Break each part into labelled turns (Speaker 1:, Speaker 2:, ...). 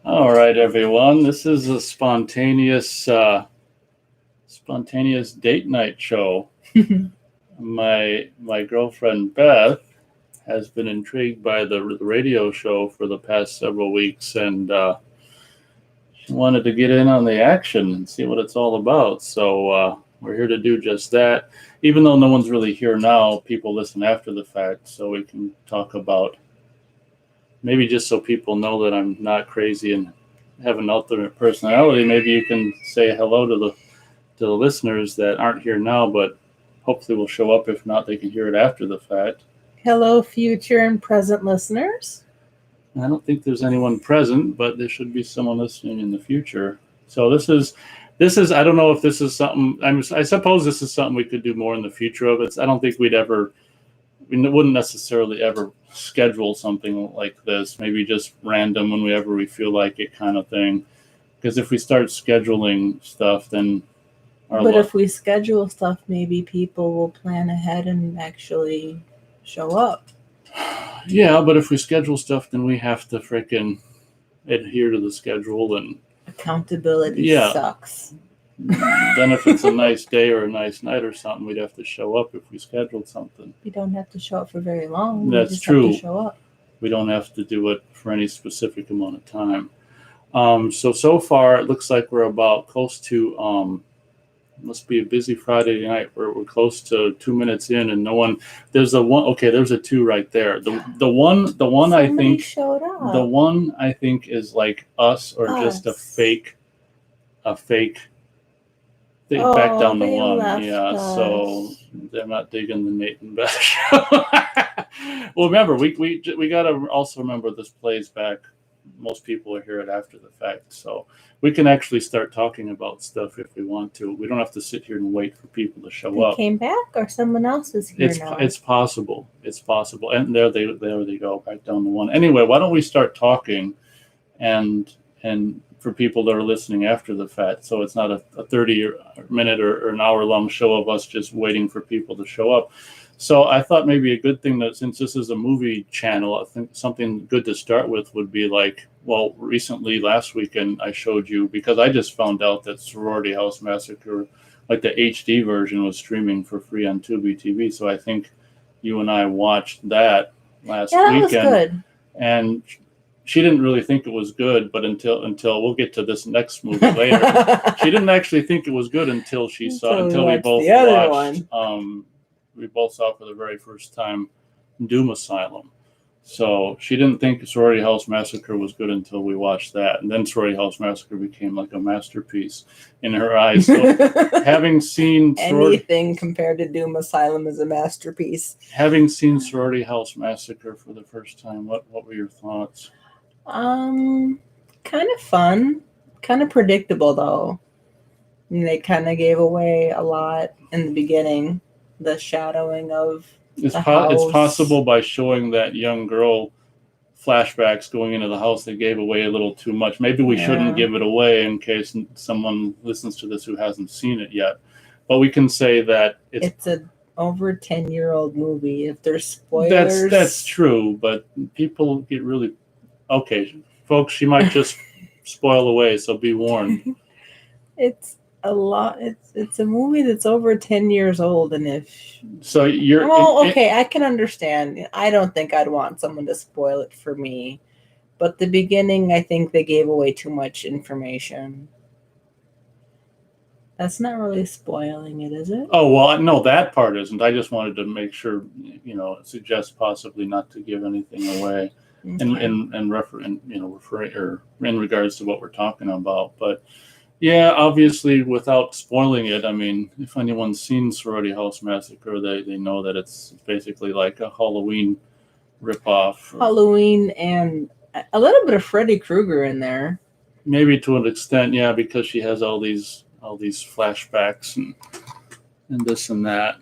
Speaker 1: All right, everyone. This is a spontaneous date night show. My girlfriend Beth has been intrigued by the radio show for the past several weeks, and she wanted to get in on the action and see what it's all about. So we're here to do just that. Even though no one's really here now, people listen after the fact, so we can talk about maybe just so people know that I'm not crazy and have an alternate personality. Maybe you can say hello to the listeners that aren't here now, but hopefully will show up. If not, they can hear it after the fact.
Speaker 2: Hello, future and present listeners.
Speaker 1: I don't think there's anyone present, but there should be someone listening in the future. So this is. I don't know if this is something. I suppose this is something we could do more in the future of. I don't think we wouldn't necessarily ever schedule something like this. Maybe just random whenever we feel like it, kind of thing. Because if we start scheduling stuff, then.
Speaker 2: If we schedule stuff, maybe people will plan ahead and actually show up.
Speaker 1: Yeah, but if we schedule stuff, then we have to frickin' adhere to the schedule, and
Speaker 2: accountability sucks.
Speaker 1: Then if it's a nice day or a nice night or something, we'd have to show up if we scheduled something.
Speaker 2: We don't have to show up for very long.
Speaker 1: That's true.
Speaker 2: Have to show up.
Speaker 1: We don't have to do it for any specific amount of time. So far, it looks like we're about close to... must be a busy Friday night. We're close to 2 minutes in, and no one. There's a one. Okay, there's a two right there. The one
Speaker 2: Somebody
Speaker 1: I think
Speaker 2: showed up.
Speaker 1: The one I think is like us or just a fake. They back down the one. Yeah,
Speaker 2: us.
Speaker 1: so they're not digging the Nate and Beth show. Well, remember we gotta also remember this plays back. Most people are here after the fact, so we can actually start talking about stuff if we want to. We don't have to sit here and wait for people to show up.
Speaker 2: Came back, or someone else is here now?
Speaker 1: It's possible. And there they go, back down the one. Anyway, why don't we start talking, and for people that are listening after the fact, so it's not a 30-minute or an hour-long show of us just waiting for people to show up. So I thought maybe a good thing that, since this is a movie channel, I think something good to start with would be recently last weekend I showed you, because I just found out that Sorority House Massacre, like the HD version, was streaming for free on Tubi TV. So I think you and I watched that last weekend.
Speaker 2: Yeah, that was good.
Speaker 1: And she didn't really think it was good, but until we'll get to this next movie later. She didn't actually think it was good until we both watched. We both saw for the very first time Doom Asylum. So she didn't think Sorority House Massacre was good until we watched that. And then Sorority House Massacre became like a masterpiece in her eyes. So having seen
Speaker 2: anything compared to Doom Asylum is a masterpiece.
Speaker 1: Having seen Sorority House Massacre for the first time, what were your thoughts?
Speaker 2: Kind of fun. Kind of predictable, though. And they kind of gave away a lot in the beginning. The shadowing of the house.
Speaker 1: It's possible by showing that young girl flashbacks going into the house, they gave away a little too much. Maybe we shouldn't give it away in case someone listens to this who hasn't seen it yet. But we can say that
Speaker 2: it's an over 10-year-old movie. If there's spoilers...
Speaker 1: That's true, but people get really... Okay, folks, she might just spoil away, so be warned.
Speaker 2: It's a lot. It's a movie that's over 10 years old, and I can understand. I don't think I'd want someone to spoil it for me, but the beginning, I think they gave away too much information. That's not really spoiling it, is it?
Speaker 1: Oh, well, no, that part isn't. I just wanted to make sure, suggest possibly not to give anything away. Okay. In regards to what we're talking about, but yeah, obviously without spoiling it, I mean, if anyone's seen Sorority House Massacre, they know that it's basically like a Halloween ripoff.
Speaker 2: Halloween and a little bit of Freddy Krueger in there.
Speaker 1: Maybe to an extent, yeah, because she has all these flashbacks and this and that.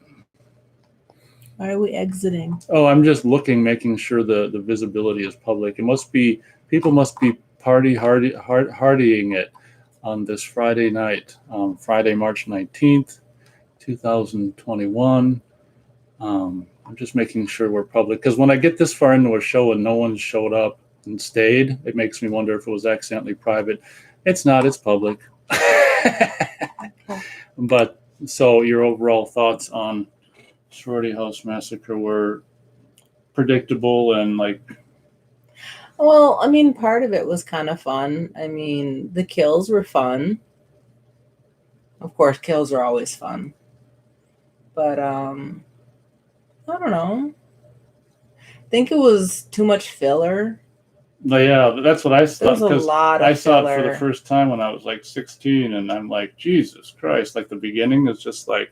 Speaker 2: Why are we exiting?
Speaker 1: Oh, I'm just looking, making sure the visibility is public. People must be partying it on this Friday night, Friday, March 19th, 2021. I'm just making sure we're public, because when I get this far into a show and no one showed up, and stayed. It makes me wonder if it was accidentally private. It's not. It's public. But so your overall thoughts on Sorority House Massacre were predictable and like.
Speaker 2: Well, I mean, part of it was kind of fun. I mean, the kills were fun. Of course, kills are always fun. But I don't know. I think it was too much filler.
Speaker 1: But yeah, that's what I thought.
Speaker 2: There was a lot of
Speaker 1: I saw
Speaker 2: filler.
Speaker 1: it for the first time when I was like 16, and I'm like, Jesus Christ! Like the beginning is just like.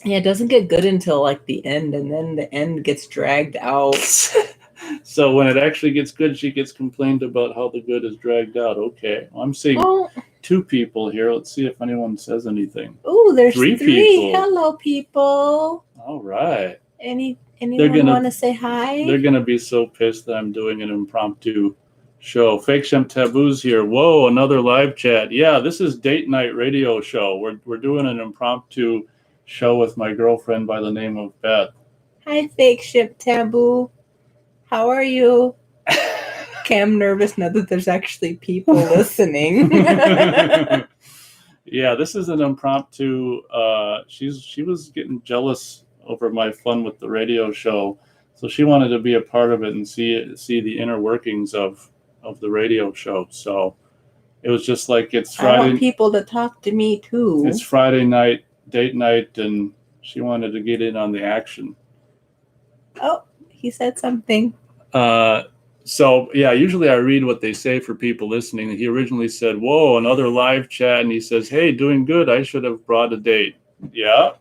Speaker 2: Yeah, it doesn't get good until like the end, and then the end gets dragged out.
Speaker 1: So when it actually gets good, she gets complained about how the good is dragged out. Okay, well, I'm seeing two people here. Let's see if anyone says anything.
Speaker 2: Oh, there's three
Speaker 1: people.
Speaker 2: Hello, people.
Speaker 1: All right.
Speaker 2: Anyone want to say hi?
Speaker 1: They're gonna be so pissed that I'm doing an impromptu show. Fake Shem Taboo's here. Whoa, another live chat. Yeah, this is date night radio show. We're doing an impromptu show with my girlfriend by the name of Beth.
Speaker 2: Hi, Fake Ship Taboo. How are you? Okay, I'm nervous now that there's actually people listening.
Speaker 1: Yeah, this is an impromptu. She was getting jealous over my fun with the radio show, so she wanted to be a part of it and see the inner workings of the radio show. So it was just like it's Friday.
Speaker 2: I want people to talk to me too.
Speaker 1: It's Friday night, date night, and she wanted to get in on the action.
Speaker 2: Oh, he said something.
Speaker 1: So yeah, usually I read what they say for people listening. He originally said, "Whoa, another live chat," and he says, "Hey, doing good. I should have brought a date." Yeah.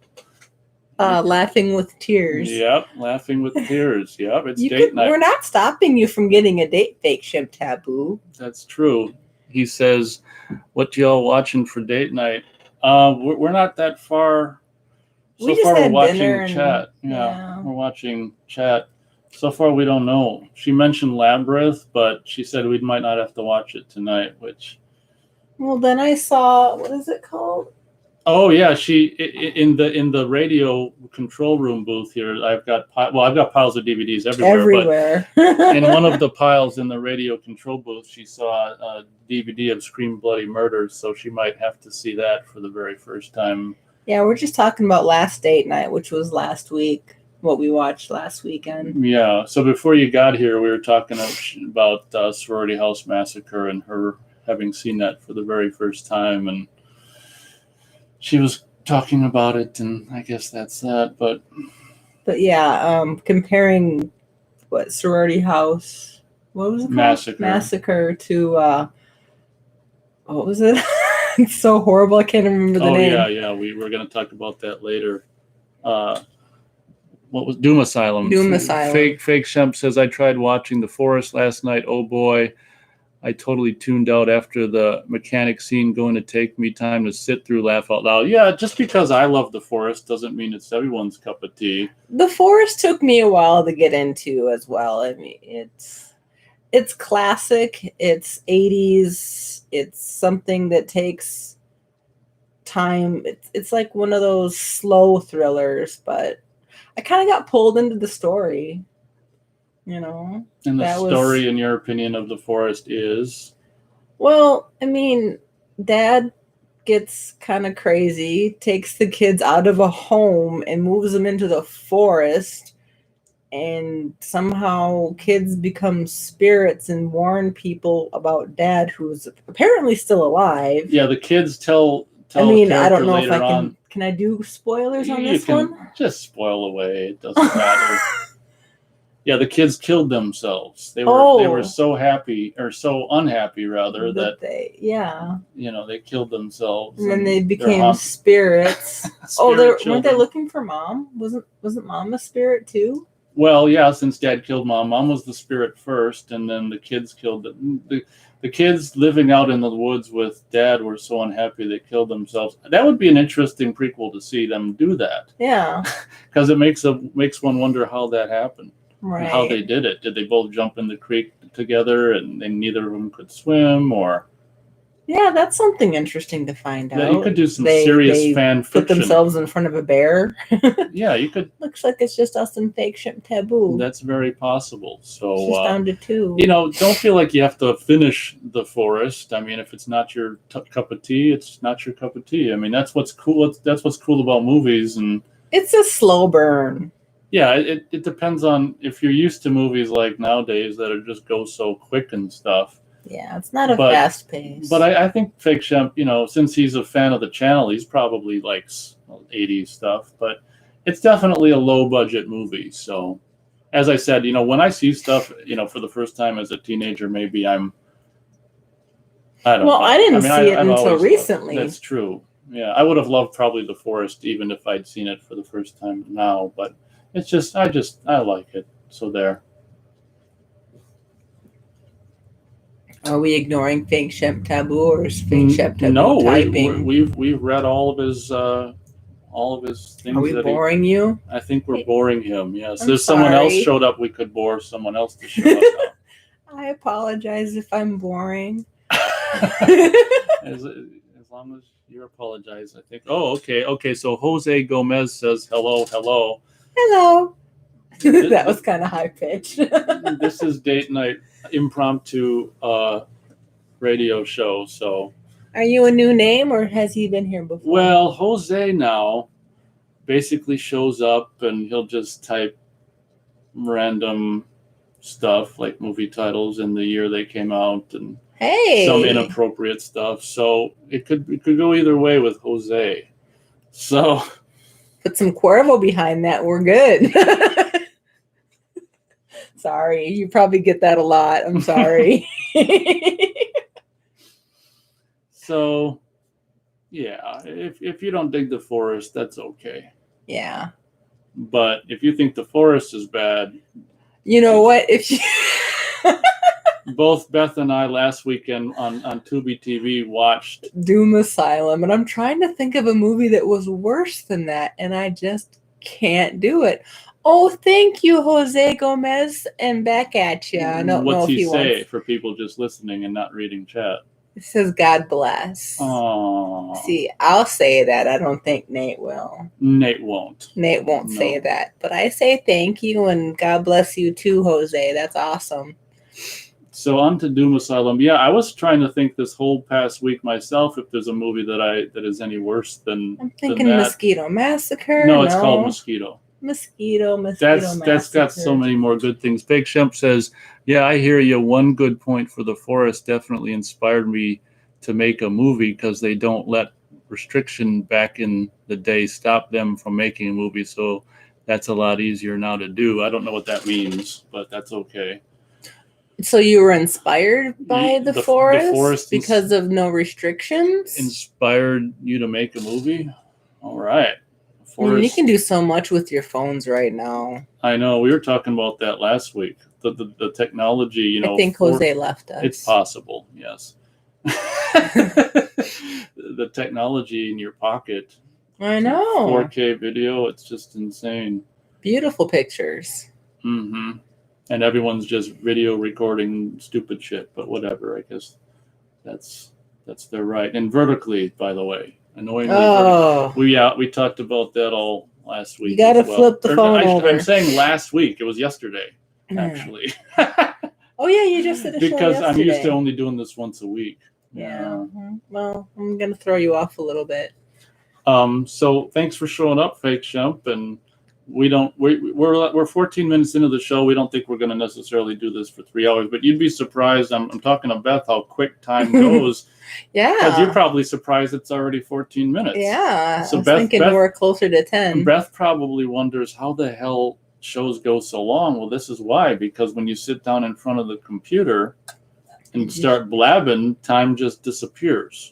Speaker 2: Laughing with tears.
Speaker 1: Yep, laughing with tears. Yep, it's date night.
Speaker 2: We're not stopping you from getting a date, Fake Ship Taboo.
Speaker 1: That's true. He says, "What y'all watching for date night?" We're not that far. So far, we're watching chat. Yeah, we're watching chat. So far, we don't know. She mentioned Labyrinth, but she said we might not have to watch it tonight. Which.
Speaker 2: Well, then I saw, what is it called?
Speaker 1: Oh yeah, in the radio control room booth here. I've got piles of DVDs everywhere. But in one of the piles in the radio control booth, she saw a DVD of Scream Bloody Murder, so she might have to see that for the very first time.
Speaker 2: Yeah, we're just talking about last date night, which was last week. What we watched last weekend.
Speaker 1: Yeah. So before you got here, we were talking about Sorority House Massacre and her having seen that for the very first time, and she was talking about it, and I guess that's that. But
Speaker 2: yeah, comparing Sorority House, what was it called? Massacre to what was it? It's so horrible. I can't remember the name.
Speaker 1: Oh yeah. We're going to talk about that later. What was Doom Asylum?
Speaker 2: Doom Asylum.
Speaker 1: Fake Shemp says, I tried watching The Forest last night. Oh boy, I totally tuned out after the mechanic scene. Going to take me time to sit through, laugh out loud. Yeah, just because I love The Forest doesn't mean it's everyone's cup of tea.
Speaker 2: The Forest took me a while to get into as well. I mean, it's classic. It's 80s. It's something that takes time. It's like one of those slow thrillers, but I kind of got pulled into the story, you know.
Speaker 1: And the story, in your opinion, of The Forest is?
Speaker 2: Well, I mean, Dad gets kind of crazy, takes the kids out of a home and moves them into the forest, and somehow kids become spirits and warn people about Dad, who's apparently still alive.
Speaker 1: Yeah, the kids tell
Speaker 2: I mean, I don't know if I can. Can I do spoilers on this one?
Speaker 1: Just spoil away. It doesn't matter. Yeah, the kids killed themselves. They were so happy, or so unhappy rather, that
Speaker 2: they
Speaker 1: they killed themselves.
Speaker 2: And then they became spirits. Weren't they looking for Mom? Wasn't Mom a spirit too?
Speaker 1: Well, yeah, since Dad killed Mom, Mom was the spirit first, and then the kids killed the kids living out in the woods with Dad were so unhappy they killed themselves. That would be an interesting prequel to see them do that.
Speaker 2: Yeah,
Speaker 1: because it makes one wonder how that happened,
Speaker 2: right?
Speaker 1: And how they did it. Did they both jump in the creek together, and neither of them could swim, or
Speaker 2: Yeah, that's something interesting to find out.
Speaker 1: Yeah, you could do some serious fan
Speaker 2: put
Speaker 1: fiction.
Speaker 2: themselves in front of a bear.
Speaker 1: Yeah, you could.
Speaker 2: Looks like it's just us and Fake Ship Taboo.
Speaker 1: That's very possible. So
Speaker 2: It's just down to 2.
Speaker 1: Don't feel like you have to finish The Forest. I mean, if it's not your cup of tea, it's not your cup of tea. I mean, that's what's cool. That's what's cool about movies, and
Speaker 2: it's a slow burn.
Speaker 1: Yeah, it depends on if you're used to movies like nowadays that are just go so quick and stuff.
Speaker 2: Yeah, it's not a fast pace.
Speaker 1: But I think Fake Shemp, since he's a fan of the channel, he's probably likes 80s stuff. But it's definitely a low budget movie. So, as I said, when I see stuff, for the first time as a teenager, maybe I don't know.
Speaker 2: Well, I didn't see it until recently.
Speaker 1: That's true. Yeah, I would have loved probably The Forest even if I'd seen it for the first time now. But it's just, I like it. So there.
Speaker 2: Are we ignoring Fake Shep Taboo, or is Fake Shep Taboo typing?
Speaker 1: No, we've read all of his things.
Speaker 2: Are we boring you?
Speaker 1: I think we're boring him. Yes,
Speaker 2: I'm
Speaker 1: if someone else showed up, we could bore someone else to show up.
Speaker 2: I apologize if I'm boring.
Speaker 1: As long as you apologize, I think. Oh, okay. So Jose Gomez says hello.
Speaker 2: Hello. That was kind of high pitched.
Speaker 1: This is date night impromptu radio show. So,
Speaker 2: are you a new name, or has he been here before?
Speaker 1: Well, Jose now basically shows up and he'll just type random stuff like movie titles in the year they came out and some inappropriate stuff. So it could go either way with Jose. So
Speaker 2: put some Cuervo behind that. We're good. Sorry, you probably get that a lot. I'm sorry.
Speaker 1: So, yeah, if you don't dig The Forest, that's okay.
Speaker 2: Yeah.
Speaker 1: But if you think The Forest is bad,
Speaker 2: you know what? If you
Speaker 1: both Beth and I last weekend on Tubi TV watched
Speaker 2: Doom Asylum, and I'm trying to think of a movie that was worse than that, and I just can't do it. Oh, thank you, Jose Gomez, and back at you. I don't know if he say
Speaker 1: for people just listening and not reading chat?
Speaker 2: It says God bless.
Speaker 1: Oh.
Speaker 2: See, I'll say that. I don't think Nate will.
Speaker 1: Nate won't
Speaker 2: say that. But I say thank you and God bless you too, Jose. That's awesome.
Speaker 1: So on to Doom Asylum. Yeah, I was trying to think this whole past week myself if there's a movie that is any worse than
Speaker 2: I'm thinking Mosquito Massacre.
Speaker 1: No, it's called Mosquito.
Speaker 2: Mosquito
Speaker 1: That's got so many more good things. Big Shemp says, yeah, I hear you. One good point for The Forest definitely inspired me to make a movie because they don't let restriction back in the day stop them from making a movie. So that's a lot easier now to do. I don't know what that means, but that's okay.
Speaker 2: So you were inspired by the forest because of no restrictions?
Speaker 1: Inspired you to make a movie? All right.
Speaker 2: I mean, you can do so much with your phones right now.
Speaker 1: I know. We were talking about that last week. The technology,
Speaker 2: I think Jose left us.
Speaker 1: It's possible, yes. The technology in your pocket.
Speaker 2: I know.
Speaker 1: 4K video, it's just insane.
Speaker 2: Beautiful pictures.
Speaker 1: Mm-hmm. And everyone's just video recording stupid shit, but whatever, I guess that's their right. And vertically, by the way. Annoyingly. We talked about that all last week.
Speaker 2: You gotta flip the phone over.
Speaker 1: I'm saying last week. It was yesterday, actually.
Speaker 2: Oh yeah, you just did a show
Speaker 1: because I'm used to only doing this once a week.
Speaker 2: Yeah. Mm-hmm. Well, I'm gonna throw you off a little bit.
Speaker 1: So thanks for showing up, Fake Shemp, and we're 14 minutes into the show. We don't think we're going to necessarily do this for 3 hours, but you'd be surprised. I'm talking to Beth how quick time goes.
Speaker 2: Yeah,
Speaker 1: because you're probably surprised it's already 14 minutes.
Speaker 2: Yeah, so I was thinking we're closer to 10.
Speaker 1: Beth probably wonders how the hell shows go so long. Well, this is why, because when you sit down in front of the computer and start blabbing, time just disappears.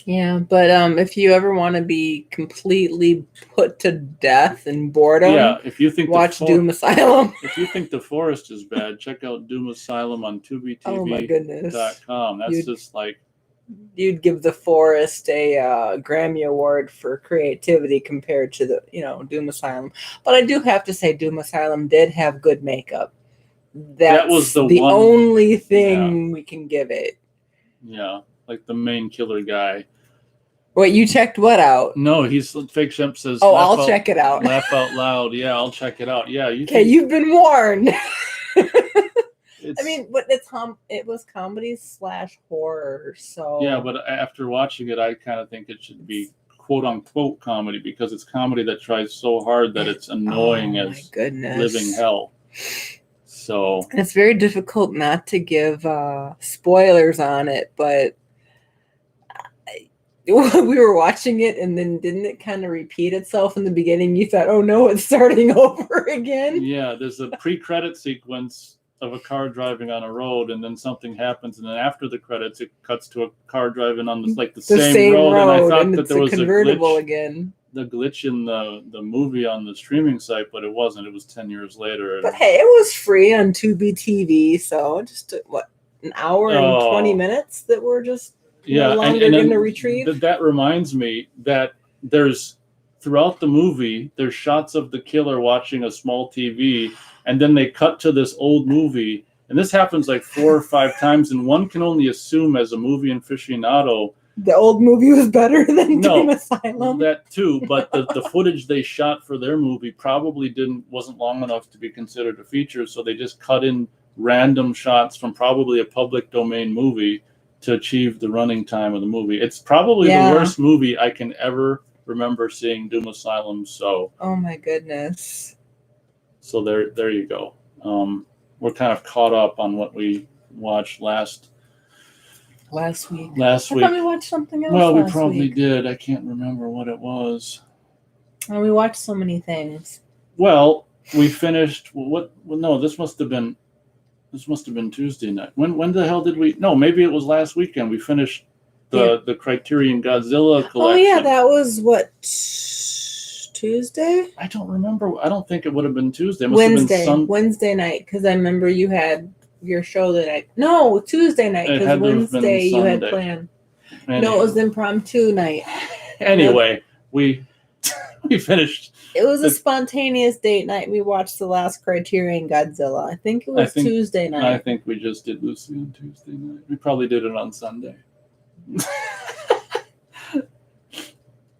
Speaker 2: Yeah, but if you ever want to be completely put to death and boredom,
Speaker 1: if you think
Speaker 2: watch Doom Asylum.
Speaker 1: If you think The Forest is bad, check out Doom Asylum on TubiTV.com.
Speaker 2: Oh my goodness.
Speaker 1: That's just like...
Speaker 2: You'd give The Forest a Grammy Award for creativity compared to the Doom Asylum. But I do have to say Doom Asylum did have good makeup. That was the only thing we can give it.
Speaker 1: Yeah, like the main killer guy.
Speaker 2: Wait, you checked what out?
Speaker 1: No, he's Fake Shemp says.
Speaker 2: Oh, I'll check it out.
Speaker 1: Laugh out loud. Yeah, I'll check it out. Yeah,
Speaker 2: Okay, you've been warned.
Speaker 1: I
Speaker 2: mean, but it was comedy / horror, so
Speaker 1: yeah. But after watching it, I kind of think it should be quote unquote comedy because it's comedy that tries so hard that it's annoying as living hell. So
Speaker 2: it's very difficult not to give spoilers on it, but we were watching it and then didn't it kind of repeat itself in the beginning? You thought, oh no, it's starting over again.
Speaker 1: Yeah, there's a pre-credit sequence of a car driving on a road, and then something happens, and then after the credits, it cuts to a car driving on the same road. And I thought that there was
Speaker 2: convertible again.
Speaker 1: The glitch in the movie on the streaming site, but it wasn't. It was 10 years later.
Speaker 2: But hey, it was free on Tubi TV, so just an hour and 20 minutes that were just longer going to retrieve.
Speaker 1: That reminds me that there's throughout the movie, there's shots of the killer watching a small TV, and then they cut to this old movie. And this happens like 4 or 5 times, and one can only assume as a movie aficionado
Speaker 2: the old movie was better than Doom Asylum.
Speaker 1: That too, but the footage they shot for their movie probably wasn't long enough to be considered a feature, so they just cut in random shots from probably a public domain movie to achieve the running time of the movie. It's probably the worst movie I can ever remember seeing, Doom Asylum. So
Speaker 2: oh my goodness.
Speaker 1: So there you go. We're kind of caught up on what we watched last week. I thought we watched something else. Well, we probably did. I can't remember what it was.
Speaker 2: Well, we watched so many things.
Speaker 1: Well, we finished this must have been Tuesday night. When the hell did we? No, maybe it was last weekend. We finished the Criterion Godzilla collection.
Speaker 2: Oh yeah, that was what, Tuesday?
Speaker 1: I don't remember. I don't think it would have been Tuesday. It must have been
Speaker 2: Wednesday night, because I remember you had your show that night. No, Tuesday night, because Wednesday you had planned. Anyway. No, it was impromptu night.
Speaker 1: Anyway, we finished.
Speaker 2: It was a spontaneous date night. We watched the last Criterion Godzilla. I think it was Tuesday night.
Speaker 1: I think we just did Lucy on Tuesday night. We probably did it on Sunday.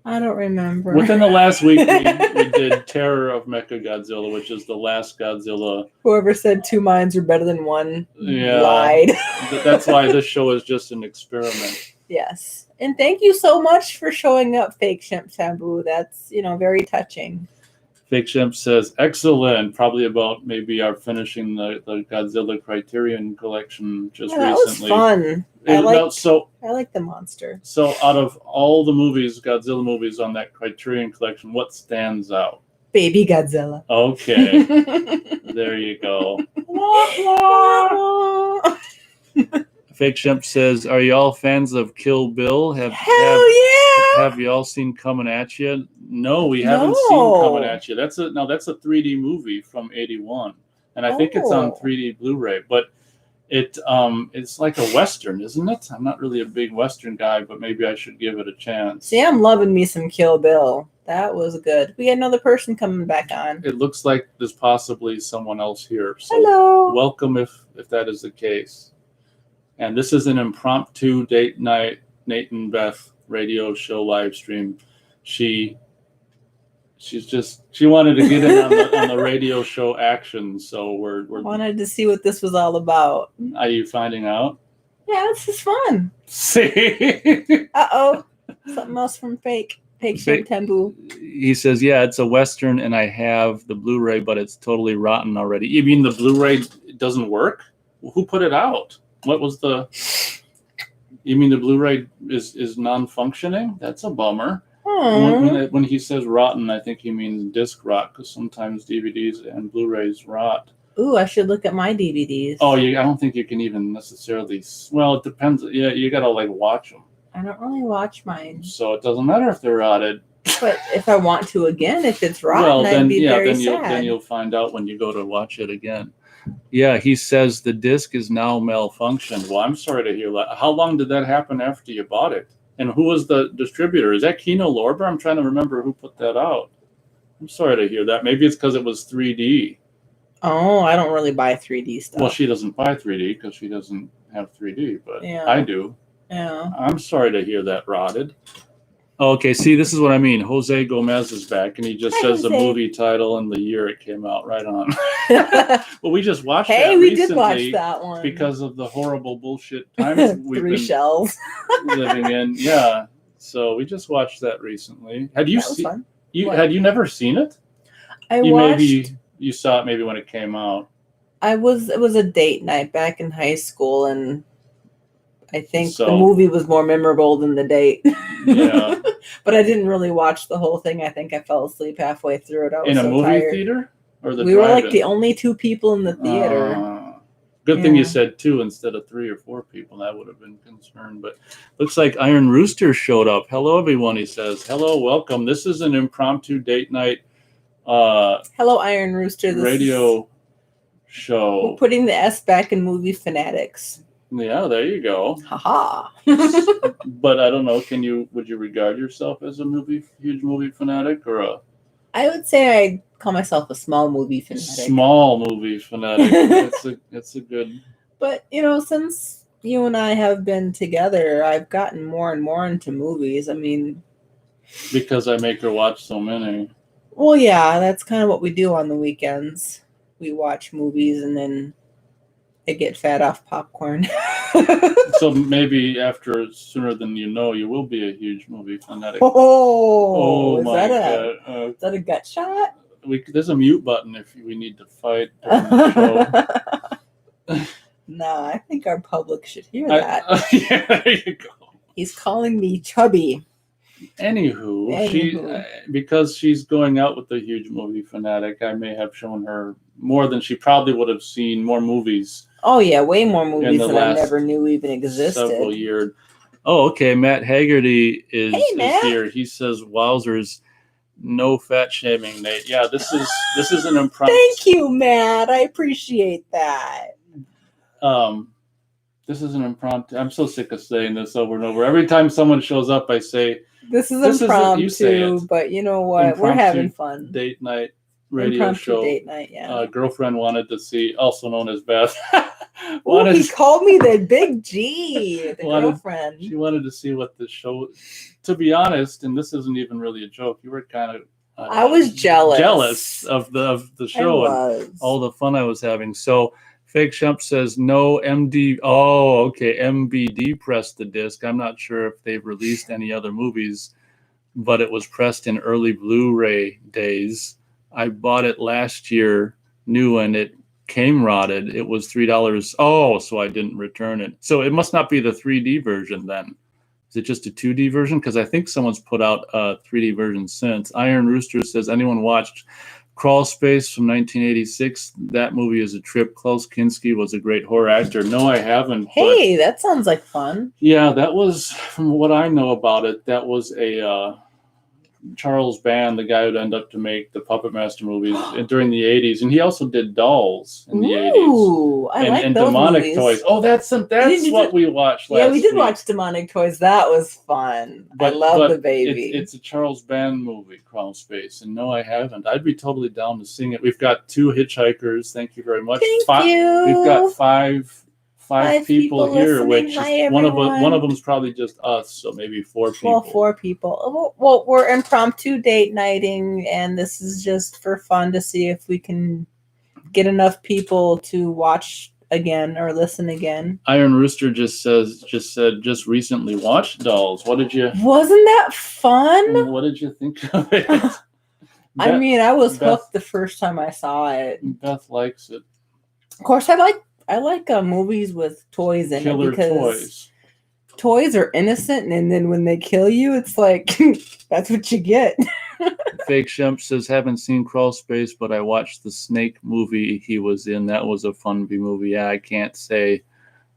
Speaker 2: I don't remember.
Speaker 1: Within the last week, we did Terror of Mechagodzilla, which is the last Godzilla.
Speaker 2: Whoever said 2 minds are better than one lied.
Speaker 1: That's why this show is just an experiment.
Speaker 2: Yes. And thank you so much for showing up, Fake Shemp Taboo. That's, very touching.
Speaker 1: Fake Shemp says, excellent. Probably about maybe our finishing the Godzilla Criterion collection just recently.
Speaker 2: That was fun. I like the monster.
Speaker 1: So out of all the Godzilla movies on that Criterion collection, what stands out?
Speaker 2: Baby Godzilla.
Speaker 1: Okay. There you go. Fake Shemp says, are y'all fans of Kill Bill?
Speaker 2: Hell yeah!
Speaker 1: Have y'all seen Coming At You? No, we haven't seen Coming At You. That's a 3D movie from 81. And I think it's on 3D Blu-ray. But it's like a Western, isn't it? I'm not really a big Western guy, but maybe I should give it a chance.
Speaker 2: See, I'm loving me some Kill Bill. That was good. We had another person coming back on.
Speaker 1: It looks like there's possibly someone else here. So
Speaker 2: hello.
Speaker 1: Welcome if that is the case. And this is an impromptu date night Nate and Beth radio show live stream. She wanted to get in on the radio show action, so we're
Speaker 2: wanted to see what this was all about.
Speaker 1: Are you finding out?
Speaker 2: Yeah, this is fun.
Speaker 1: See?
Speaker 2: Something else from Fake Shemp Taboo.
Speaker 1: He says, yeah, it's a Western, and I have the Blu-ray, but it's totally rotten already. You mean the Blu-ray doesn't work? Who put it out? What was you mean the Blu-ray is non-functioning? That's a bummer. When he says rotten, I think he means disc rot, because sometimes DVDs and Blu-rays rot.
Speaker 2: Ooh, I should look at my DVDs.
Speaker 1: Oh, I don't think you can even necessarily. Well, it depends. Yeah, you gotta watch them.
Speaker 2: I don't really watch mine,
Speaker 1: so it doesn't matter if they're rotted.
Speaker 2: But if I want to again, if it's rotten, I'd be very sad.
Speaker 1: Then you'll find out when you go to watch it again. Yeah, he says the disc is now malfunctioned. Well, I'm sorry to hear that. How long did that happen after you bought it? And who was the distributor? Is that Kino Lorber? I'm trying to remember who put that out. I'm sorry to hear that. Maybe it's because it was 3D.
Speaker 2: Oh, I don't really buy 3D stuff.
Speaker 1: Well, she doesn't buy 3D because she doesn't have 3D, but I do.
Speaker 2: Yeah.
Speaker 1: I'm sorry to hear that, Rotted. Okay, see, this is what I mean. Jose Gomez is back, and he just
Speaker 2: Hi,
Speaker 1: says the
Speaker 2: Jose.
Speaker 1: movie title and the year it came out. Right on. Well, we just watched that
Speaker 2: Hey, we
Speaker 1: recently
Speaker 2: did watch that one.
Speaker 1: because of the horrible bullshit times we've
Speaker 2: 3
Speaker 1: been
Speaker 2: shells.
Speaker 1: living in. Yeah, so we just watched that recently. Had you
Speaker 2: That was
Speaker 1: seen?
Speaker 2: fun.
Speaker 1: Had you never seen it? You saw it maybe when it came out.
Speaker 2: It was a date night back in high school, and I think
Speaker 1: So-
Speaker 2: the movie was more memorable than the date.
Speaker 1: Yeah.
Speaker 2: But I didn't really watch the whole thing. I think I fell asleep halfway through it. I was
Speaker 1: In a
Speaker 2: so
Speaker 1: movie
Speaker 2: tired.
Speaker 1: theater or the
Speaker 2: We were like
Speaker 1: drive-in?
Speaker 2: the only 2 people in the theater.
Speaker 1: Good thing you
Speaker 2: Yeah.
Speaker 1: said 2 instead of 3 or 4 people. That would have been concerned. But looks like Iron Rooster showed up. Hello, everyone. He says, "Hello, welcome. This is an impromptu date night
Speaker 2: Hello, Iron Rooster.
Speaker 1: radio
Speaker 2: We're
Speaker 1: show."
Speaker 2: putting the S back in movie fanatics.
Speaker 1: Yeah, there you go.
Speaker 2: Haha.
Speaker 1: But I don't know. Would you regard yourself as a huge movie fanatic, or a
Speaker 2: I would say I call myself a small movie fanatic.
Speaker 1: small movie fanatic? It's a good.
Speaker 2: But, since you and I have been together, I've gotten more and more into movies. I mean,
Speaker 1: Because I make her watch so many.
Speaker 2: well, yeah, that's kind of what we do on the weekends. We watch movies and then I get fat off popcorn.
Speaker 1: So maybe sooner than you know, you will be a huge movie fanatic.
Speaker 2: Oh,
Speaker 1: my
Speaker 2: God.
Speaker 1: God!
Speaker 2: Is that a gut shot?
Speaker 1: There's a mute button if we need to fight during the show.
Speaker 2: No, I think our public should hear that.
Speaker 1: Yeah, there you go.
Speaker 2: He's calling me chubby.
Speaker 1: Anywho, because she's going out with a huge movie fanatic, I may have shown her more than she probably would have seen, more movies.
Speaker 2: Oh, yeah, way more movies
Speaker 1: the
Speaker 2: than I
Speaker 1: last
Speaker 2: never knew even existed.
Speaker 1: Several years. Oh, okay. Matt Haggerty is
Speaker 2: Matt.
Speaker 1: here. He says, "Wowzers, no fat shaming, Nate." Yeah, this is an impromptu.
Speaker 2: Thank you, Matt. I appreciate that.
Speaker 1: This is an impromptu. I'm so sick of saying this over and over. Every time someone shows up, I say,
Speaker 2: This is
Speaker 1: you
Speaker 2: impromptu,
Speaker 1: say it.
Speaker 2: but you know what? We're
Speaker 1: Impromptu
Speaker 2: having fun.
Speaker 1: Date night radio
Speaker 2: Impromptu
Speaker 1: show.
Speaker 2: date night, yeah.
Speaker 1: Girlfriend wanted to see, also known as Beth.
Speaker 2: Oh, he called me the big G, the
Speaker 1: Wanted-
Speaker 2: girlfriend.
Speaker 1: She wanted to see what the show. To be honest, and this isn't even really a joke, you were kind of.
Speaker 2: I was jealous
Speaker 1: of the
Speaker 2: I
Speaker 1: show and
Speaker 2: was.
Speaker 1: all the fun I was having. So Fake Shump says no MD. Oh, okay. MBD pressed the disc. I'm not sure if they've released any other movies, but it was pressed in early Blu-ray days. I bought it last year, new, and it came rotted. It was $3. Oh, so I didn't return it. So it must not be the 3D version then. Is it just a 2D version? Because I think someone's put out a 3D version since. Iron Rooster says, anyone watched Crawl Space from 1986? That movie is a trip. Klaus Kinski was a great horror actor. No, I haven't.
Speaker 2: Hey, that sounds like fun.
Speaker 1: Yeah, that was, from what I know about it, that was a Charles Band, the guy who'd end up to make the Puppet Master movies during the 80s. And he also did Dolls in the 80s.
Speaker 2: Ooh, I like
Speaker 1: and
Speaker 2: those
Speaker 1: Demonic
Speaker 2: movies.
Speaker 1: Toys. Oh, that's what we watched last
Speaker 2: Yeah, we did
Speaker 1: week.
Speaker 2: watch Demonic Toys. That was fun. I love the baby.
Speaker 1: It's a Charles Band movie, Crawl Space. And no, I haven't. I'd be totally down to sing it. We've got 2 hitchhikers. Thank you very much.
Speaker 2: Thank you.
Speaker 1: We've got five people here,
Speaker 2: listening.
Speaker 1: which
Speaker 2: Hi,
Speaker 1: is one
Speaker 2: everyone.
Speaker 1: of them's probably just us, so maybe 4 people.
Speaker 2: Well, 4 people. Well, we're impromptu date nighting, and this is just for fun to see if we can get enough people to watch again or listen again.
Speaker 1: Iron Rooster just recently watched Dolls.
Speaker 2: Wasn't that fun?
Speaker 1: What did you think of it?
Speaker 2: I mean, I was hooked the first time I saw it.
Speaker 1: Beth likes it.
Speaker 2: Of course, I like movies with toys in
Speaker 1: Killer
Speaker 2: it because
Speaker 1: toys.
Speaker 2: Toys are innocent, and then when they kill you, it's like that's what you get.
Speaker 1: Fake Shump says, haven't seen Crawl Space, but I watched the Snake movie he was in. That was a fun movie. Yeah, I can't say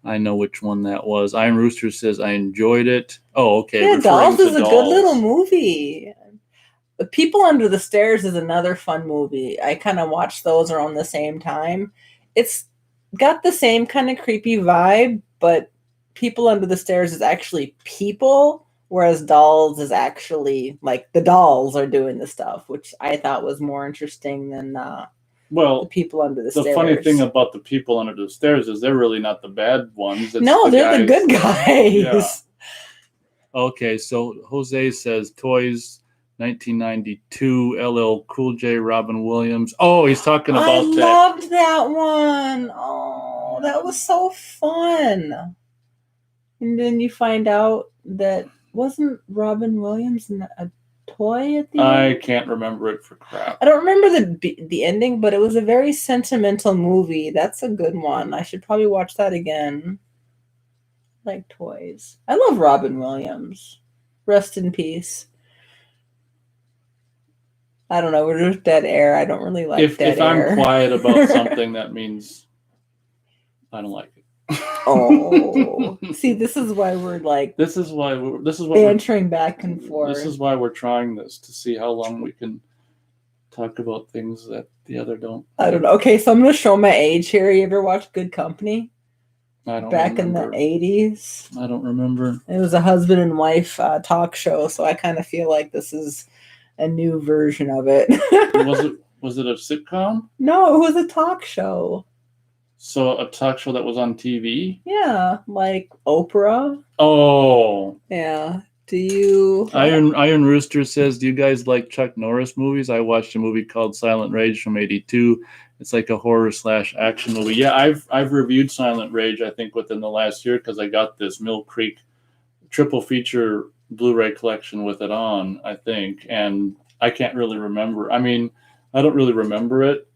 Speaker 1: I know which one that was. Iron Rooster says, I enjoyed it. Oh, okay.
Speaker 2: Yeah, Dolls is a good little movie. The People Under the Stairs is another fun movie. I kind of watched those around the same time. It's got the same kind of creepy vibe, but People Under the Stairs is actually people, whereas Dolls is actually like the dolls are doing the stuff, which I thought was more interesting than the People Under the Stairs.
Speaker 1: The funny thing about the People Under the Stairs is they're really not the bad ones.
Speaker 2: No, they're the good guys.
Speaker 1: Okay, so Jose says toys 1992 LL Cool J, Robin Williams. Oh, he's talking about
Speaker 2: I
Speaker 1: that.
Speaker 2: loved that one. Oh, that was so fun. And then you find out that wasn't Robin Williams a toy at the
Speaker 1: I
Speaker 2: end?
Speaker 1: can't remember it for crap.
Speaker 2: I don't remember the ending, but it was a very sentimental movie. That's a good one. I should probably watch that again. Like toys. I love Robin Williams. Rest in peace. I don't know. We're just dead air. I don't really like dead
Speaker 1: If
Speaker 2: air.
Speaker 1: I'm quiet about something, that means I don't like it.
Speaker 2: Oh, see, this is why we're like
Speaker 1: this is what
Speaker 2: bantering back and forth.
Speaker 1: This is why we're trying this, to see how long we can talk about things that the other don't.
Speaker 2: I don't know. Okay, so I'm gonna show my age here. You ever watch Good Company?
Speaker 1: I don't
Speaker 2: Back
Speaker 1: remember.
Speaker 2: in the 80s.
Speaker 1: I don't remember.
Speaker 2: It was a husband and wife talk show, so I kind of feel like this is a new version of it.
Speaker 1: Was it a sitcom?
Speaker 2: No, it was a talk show.
Speaker 1: So a talk show that was on TV?
Speaker 2: Yeah, like Oprah.
Speaker 1: Oh.
Speaker 2: Yeah. Do you...
Speaker 1: Iron Rooster says, do you guys like Chuck Norris movies? I watched a movie called Silent Rage from '82. It's like a horror/action movie. Yeah, I've reviewed Silent Rage, I think, within the last year, because I got this Mill Creek triple feature Blu-ray collection with it on, I think, and I can't really remember. I mean, I don't really remember it.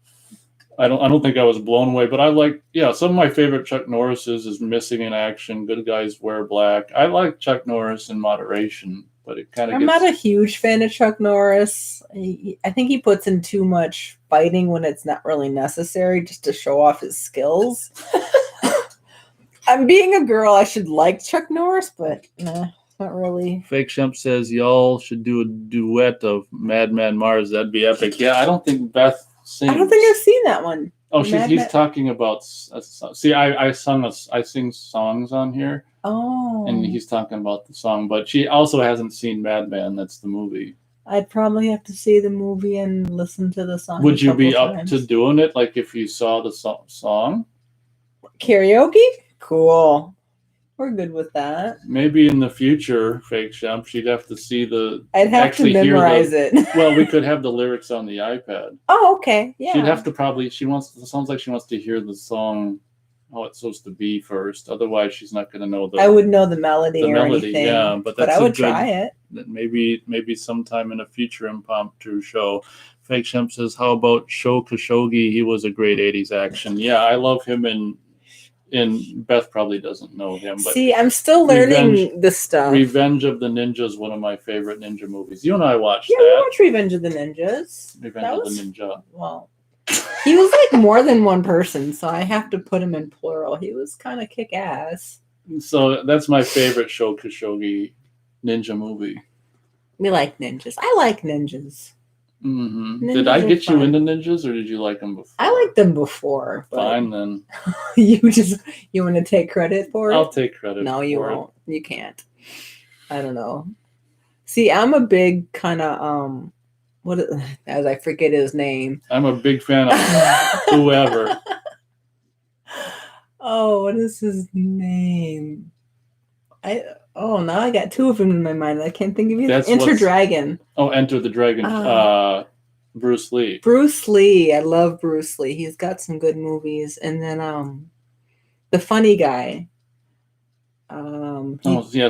Speaker 1: I don't think I was blown away, but I like, some of my favorite Chuck Norris's is Missing in Action, Good Guys Wear Black. I like Chuck Norris in moderation, but it kind of
Speaker 2: I'm not a huge fan of Chuck Norris. I think he puts in too much fighting when it's not really necessary, just to show off his skills. I'm being a girl. I should like Chuck Norris, but nah, not really.
Speaker 1: Fake Shemp says, y'all should do a duet of Madman Mars. That'd be epic. Yeah, I don't think Beth sings.
Speaker 2: I don't think I've seen that one.
Speaker 1: Oh, he's talking about. See, I sing songs on here.
Speaker 2: Oh.
Speaker 1: And he's talking about the song, but she also hasn't seen Madman. That's the movie.
Speaker 2: I'd probably have to see the movie and listen to the song.
Speaker 1: Would you be up to doing it? Like if you saw the song?
Speaker 2: Karaoke? Cool. We're good with that.
Speaker 1: Maybe in the future, Fake Shemp, she'd have to see
Speaker 2: I'd have to memorize it.
Speaker 1: Well, we could have the lyrics on the iPad.
Speaker 2: Oh, okay. Yeah.
Speaker 1: She'd have to sounds like she wants to hear the song, how it's supposed to be first. Otherwise, she's not going to know
Speaker 2: I would know the melody or anything.
Speaker 1: Yeah, but
Speaker 2: I would try it.
Speaker 1: Maybe sometime in a future impromptu show. Fake Shemp says, how about Sho Khashoggi? He was a great 80s action. Yeah, I love him in Beth probably doesn't know him, but
Speaker 2: see, I'm still learning the stuff.
Speaker 1: Revenge of the Ninja is one of my favorite ninja movies. You and I watched that.
Speaker 2: Yeah, we watched Revenge of the Ninjas.
Speaker 1: Revenge of the Ninja.
Speaker 2: Well, he was like more than one person, so I have to put him in plural. He was kind of kick-ass.
Speaker 1: So that's my favorite Sho Khashoggi ninja movie.
Speaker 2: We like ninjas. I like ninjas.
Speaker 1: Mm-hmm. Did I get you into ninjas, or did you like them before?
Speaker 2: I liked them before.
Speaker 1: Fine then.
Speaker 2: You want to take credit for it?
Speaker 1: I'll take credit.
Speaker 2: No, you won't. You can't. I don't know. See, I'm a big kind of as I forget his name.
Speaker 1: I'm a big fan of whoever.
Speaker 2: Oh, what is his name? Now I got two of them in my mind. I can't think of either. Enter Dragon.
Speaker 1: Oh, Enter the Dragon. Bruce Lee.
Speaker 2: Bruce Lee. I love Bruce Lee. He's got some good movies. And then the funny guy.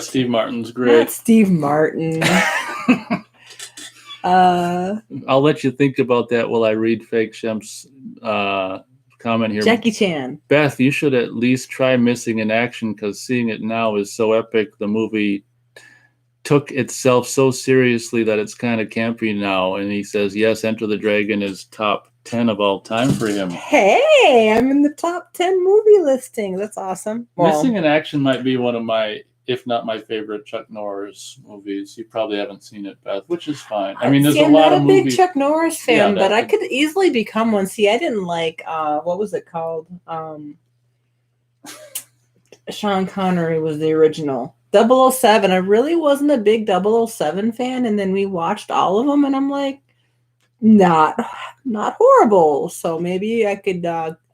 Speaker 1: Steve Martin's great.
Speaker 2: Not Steve Martin.
Speaker 1: I'll let you think about that while I read Fake Shemp's comment here.
Speaker 2: Jackie Chan.
Speaker 1: Beth, you should at least try Missing in Action, because seeing it now is so epic. The movie took itself so seriously that it's kind of campy now. And he says, yes, Enter the Dragon is top 10 of all time for him.
Speaker 2: Hey, I'm in the top 10 movie listing. That's awesome.
Speaker 1: Missing in Action might be one of my, if not my favorite Chuck Norris movies. You probably haven't seen it, Beth, which is fine. I mean, there's a lot of movies. I'm not a big
Speaker 2: Chuck Norris fan, but I could easily become one. See, I didn't like, what was it called? Sean Connery was the original. 007. I really wasn't a big 007 fan, and then we watched all of them, and I'm like, not horrible. So maybe I could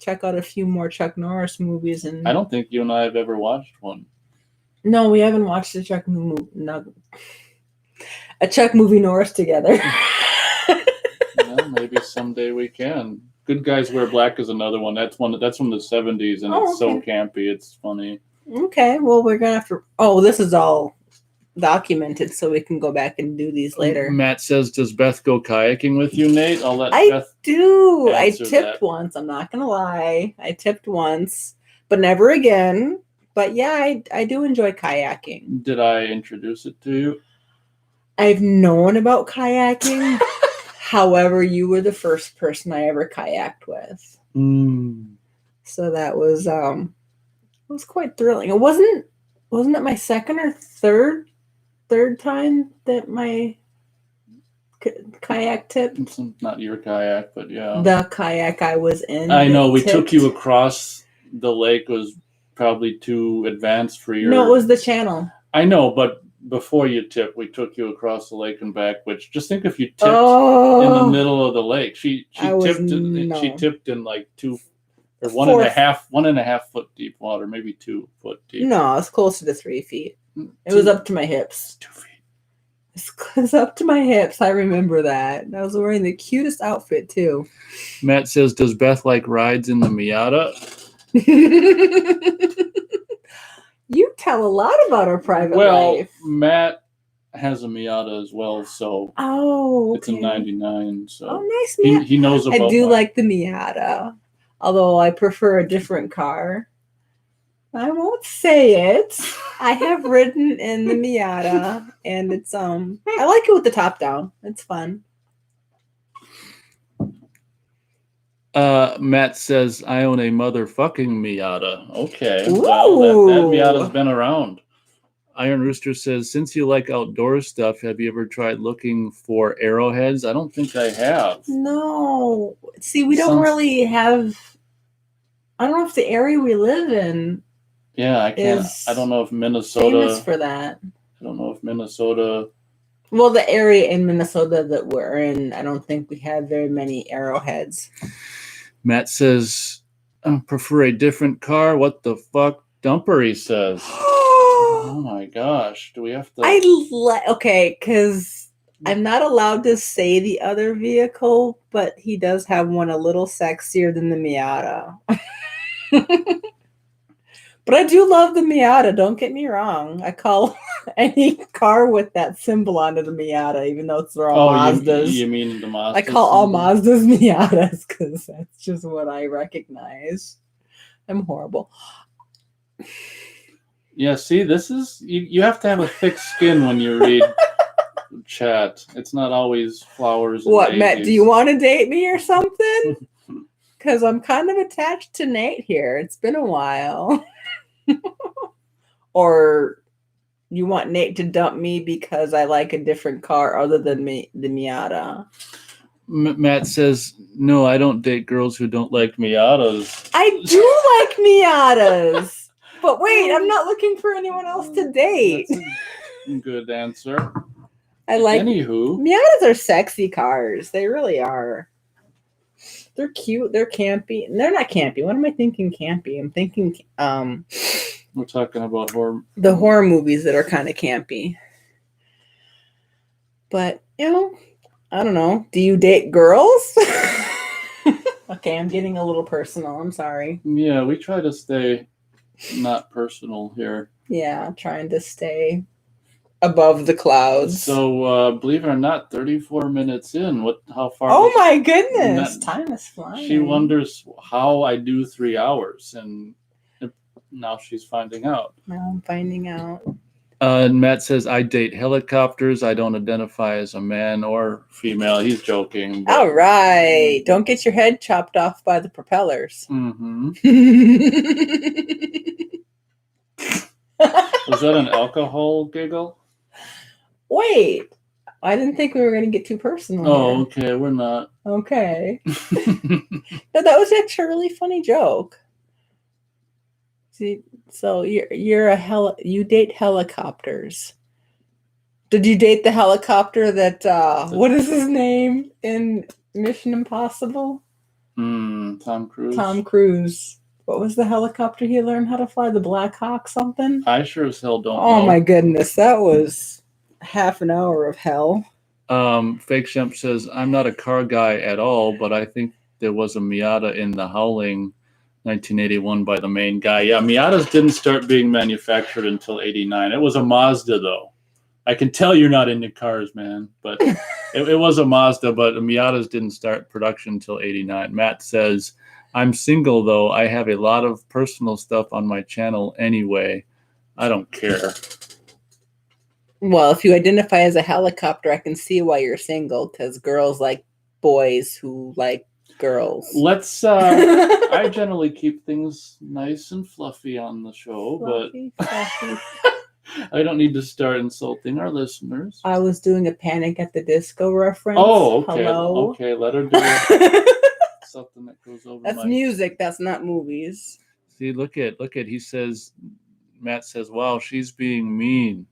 Speaker 2: check out a few more Chuck Norris movies. And
Speaker 1: I don't think you and I have ever watched one.
Speaker 2: No, we haven't watched a Chuck movie Norris together.
Speaker 1: Well, maybe someday we can. Good Guys Wear Black is another one. That's from the 70s, and it's so campy. It's funny.
Speaker 2: Okay, well, we're gonna have to. Oh, this is all documented, so we can go back and do these later.
Speaker 1: Matt says, "Does Beth go kayaking with you, Nate?" I'll let Beth
Speaker 2: do. I
Speaker 1: answer
Speaker 2: tipped
Speaker 1: that.
Speaker 2: once. I'm not gonna lie. I tipped once, but never again. But yeah, I do enjoy kayaking.
Speaker 1: Did I introduce it to you?
Speaker 2: I've known about kayaking. However, you were the first person I ever kayaked with. So that was it was quite thrilling. It wasn't it my second or third time that my kayak tipped?
Speaker 1: It's not your kayak, but yeah.
Speaker 2: The kayak I was in.
Speaker 1: I know, we took you across the lake. It was probably too advanced for your...
Speaker 2: No, it was the channel.
Speaker 1: I know, but before you tipped, we took you across the lake and back, which just think if you tipped in the middle of the lake. She tipped in like 2 or 1.5 foot deep water, maybe 2 foot deep.
Speaker 2: No, it's closer to 3 feet. It was up to my hips.
Speaker 1: 2 feet.
Speaker 2: It was up to my hips. I remember that. I was wearing the cutest outfit too.
Speaker 1: Matt says, "Does Beth like rides in the Miata?"
Speaker 2: You tell a lot about our private life.
Speaker 1: Well, Matt has a Miata as well, so it's a 99. So
Speaker 2: nice Miata.
Speaker 1: He knows about.
Speaker 2: I do like the Miata, although I prefer a different car. I won't say it. I have ridden in the Miata, and it's I like it with the top down. It's fun.
Speaker 1: Matt says, "I own a motherfucking Miata." Okay,
Speaker 2: Ooh.
Speaker 1: well, that Miata's been around. Iron Rooster says, "Since you like outdoor stuff, have you ever tried looking for arrowheads?" I don't think I have.
Speaker 2: No. See, we don't really have... I don't know if the area we live in...
Speaker 1: Yeah, I can't. I don't know if Minnesota...
Speaker 2: famous for that.
Speaker 1: I don't know if Minnesota...
Speaker 2: Well, the area in Minnesota that we're in, I don't think we have very many arrowheads.
Speaker 1: Matt says, "I prefer a different car." What the fuck? Dumper, he says. Oh my gosh. Do we have to...
Speaker 2: Okay, because I'm not allowed to say the other vehicle, but he does have one a little sexier than the Miata. But I do love the Miata, don't get me wrong. I call any car with that symbol onto the Miata, even though they're all Mazdas.
Speaker 1: You mean the Mazda?
Speaker 2: I call all Mazdas Miatas because that's just what I recognize. I'm horrible.
Speaker 1: Yeah, see, this is... You have to have a thick skin when you read chat. It's not always flowers and
Speaker 2: What,
Speaker 1: daisies.
Speaker 2: Matt, do you want to date me or something? Because I'm kind of attached to Nate here. It's been a while. Or you want Nate to dump me because I like a different car other than the Miata?
Speaker 1: Matt says, "No, I don't date girls who don't like Miatas."
Speaker 2: I do like Miatas. But wait, I'm not looking for anyone else to date.
Speaker 1: That's a good answer.
Speaker 2: Anywho. Miatas are sexy cars. They really are. They're cute. They're campy. They're not campy. What am I thinking campy? I'm thinking
Speaker 1: we're talking about
Speaker 2: the horror movies that are kind of campy. But, I don't know. Do you date girls? Okay, I'm getting a little personal. I'm sorry.
Speaker 1: Yeah, we try to stay not personal here.
Speaker 2: Yeah, trying to stay above the clouds.
Speaker 1: So, believe it or not, 34 minutes in. How far?
Speaker 2: Oh my goodness! Time is flying.
Speaker 1: She wonders how I do 3 hours, and now she's finding out.
Speaker 2: Now I'm finding out.
Speaker 1: And Matt says, "I date helicopters. I don't identify as a man or female." He's joking.
Speaker 2: All right. Don't get your head chopped off by the propellers.
Speaker 1: Mm-hmm. Was that an alcohol giggle?
Speaker 2: Wait. I didn't think we were going to get too personal.
Speaker 1: Oh, okay. We're not.
Speaker 2: Okay. No, that was actually a really funny joke. See, so you date helicopters. Did you date the helicopter that what is his name in Mission Impossible?
Speaker 1: Tom Cruise.
Speaker 2: Tom Cruise. What was the helicopter he learned how to fly? The Black Hawk something?
Speaker 1: I sure as hell don't know.
Speaker 2: Oh my goodness, that was half an hour of hell.
Speaker 1: Fake Shemp says, I'm not a car guy at all, but I think there was a Miata in The Howling 1981 by the main guy. Yeah, Miatas didn't start being manufactured until 89. It was a Mazda, though. I can tell you're not into cars, man, but it was a Mazda, but Miatas didn't start production until 89. Matt says, I'm single, though. I have a lot of personal stuff on my channel anyway. I don't care.
Speaker 2: Well, if you identify as a helicopter, I can see why you're single, because girls like boys who like girls.
Speaker 1: I generally keep things nice and fluffy on the show,
Speaker 2: Fluffy.
Speaker 1: but I don't need to start insulting our listeners.
Speaker 2: I was doing a Panic at the Disco reference.
Speaker 1: Oh, okay.
Speaker 2: Hello?
Speaker 1: Okay, let her do it. Something that goes over
Speaker 2: That's music, that's not movies.
Speaker 1: See, look at, he says, Matt says, wow, she's being mean.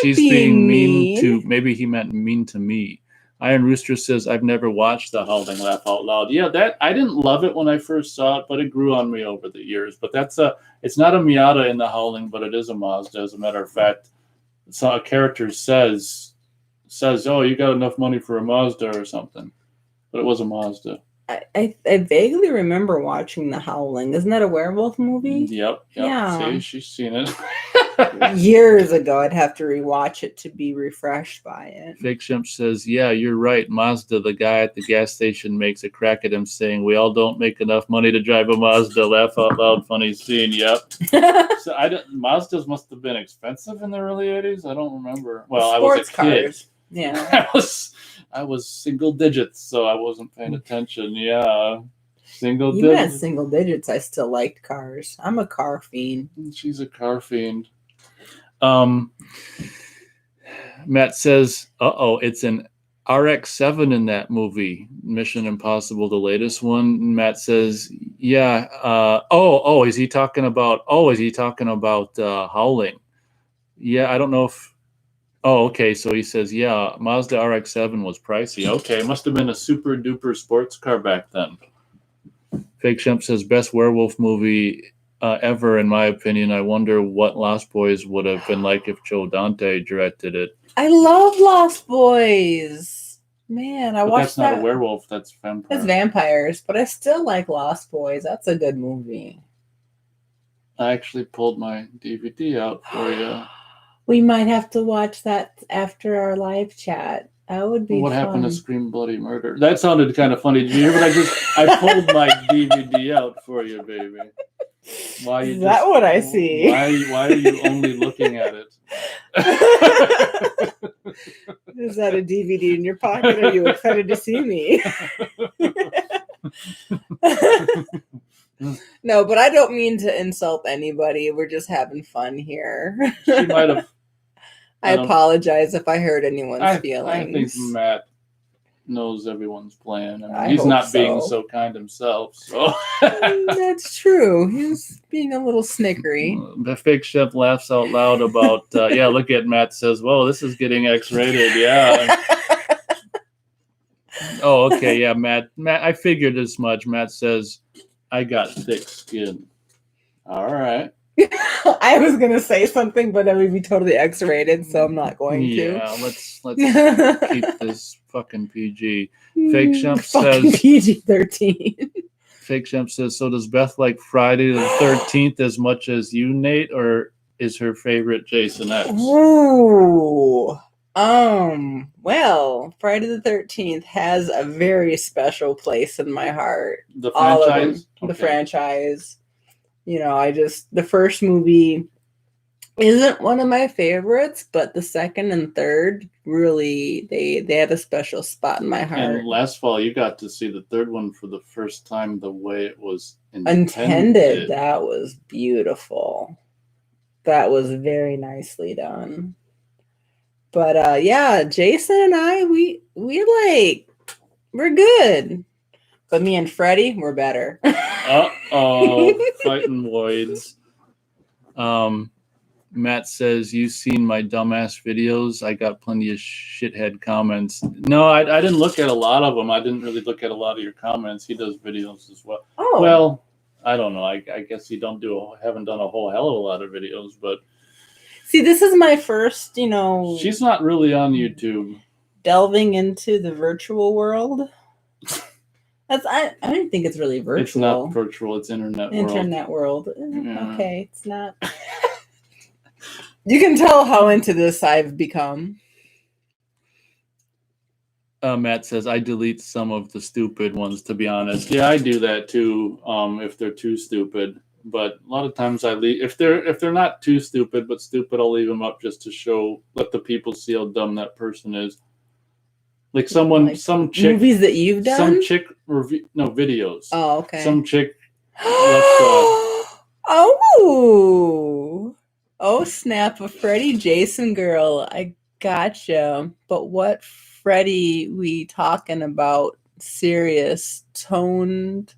Speaker 1: She's being mean to, maybe he meant mean to me. Iron Rooster says, I've never watched The Howling, laugh out loud. Yeah, that I didn't love it when I first saw it, but it grew on me over the years. But it's not a Miata in The Howling, but it is a Mazda. As a matter of fact, so a character says, oh, you got enough money for a Mazda or something. But it was a Mazda.
Speaker 2: I vaguely remember watching The Howling. Isn't that a werewolf movie?
Speaker 1: Yep.
Speaker 2: Yeah.
Speaker 1: See, she's seen it.
Speaker 2: Years ago, I'd have to rewatch it to be refreshed by it.
Speaker 1: Fake Shemp says, yeah, you're right. Mazda, the guy at the gas station, makes a crack at him saying, we all don't make enough money to drive a Mazda. Laugh out loud, funny scene. Yep. So Mazdas must have been expensive in the early 80s. I don't remember. Well, I was a kid.
Speaker 2: Cars. Yeah.
Speaker 1: I was single digits, so I wasn't paying attention. Yeah. Single digits.
Speaker 2: Even at single digits, I still liked cars. I'm a car fiend.
Speaker 1: She's a car fiend. Matt says, it's an RX-7 in that movie, Mission Impossible, the latest one. Matt says, yeah. Is he talking about Howling? Yeah, I don't know if. Oh, okay. So he says, yeah, Mazda RX-7 was pricey. Okay, it must have been a super duper sports car back then. Fake Shemp says, best werewolf movie ever, in my opinion. I wonder what Lost Boys would have been like if Joe Dante directed it.
Speaker 2: I love Lost Boys. Man, I watched that.
Speaker 1: That's not a werewolf. That's vampire.
Speaker 2: That's vampires, but I still like Lost Boys. That's a good movie.
Speaker 1: I actually pulled my DVD out for you.
Speaker 2: We might have to watch that after our live chat. That would be
Speaker 1: What
Speaker 2: fun.
Speaker 1: happened to Scream Bloody Murder? That sounded kind of funny. Did you hear what I pulled my DVD out for you, baby. Why you
Speaker 2: Is that what I see?
Speaker 1: Why are you only looking at it?
Speaker 2: Is that a DVD in your pocket? Are you excited to see me? No, but I don't mean to insult anybody. We're just having fun here.
Speaker 1: She might have.
Speaker 2: I apologize if I hurt anyone's feelings.
Speaker 1: I think Matt knows everyone's plan. I mean, he's not being so kind himself. So
Speaker 2: that's true. He's being a little snickery.
Speaker 1: The Fake Chef laughs out loud about. Look at Matt says, "Whoa, this is getting X-rated." Yeah. Oh, okay. Yeah, Matt. I figured as much. Matt says, I got thick skin. All right.
Speaker 2: I was going to say something, but it would be totally X-rated, so I'm not going to.
Speaker 1: Yeah, let's keep this fucking PG. Fake Shemp says
Speaker 2: PG-13.
Speaker 1: Fake Shemp says, so does Beth like Friday the 13th as much as you, Nate, or is her favorite Jason X?
Speaker 2: Ooh. Well, Friday the 13th has a very special place in my heart.
Speaker 1: The franchise?
Speaker 2: The franchise. You know, the first movie isn't one of my favorites, but the second and third really, they have a special spot in my heart.
Speaker 1: And last fall, you got to see the third one for the first time the way it was
Speaker 2: intended. That was beautiful. That was very nicely done. But Jason and I, we're good. But me and Freddie, we're better.
Speaker 1: Fighting voids. Matt says, you've seen my dumbass videos. I got plenty of shithead comments. No, I didn't look at a lot of them. I didn't really look at a lot of your comments. He does videos as well.
Speaker 2: Oh.
Speaker 1: Well, I don't know. I guess you haven't done a whole hell of a lot of videos, but
Speaker 2: See, this is my first,
Speaker 1: she's not really on YouTube.
Speaker 2: delving into the virtual world. I don't think it's really virtual.
Speaker 1: It's not virtual. It's internet
Speaker 2: world.
Speaker 1: Yeah.
Speaker 2: Okay, it's not. You can tell how into this I've become.
Speaker 1: Matt says, I delete some of the stupid ones, to be honest. Yeah, I do that too, if they're too stupid. But a lot of times I leave if they're not too stupid, but stupid, I'll leave them up just to let the people see how dumb that person is. Like some chick
Speaker 2: movies that you've done?
Speaker 1: Some chick videos.
Speaker 2: Oh, okay.
Speaker 1: Some chick
Speaker 2: Oh snap, a Freddy Jason girl. I gotcha. But what Freddy we talking about? Serious, toned.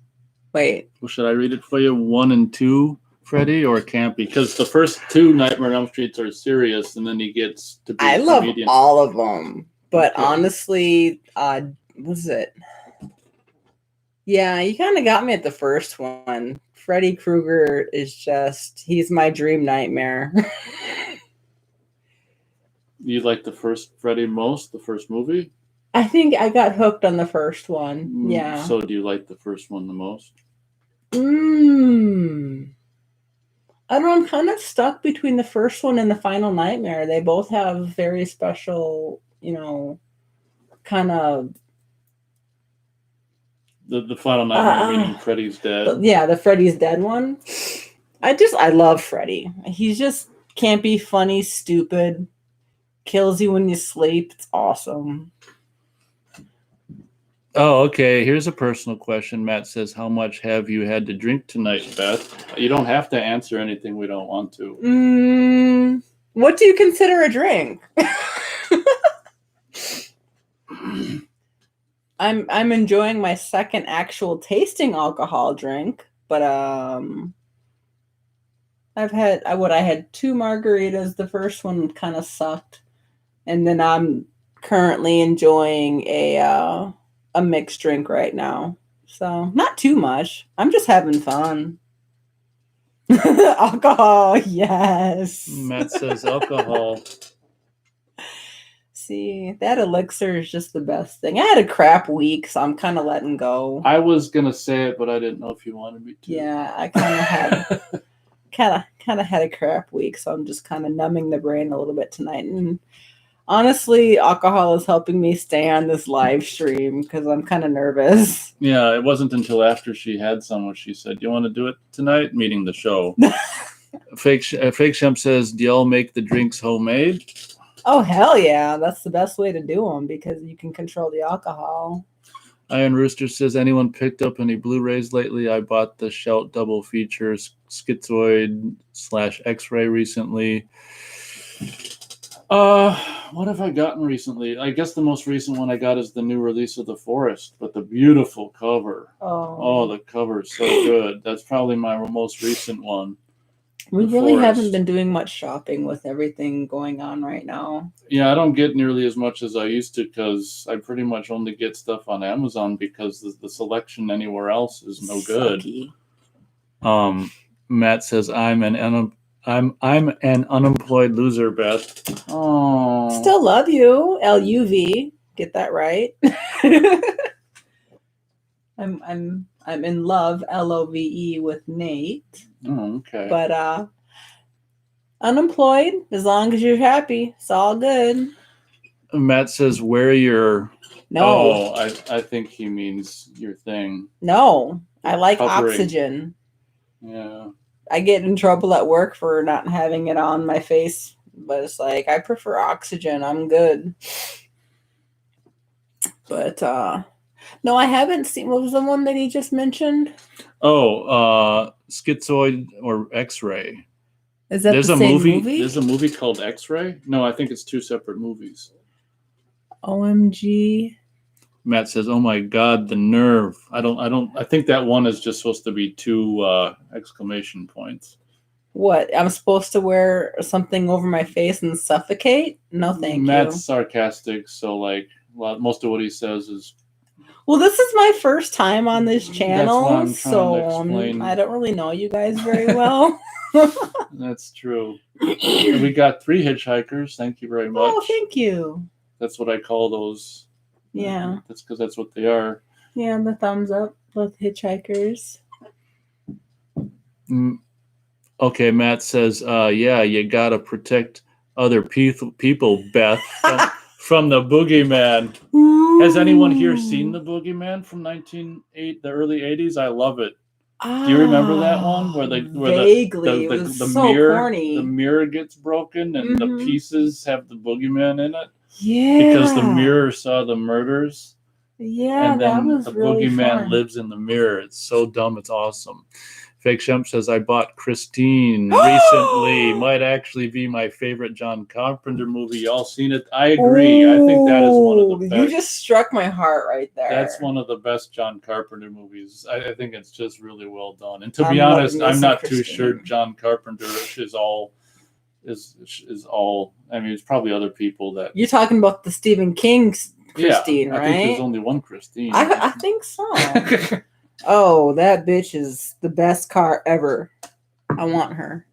Speaker 2: Wait.
Speaker 1: Well, should I read it for you? 1 and 2, Freddy, or campy? Because the first 2 Nightmare on Elm Streets are serious, and then he gets to be a comedian.
Speaker 2: Love all of them, but honestly, was it? Yeah, you kind of got me at the first one. Freddy Krueger he's my dream nightmare.
Speaker 1: You like the first Freddy most, the first movie?
Speaker 2: I think I got hooked on the first one. Yeah.
Speaker 1: So do you like the first one the most?
Speaker 2: I don't know. I'm kind of stuck between the first one and the Final Nightmare. They both have very special, kind of.
Speaker 1: The Final Nightmare meaning Freddy's dead.
Speaker 2: Yeah, the Freddy's dead one. I love Freddy. He's just campy, funny, stupid. Kills you when you sleep. It's awesome.
Speaker 1: Oh, okay. Here's a personal question. Matt says, how much have you had to drink tonight, Beth? You don't have to answer anything we don't want to.
Speaker 2: What do you consider a drink? I'm enjoying my second actual tasting alcohol drink, but I had 2 margaritas. The first one kind of sucked. And then I'm currently enjoying a mixed drink right now. So not too much. I'm just having fun. Alcohol, yes.
Speaker 1: Matt says alcohol.
Speaker 2: See, that elixir is just the best thing. I had a crap week, so I'm kind of letting go.
Speaker 1: I was going to say it, but I didn't know if you wanted me to.
Speaker 2: Yeah, I kind of had a crap week, so I'm just kind of numbing the brain a little bit tonight. And honestly, alcohol is helping me stay on this live stream because I'm kind of nervous.
Speaker 1: Yeah, it wasn't until after she had some when she said, "Do you want to do it tonight?" Meaning the show. Fake Shemp says, "Do y'all make the drinks homemade?"
Speaker 2: Oh, hell yeah. That's the best way to do them because you can control the alcohol.
Speaker 1: Iron Rooster says, anyone picked up any Blu-rays lately? I bought the Shout double feature Schizoid / X-Ray recently. What have I gotten recently? I guess the most recent one I got is the new release of The Forest, but the beautiful cover. Oh, the cover is so good. That's probably my most recent one.
Speaker 2: We really haven't been doing much shopping with everything going on right now.
Speaker 1: Yeah, I don't get nearly as much as I used to because I pretty much only get stuff on Amazon because the selection anywhere else is no good. Sucky. Matt says, I'm an unemployed loser, Beth. Oh,
Speaker 2: still love you, LUV. Get that right. I'm in love, LOVE, with Nate.
Speaker 1: Oh, okay.
Speaker 2: But unemployed, as long as you're happy, it's all good.
Speaker 1: Matt says, wear your...
Speaker 2: No.
Speaker 1: Oh, I think he means your thing.
Speaker 2: No, I like oxygen.
Speaker 1: Yeah.
Speaker 2: I get in trouble at work for not having it on my face, but it's like, I prefer oxygen. I'm good. But, no, I haven't seen. What was the one that he just mentioned?
Speaker 1: Oh, Schizoid or X-Ray.
Speaker 2: Is that the same movie?
Speaker 1: There's a movie called X-Ray? No, I think it's 2 separate movies.
Speaker 2: OMG.
Speaker 1: Matt says, "Oh my God, the nerve!" I think that one is just supposed to be 2 exclamation points.
Speaker 2: What? I'm supposed to wear something over my face and suffocate? No, thank you.
Speaker 1: Matt's sarcastic, so like, most of what he says is.
Speaker 2: Well, this is my first time on this channel,
Speaker 1: what I'm trying to
Speaker 2: so
Speaker 1: explain.
Speaker 2: I don't really know you guys very well.
Speaker 1: That's true. And we got 3 hitchhikers. Thank you very much.
Speaker 2: Oh, thank you.
Speaker 1: That's what I call those.
Speaker 2: Yeah.
Speaker 1: That's because that's what they are.
Speaker 2: Yeah, the thumbs up, both hitchhikers.
Speaker 1: Okay, Matt says, yeah, you gotta protect other people, Beth, from the boogeyman. Has anyone here seen the boogeyman from the early 80s? I love it. Do you remember that one where
Speaker 2: vaguely, it was
Speaker 1: the
Speaker 2: so
Speaker 1: mirror,
Speaker 2: corny.
Speaker 1: the mirror gets broken and the pieces have the boogeyman in it?
Speaker 2: Yeah.
Speaker 1: Because the mirror saw the murders.
Speaker 2: Yeah,
Speaker 1: and then
Speaker 2: that was
Speaker 1: the
Speaker 2: really
Speaker 1: boogeyman
Speaker 2: fun.
Speaker 1: lives in the mirror. It's so dumb. It's awesome. Fake Shemp says, I bought Christine recently. Might actually be my favorite John Carpenter movie. Y'all seen it? I agree. I think that is one of the best.
Speaker 2: You just struck my heart right there.
Speaker 1: That's one of the best John Carpenter movies. I think it's just really well done. And to be honest, I'm not too sure John Carpenter is all. I mean, it's probably other people that.
Speaker 2: You're talking about the Stephen King's Christine,
Speaker 1: right? I think there's only one Christine.
Speaker 2: I think so. Oh, that bitch is the best car ever. I want her.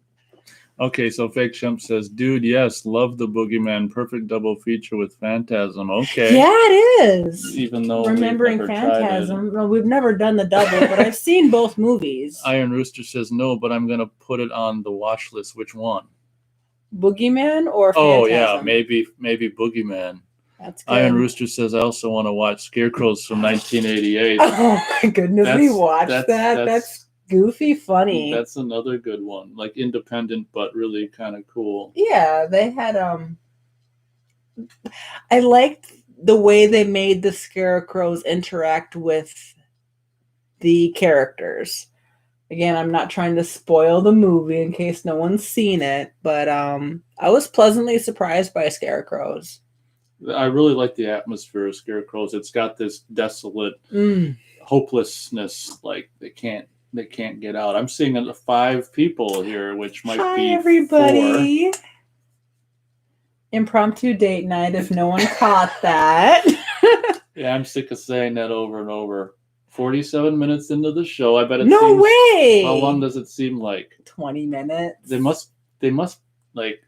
Speaker 1: Okay, so Fake Shemp says, dude, yes, love the Boogeyman. Perfect double feature with Phantasm. Okay.
Speaker 2: Yeah, it is.
Speaker 1: Even though
Speaker 2: Remembering Phantasm. Well, we've never done the double, but I've seen both movies.
Speaker 1: Iron Rooster says, no, but I'm going to put it on the watch list. Which one?
Speaker 2: Boogeyman or Phantasm?
Speaker 1: Oh, yeah, maybe Boogeyman.
Speaker 2: That's good.
Speaker 1: Iron Rooster says, I also want to watch Scarecrows from 1988.
Speaker 2: Oh, my goodness. We watched that. That's goofy funny.
Speaker 1: That's another good one. Like independent, but really kind of cool.
Speaker 2: Yeah, they had, I liked the way they made the Scarecrows interact with the characters. Again, I'm not trying to spoil the movie in case no one's seen it, but I was pleasantly surprised by Scarecrows.
Speaker 1: I really like the atmosphere of Scarecrows. It's got this desolate hopelessness, like they can't get out. I'm seeing 5 people here, which might be everybody. 4.
Speaker 2: Impromptu date night, if no one caught that.
Speaker 1: Yeah, I'm sick of saying that over and over. 47 minutes into the show. I bet it
Speaker 2: No way!
Speaker 1: How long does it seem like?
Speaker 2: 20 minutes.
Speaker 1: They must like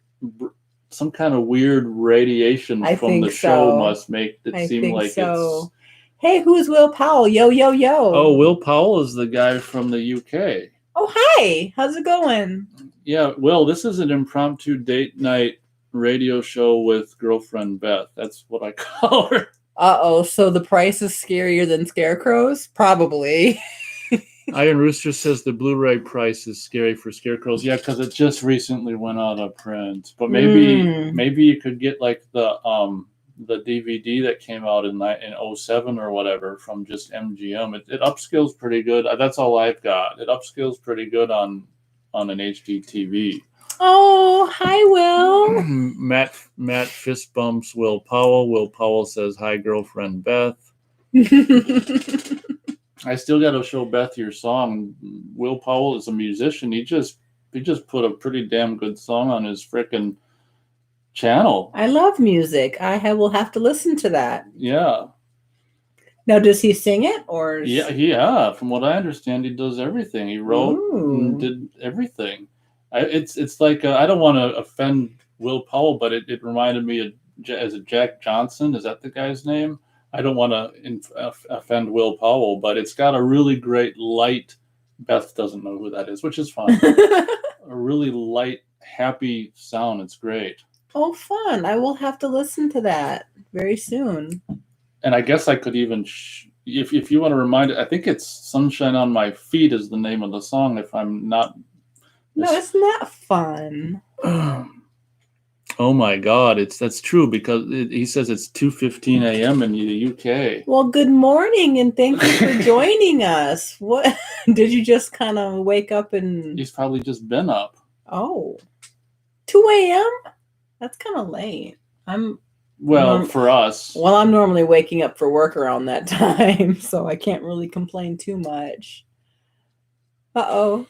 Speaker 1: some kind of weird radiation from the show must make it seem like it's.
Speaker 2: Hey, who's Will Powell? Yo, yo, yo.
Speaker 1: Oh, Will Powell is the guy from the UK.
Speaker 2: Oh, hi. How's it going?
Speaker 1: Yeah, Will, this is an impromptu date night radio show with girlfriend Beth. That's what I call her.
Speaker 2: Uh-oh, so the price is scarier than Scarecrows? Probably.
Speaker 1: Iron Rooster says the Blu-ray price is scary for Scarecrows. Yeah, because it just recently went out of print. But maybe you could get like the DVD that came out in 07 or whatever from just MGM. It upscales pretty good. That's all I've got. It upscales pretty good on an HD TV.
Speaker 2: Oh, hi, Will.
Speaker 1: Matt fist bumps Will Powell. Will Powell says, hi, girlfriend Beth. I still got to show Beth your song. Will Powell is a musician. He just put a pretty damn good song on his frickin' channel.
Speaker 2: I love music. Will have to listen to that.
Speaker 1: Yeah.
Speaker 2: Now, does he sing it or?
Speaker 1: Yeah. From what I understand, he does everything. He wrote and did everything. It's like I don't want to offend Will Powell, but it reminded me of Jack Johnson. Is that the guy's name? I don't want to offend Will Powell, but it's got a really great light. Beth doesn't know who that is, which is fine. A really light, happy sound. It's great.
Speaker 2: Oh, fun. I will have to listen to that very soon. And
Speaker 1: I guess I could even, if you want to remind it, I think it's Sunshine on My Feet is the name of the song, if I'm not.
Speaker 2: No, isn't that fun?
Speaker 1: Oh my God, that's true because he says it's 2:15 a.m. in the UK.
Speaker 2: Well, good morning and thank you for joining us. What did you just kind of wake up and?
Speaker 1: He's probably just been up.
Speaker 2: Oh, 2 a.m. That's kind of late.
Speaker 1: For us.
Speaker 2: Well, I'm normally waking up for work around that time, so I can't really complain too much. Uh-oh.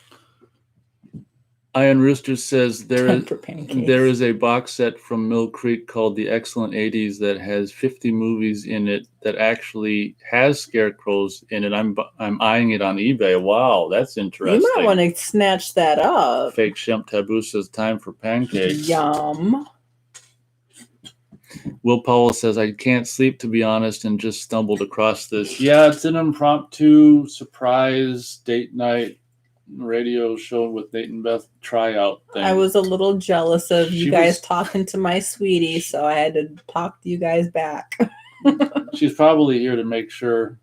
Speaker 1: Iron Rooster says
Speaker 2: Time for pancakes.
Speaker 1: there is a box set from Mill Creek called The Excellent 80s that has 50 movies in it that actually has scarecrows in it. I'm eyeing it on eBay. Wow, that's interesting.
Speaker 2: You might want to snatch that up.
Speaker 1: Fake Shemp Taboo says time for pancakes.
Speaker 2: Yum.
Speaker 1: Will Powell says, I can't sleep, to be honest, and just stumbled across this. Yeah, it's an impromptu surprise date night radio show with Nate and Beth tryout thing.
Speaker 2: I was a little jealous of you guys talking to my sweetie, so I had to talk to you guys back.
Speaker 1: She's probably here to make sure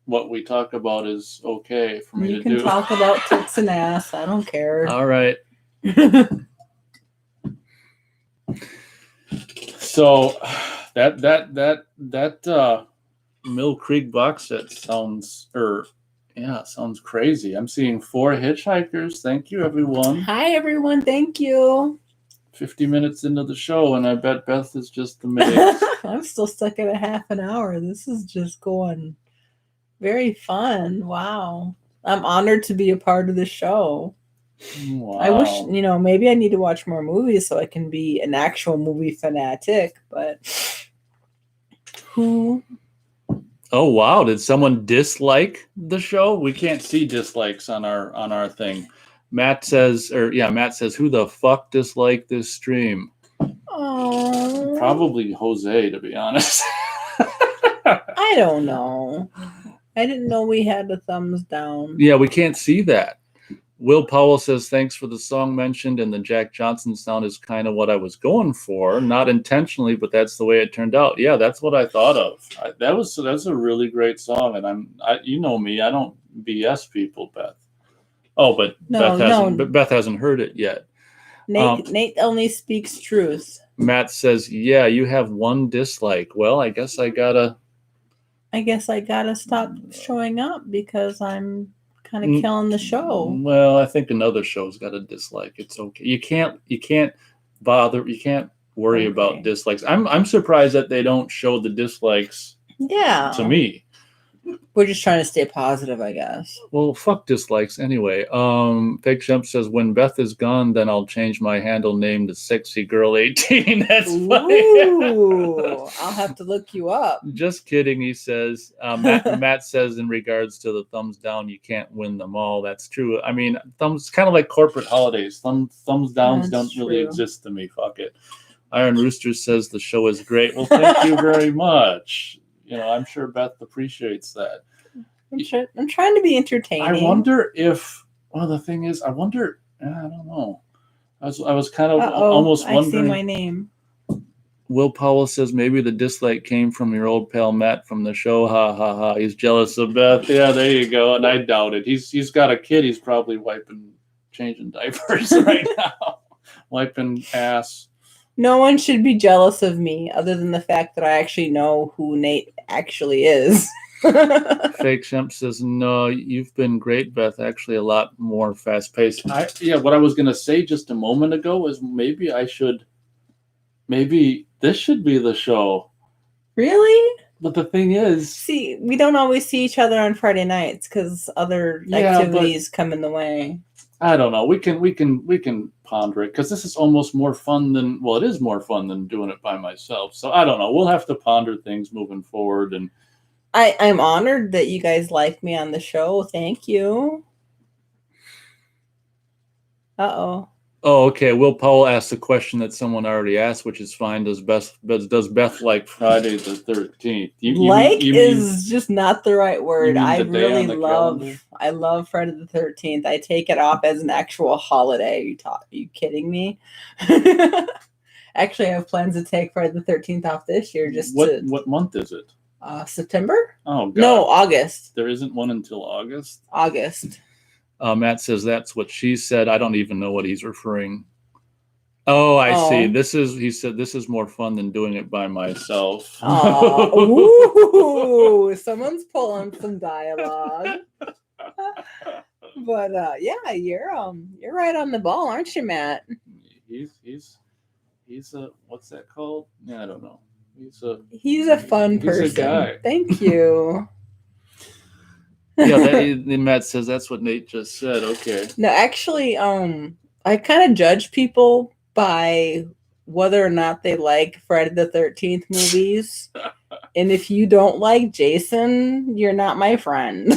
Speaker 1: what we talk about is okay for me to do.
Speaker 2: You can talk about tits and ass. I don't care.
Speaker 1: All right. So that Mill Creek box set sounds crazy. I'm seeing 4 hitchhikers. Thank you, everyone.
Speaker 2: Hi, everyone. Thank you.
Speaker 1: 50 minutes into the show, and I bet Beth is just the minute.
Speaker 2: I'm still stuck at a half an hour. This is just going very fun. Wow. I'm honored to be a part of the show.
Speaker 1: Wow.
Speaker 2: I wish, maybe I need to watch more movies so I can be an actual movie fanatic, but who...
Speaker 1: Oh wow! Did someone dislike the show? We can't see dislikes on our thing. Matt says, who the fuck disliked this stream?
Speaker 2: Oh,
Speaker 1: probably Jose, to be honest.
Speaker 2: I don't know. I didn't know we had a thumbs down.
Speaker 1: Yeah, we can't see that. Will Powell says, thanks for the song mentioned, and the Jack Johnson sound is kind of what I was going for. Not intentionally, but that's the way it turned out. Yeah, that's what I thought of. That's a really great song, and you know me, I don't BS people, Beth. Oh, but Beth hasn't heard it yet.
Speaker 2: Nate only speaks truth.
Speaker 1: Matt says, yeah, you have 1 dislike. Well, I guess I gotta
Speaker 2: stop showing up because I'm kind of killing the show.
Speaker 1: Well, I think another show's got a dislike. It's okay. You can't worry about dislikes. I'm surprised that they don't show the dislikes.
Speaker 2: Yeah.
Speaker 1: To me.
Speaker 2: We're just trying to stay positive, I guess.
Speaker 1: Well, fuck dislikes anyway. Fake Jump says, when Beth is gone, then I'll change my handle name to Sexy Girl 18. That's funny.
Speaker 2: Ooh, I'll have to look you up.
Speaker 1: Just kidding, he says. Matt says, in regards to the thumbs down, you can't win them all. That's true. I mean, thumbs kind of like corporate holidays. Thumbs downs don't really exist to me. Fuck it. Iron Rooster says the show is great. Well, thank you very much. I'm sure Beth appreciates that.
Speaker 2: I'm trying to be entertaining.
Speaker 1: I wonder if, the thing is, I don't know. I was kind of almost wondering.
Speaker 2: I see my name.
Speaker 1: Will Powell says, maybe the dislike came from your old pal Matt from the show. Ha, ha, ha. He's jealous of Beth. Yeah, there you go. And I doubt it. He's got a kid. He's probably changing diapers right now. Wiping ass.
Speaker 2: No one should be jealous of me other than the fact that I actually know who Nate actually is.
Speaker 1: Fake Shemp says, no, you've been great, Beth. Actually, a lot more fast-paced. What I was going to say just a moment ago is maybe this should be the show.
Speaker 2: Really?
Speaker 1: But the thing is...
Speaker 2: See, we don't always see each other on Friday nights because other activities come in the way.
Speaker 1: I don't know. We can ponder it because this is almost more fun than it is more fun than doing it by myself. So I don't know. We'll have to ponder things moving forward. And
Speaker 2: I'm honored that you guys like me on the show. Thank you. Uh-oh.
Speaker 1: Oh, okay. Will Powell asked a question that someone already asked, which is fine. Does Beth like Friday the 13th?
Speaker 2: Is just not the right word. I love Friday the 13th. I take it off as an actual holiday. Are you kidding me? Actually, I have plans to take Friday the 13th off this year.
Speaker 1: What month is it?
Speaker 2: September?
Speaker 1: Oh, God.
Speaker 2: No, August.
Speaker 1: There isn't one until August?
Speaker 2: August.
Speaker 1: Matt says that's what she said. I don't even know what he's referring. Oh, I see. He said this is more fun than doing it by myself.
Speaker 2: Ooh, someone's pulling some dialogue. But you're right on the ball, aren't you, Matt?
Speaker 1: He's a, what's that called? Yeah, I don't know.
Speaker 2: He's a fun person.
Speaker 1: He's a guy.
Speaker 2: Thank you.
Speaker 1: Yeah, then Matt says that's what Nate just said. Okay.
Speaker 2: No, actually, I kind of judge people by whether or not they like Friday the 13th movies. And if you don't like Jason, you're not my friend.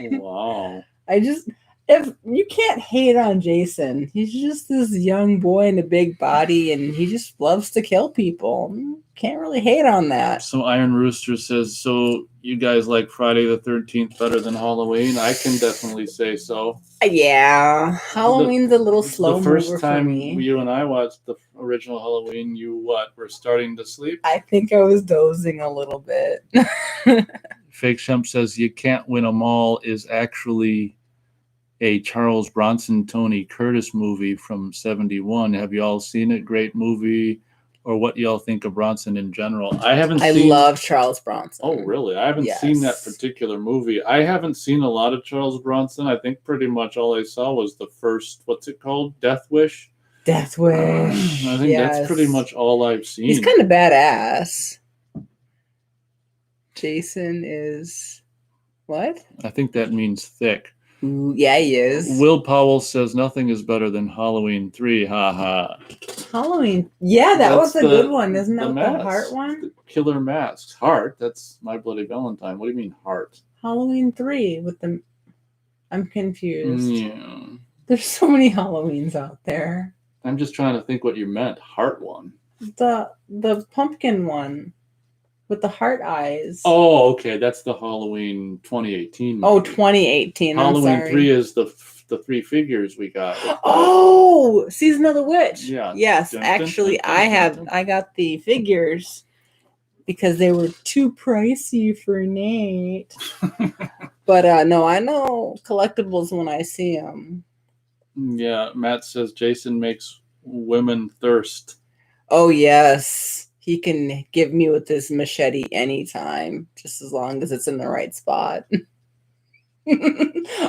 Speaker 1: Wow.
Speaker 2: If you can't hate on Jason, he's just this young boy in a big body and he just loves to kill people. Can't really hate on that.
Speaker 1: So Iron Rooster says, so you guys like Friday the 13th better than Halloween? I can definitely say so.
Speaker 2: Yeah, Halloween's a little slow
Speaker 1: The first
Speaker 2: mover
Speaker 1: time
Speaker 2: for me.
Speaker 1: you and I watched the original Halloween, you were starting to sleep?
Speaker 2: I think I was dozing a little bit.
Speaker 1: Fake Shemp says, you can't win 'em all is actually a Charles Bronson, Tony Curtis movie from 1971. Have you all seen it? Great movie. Or what y'all think of Bronson in general? I
Speaker 2: love Charles Bronson.
Speaker 1: Oh, really? I haven't seen that particular movie. I haven't seen a lot of Charles Bronson. I think pretty much all I saw was the first, what's it called? Death Wish?
Speaker 2: Death Wish.
Speaker 1: I think that's pretty much all I've seen.
Speaker 2: He's kind of badass. Jason is what?
Speaker 1: I think that means thick.
Speaker 2: Ooh, yeah, he is.
Speaker 1: Will Powell says nothing is better than Halloween 3. Ha ha.
Speaker 2: Halloween. Yeah, that was a good one. Isn't that the heart one?
Speaker 1: The killer masks. Heart? That's My Bloody Valentine. What do you mean heart?
Speaker 2: Halloween 3 with the... I'm confused.
Speaker 1: Yeah.
Speaker 2: There's so many Halloweens out there.
Speaker 1: I'm just trying to think what you meant. Heart one.
Speaker 2: The pumpkin one. With the heart eyes.
Speaker 1: Oh, okay. That's the Halloween 2018 movie.
Speaker 2: Oh, 2018.
Speaker 1: Halloween 3 is the three figures we got.
Speaker 2: Oh, Season of the Witch.
Speaker 1: Yeah.
Speaker 2: Yes, actually, I got the figures because they were too pricey for Nate. But no, I know collectibles when I see them.
Speaker 1: Yeah, Matt says Jason makes women thirst.
Speaker 2: Oh, yes. He can give me with his machete anytime, just as long as it's in the right spot.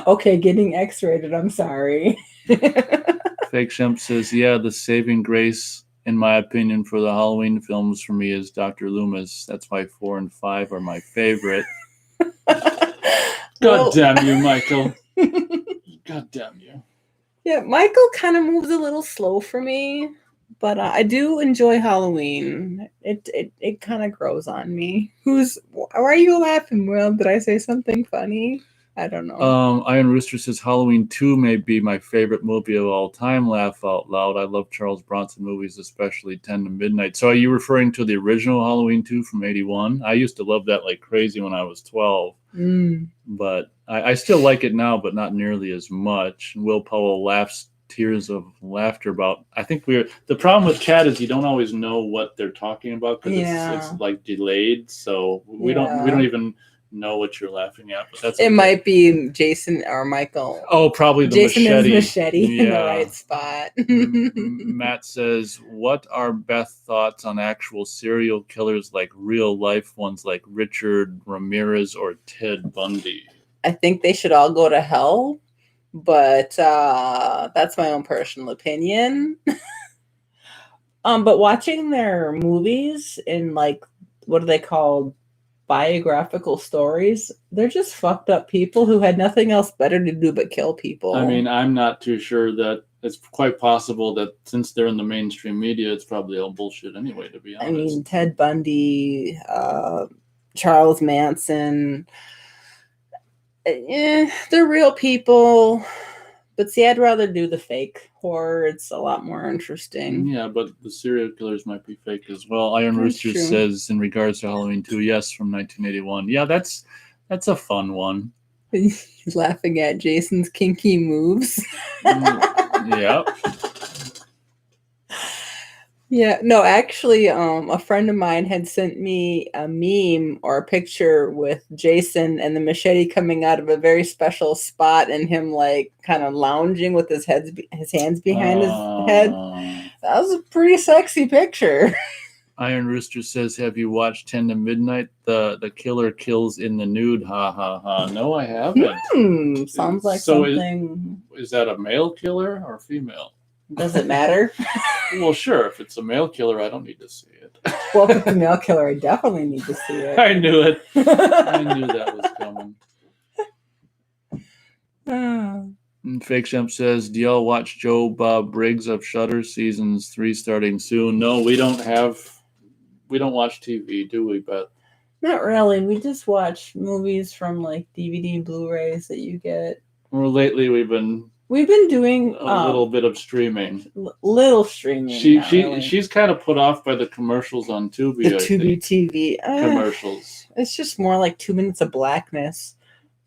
Speaker 2: Okay, getting X-rated, I'm sorry.
Speaker 1: Fake Shemp says, yeah, the saving grace, in my opinion, for the Halloween films for me is Dr. Loomis. That's why 4 and 5 are my favorite. God damn you, Michael. God damn you.
Speaker 2: Yeah, Michael kind of moves a little slow for me. But I do enjoy Halloween. It kind of grows on me. Why are you laughing, Will? Did I say something funny? I don't know.
Speaker 1: Iron Rooster says Halloween 2 may be my favorite movie of all time. Laugh out loud. I love Charles Bronson movies, especially 10 to Midnight. So are you referring to the original Halloween 2 from 1981? I used to love that like crazy when I was 12. But I still like it now, but not nearly as much. Will Powell laughs tears of laughter about. I think the problem with chat is you don't always know what they're talking about because it's like delayed, so we don't even know what you're laughing at. But that's
Speaker 2: it might be Jason or Michael.
Speaker 1: Oh, probably the
Speaker 2: Jason
Speaker 1: machete.
Speaker 2: Is machete in the right spot.
Speaker 1: Matt says, what are Beth thoughts on actual serial killers, like real life ones like Richard Ramirez or Ted Bundy?
Speaker 2: I think they should all go to hell. But that's my own personal opinion. But watching their movies in like, what are they called? Biographical stories. They're just fucked up people who had nothing else better to do but kill people.
Speaker 1: I mean, I'm not too sure that it's quite possible that since they're in the mainstream media, it's probably all bullshit anyway, to be honest.
Speaker 2: I mean, Ted Bundy, Charles Manson. They're real people, but see, I'd rather do the fake horror. It's a lot more interesting.
Speaker 1: Yeah, but the serial killers might be fake as well. Iron Rooster says, in regards to Halloween 2, yes, from 1981. Yeah, that's a fun one.
Speaker 2: He's laughing at Jason's kinky moves.
Speaker 1: Yep.
Speaker 2: Yeah, no, actually, a friend of mine had sent me a meme or a picture with Jason and the machete coming out of a very special spot and him like kind of lounging with his hands behind his head. That was a pretty sexy picture.
Speaker 1: Iron Rooster says, have you watched 10 to Midnight? The killer kills in the nude. Ha ha ha. No, I haven't.
Speaker 2: Sounds like something.
Speaker 1: Is that a male killer or female?
Speaker 2: Does it matter?
Speaker 1: Well, sure. If it's a male killer, I don't need to see it.
Speaker 2: Well, if it's a male killer, I definitely need to see it.
Speaker 1: I knew it. I knew that was coming. And Fake Shemp says, do y'all watch Joe Bob Briggs of Shudder seasons 3 starting soon? No, we don't watch TV, do we, Beth?
Speaker 2: Not really. We just watch movies from like DVD Blu-rays that you get.
Speaker 1: Well, lately we've been
Speaker 2: doing
Speaker 1: a little bit of streaming.
Speaker 2: Little streaming.
Speaker 1: She's kind of put off by the commercials on Tubi.
Speaker 2: The Tubi TV
Speaker 1: commercials.
Speaker 2: It's just more like 2 minutes of blackness.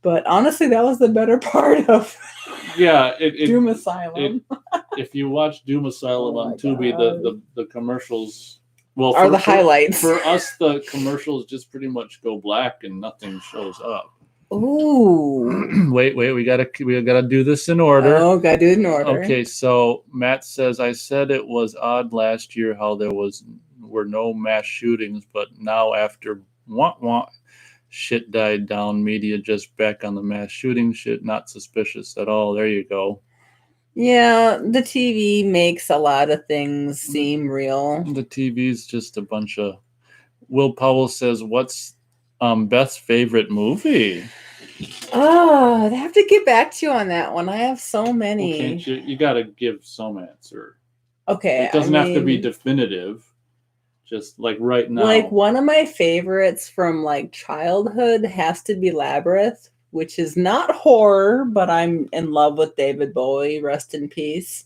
Speaker 2: But honestly, that was the better part of Doom Asylum.
Speaker 1: If you watch Doom Asylum on Tubi, the commercials
Speaker 2: are the highlights.
Speaker 1: For us, the commercials just pretty much go black and nothing shows up.
Speaker 2: Ooh.
Speaker 1: Wait, we gotta do this in order.
Speaker 2: Oh, gotta do it in order.
Speaker 1: Okay, so Matt says, I said it was odd last year how there were no mass shootings, but now after shit died down, media just back on the mass shooting shit, not suspicious at all. There you go.
Speaker 2: Yeah, the TV makes a lot of things seem real.
Speaker 1: The TV's just a bunch of... Will Powell says, what's Beth's favorite movie?
Speaker 2: Oh, I have to get back to you on that one. I have so many.
Speaker 1: Well, can't you gotta give some answer.
Speaker 2: Okay.
Speaker 1: It doesn't have to be definitive. Just like right now.
Speaker 2: Like one of my favorites from like childhood has to be Labyrinth, which is not horror, but I'm in love with David Bowie. Rest in peace.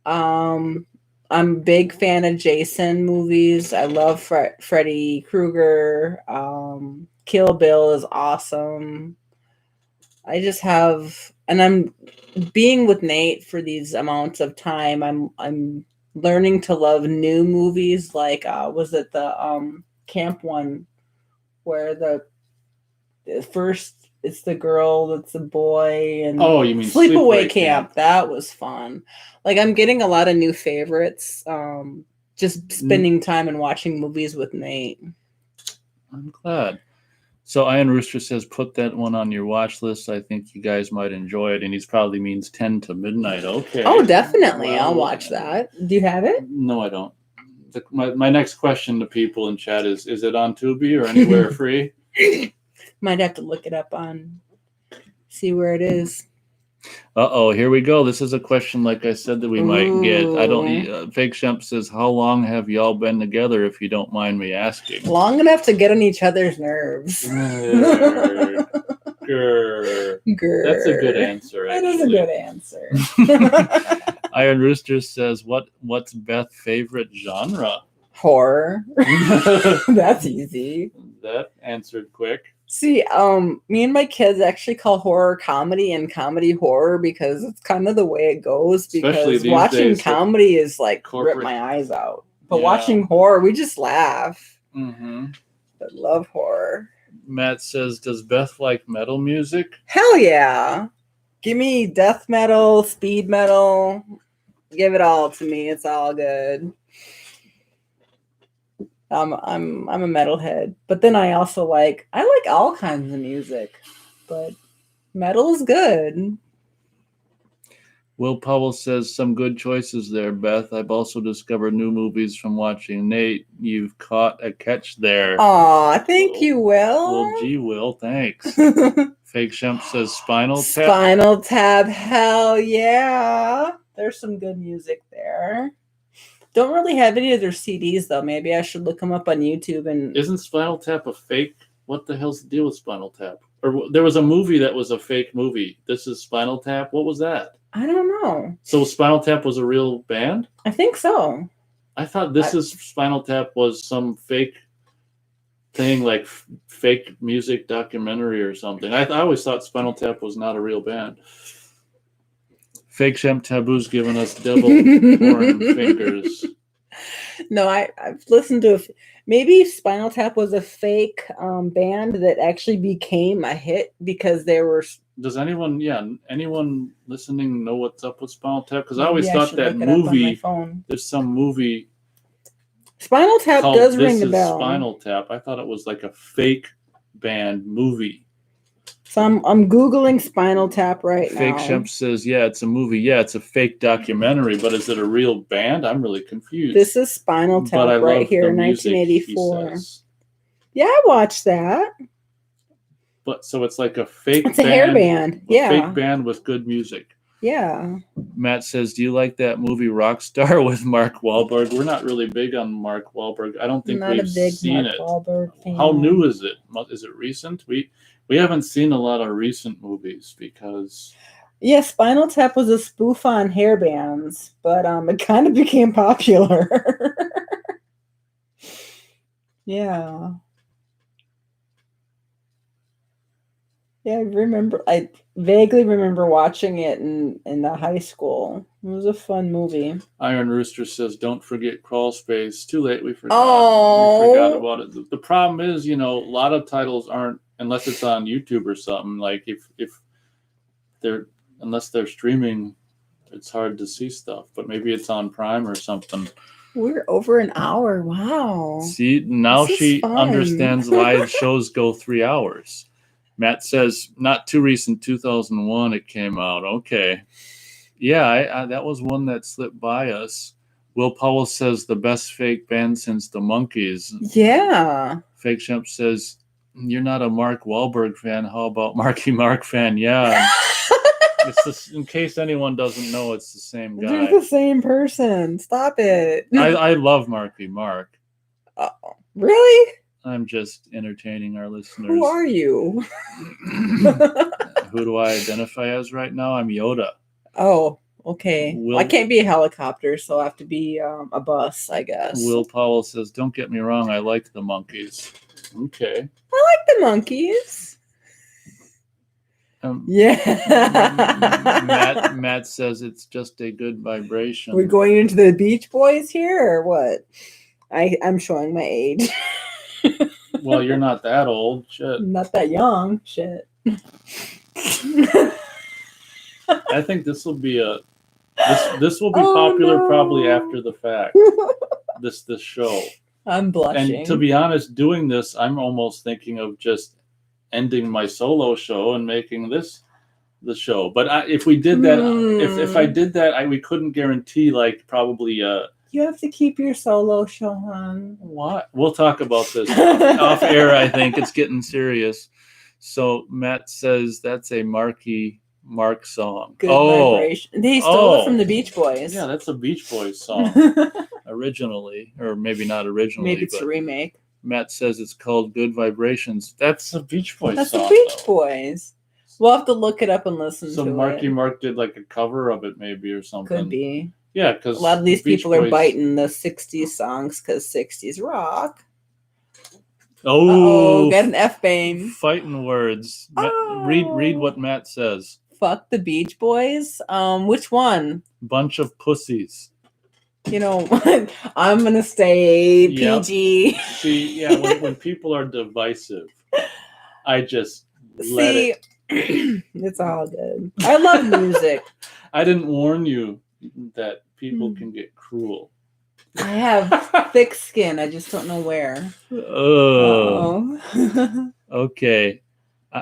Speaker 2: I'm a big fan of Jason movies. I love Freddy Krueger. Kill Bill is awesome. I just have, and I'm being with Nate for these amounts of time. I'm learning to love new movies. Like, was it the camp one where the first it's the girl that's a boy and
Speaker 1: you mean
Speaker 2: Sleepaway Camp. That was fun. Like, I'm getting a lot of new favorites. Just spending time and watching movies with Nate.
Speaker 1: I'm glad. So Iron Rooster says, put that one on your watch list. I think you guys might enjoy it. And he probably means 10 to midnight. Okay.
Speaker 2: Oh, definitely. Well, I'll watch that. Do you have it?
Speaker 1: No, I don't. My next question to people in chat is it on Tubi or anywhere free?
Speaker 2: Might have to look it up see where it is.
Speaker 1: Uh-oh, here we go. This is a question, like I said, that we might get. I don't. Fake Shemp says, how long have y'all been together, if you don't mind me asking?
Speaker 2: Long enough to get on each other's nerves.
Speaker 1: Grr.
Speaker 2: Grr.
Speaker 1: That's a good answer, actually.
Speaker 2: That is a good answer.
Speaker 1: Iron Rooster says, what's Beth's favorite genre?
Speaker 2: Horror. That's easy.
Speaker 1: That answered quick.
Speaker 2: See, me and my kids actually call horror comedy and comedy horror because it's kind of the way it goes. Because watching comedy is like rip my eyes out, but watching horror, we just laugh.
Speaker 1: Mm-hmm.
Speaker 2: I love horror.
Speaker 1: Matt says, does Beth like metal music?
Speaker 2: Hell yeah! Give me death metal, speed metal. Give it all to me. It's all good. I'm a metalhead, but then I also like all kinds of music, but metal is good.
Speaker 1: Will Powell says, some good choices there, Beth. I've also discovered new movies from watching Nate. You've caught a catch there.
Speaker 2: Aw, thank you, Will.
Speaker 1: Well, gee, Will, thanks. Fake Shemp says Spinal Tap.
Speaker 2: Spinal Tap, hell yeah. There's some good music there. Don't really have any of their CDs, though. Maybe I should look them up on YouTube. And
Speaker 1: isn't Spinal Tap a fake? What the hell's the deal with Spinal Tap? Or there was a movie that was a fake movie. This is Spinal Tap? What was that?
Speaker 2: I don't know.
Speaker 1: So Spinal Tap was a real band?
Speaker 2: I think so.
Speaker 1: I thought Spinal Tap was some fake thing, like fake music documentary or something. I always thought Spinal Tap was not a real band. Fake Shemp Taboo's giving us double horn fingers.
Speaker 2: No, I've listened to maybe Spinal Tap was a fake band that actually became a hit because they were. Does
Speaker 1: anyone listening know what's up with Spinal Tap? Because I always thought that movie. There's some movie.
Speaker 2: Spinal Tap does ring a bell.
Speaker 1: Spinal Tap. I thought it was like a fake band movie.
Speaker 2: So I'm Googling Spinal Tap right now.
Speaker 1: Fake Shemp says, yeah, it's a movie. Yeah, it's a fake documentary, but is it a real band? I'm really confused.
Speaker 2: This is Spinal Tap right here, 1984. Yeah, I watched that.
Speaker 1: but so it's like a fake
Speaker 2: It's a hair band.
Speaker 1: Fake band with good music.
Speaker 2: Yeah.
Speaker 1: Matt says, do you like that movie Rockstar with Mark Wahlberg? We're not really big on Mark Wahlberg. I don't think we've seen it.
Speaker 2: Wahlberg fan.
Speaker 1: How new is it? Is it recent? We haven't seen a lot of recent movies because...
Speaker 2: Yeah, Spinal Tap was a spoof on hair bands, but it kind of became popular. Yeah. Yeah, I vaguely remember watching it in the high school. It was a fun movie.
Speaker 1: Iron Rooster says, don't forget Crawl Space. Too late, we forgot.
Speaker 2: Oh.
Speaker 1: We forgot about it. The problem is, a lot of titles aren't, unless it's on YouTube or something, like if unless they're streaming, it's hard to see stuff. But maybe it's on Prime or something.
Speaker 2: We're over an hour. Wow.
Speaker 1: See, now she understands why shows go 3 hours. Matt says, not too recent, 2001 it came out. Okay. Yeah, that was one that slipped by us. Will Powell says, the best fake band since the Monkees.
Speaker 2: Yeah.
Speaker 1: Fake Shemp says, you're not a Mark Wahlberg fan. How about Marky Mark fan? Yeah. In case anyone doesn't know, it's the same guy.
Speaker 2: They're the same person. Stop it.
Speaker 1: I love Marky Mark.
Speaker 2: Really?
Speaker 1: I'm just entertaining our listeners.
Speaker 2: Who are you?
Speaker 1: Who do I identify as right now? I'm Yoda.
Speaker 2: Oh, okay. I can't be a helicopter, so I have to be a bus, I guess.
Speaker 1: Will Powell says, don't get me wrong, I like the Monkees. Okay.
Speaker 2: I like the Monkees. Yeah.
Speaker 1: Matt says it's just a good vibration.
Speaker 2: We're going into the Beach Boys here, or what? I'm showing my age.
Speaker 1: Well, you're not that old. Shit.
Speaker 2: Not that young. Shit.
Speaker 1: I think this will be popular probably after the fact. This show.
Speaker 2: I'm blushing.
Speaker 1: And to be honest, doing this, I'm almost thinking of just ending my solo show and making this the show. But if we did that, if I did that, we couldn't guarantee probably.
Speaker 2: You have to keep your solo show on.
Speaker 1: What? We'll talk about this off air. I think it's getting serious. So Matt says that's a Marky Mark song.
Speaker 2: Good vibration. They stole it from the Beach Boys.
Speaker 1: Yeah, that's a Beach Boys song originally, or maybe not originally.
Speaker 2: Maybe it's a remake.
Speaker 1: Matt says it's called Good Vibrations. That's a Beach Boys song.
Speaker 2: That's the Beach Boys. We'll have to look it up and listen to it.
Speaker 1: So Marky Mark did a cover of it maybe or something.
Speaker 2: Could be.
Speaker 1: Yeah, because
Speaker 2: a lot of these people are biting the 60s songs because 60s rock.
Speaker 1: Oh,
Speaker 2: got an F-bang.
Speaker 1: Fighting words. Read what Matt says.
Speaker 2: Fuck the Beach Boys. Which one?
Speaker 1: Bunch of pussies.
Speaker 2: I'm gonna stay PG.
Speaker 1: Yep. See, yeah, when people are divisive, I just let it.
Speaker 2: It's all good. I love music.
Speaker 1: I didn't warn you that people can get cruel.
Speaker 2: I have thick skin. I just don't know where.
Speaker 1: Oh. Okay.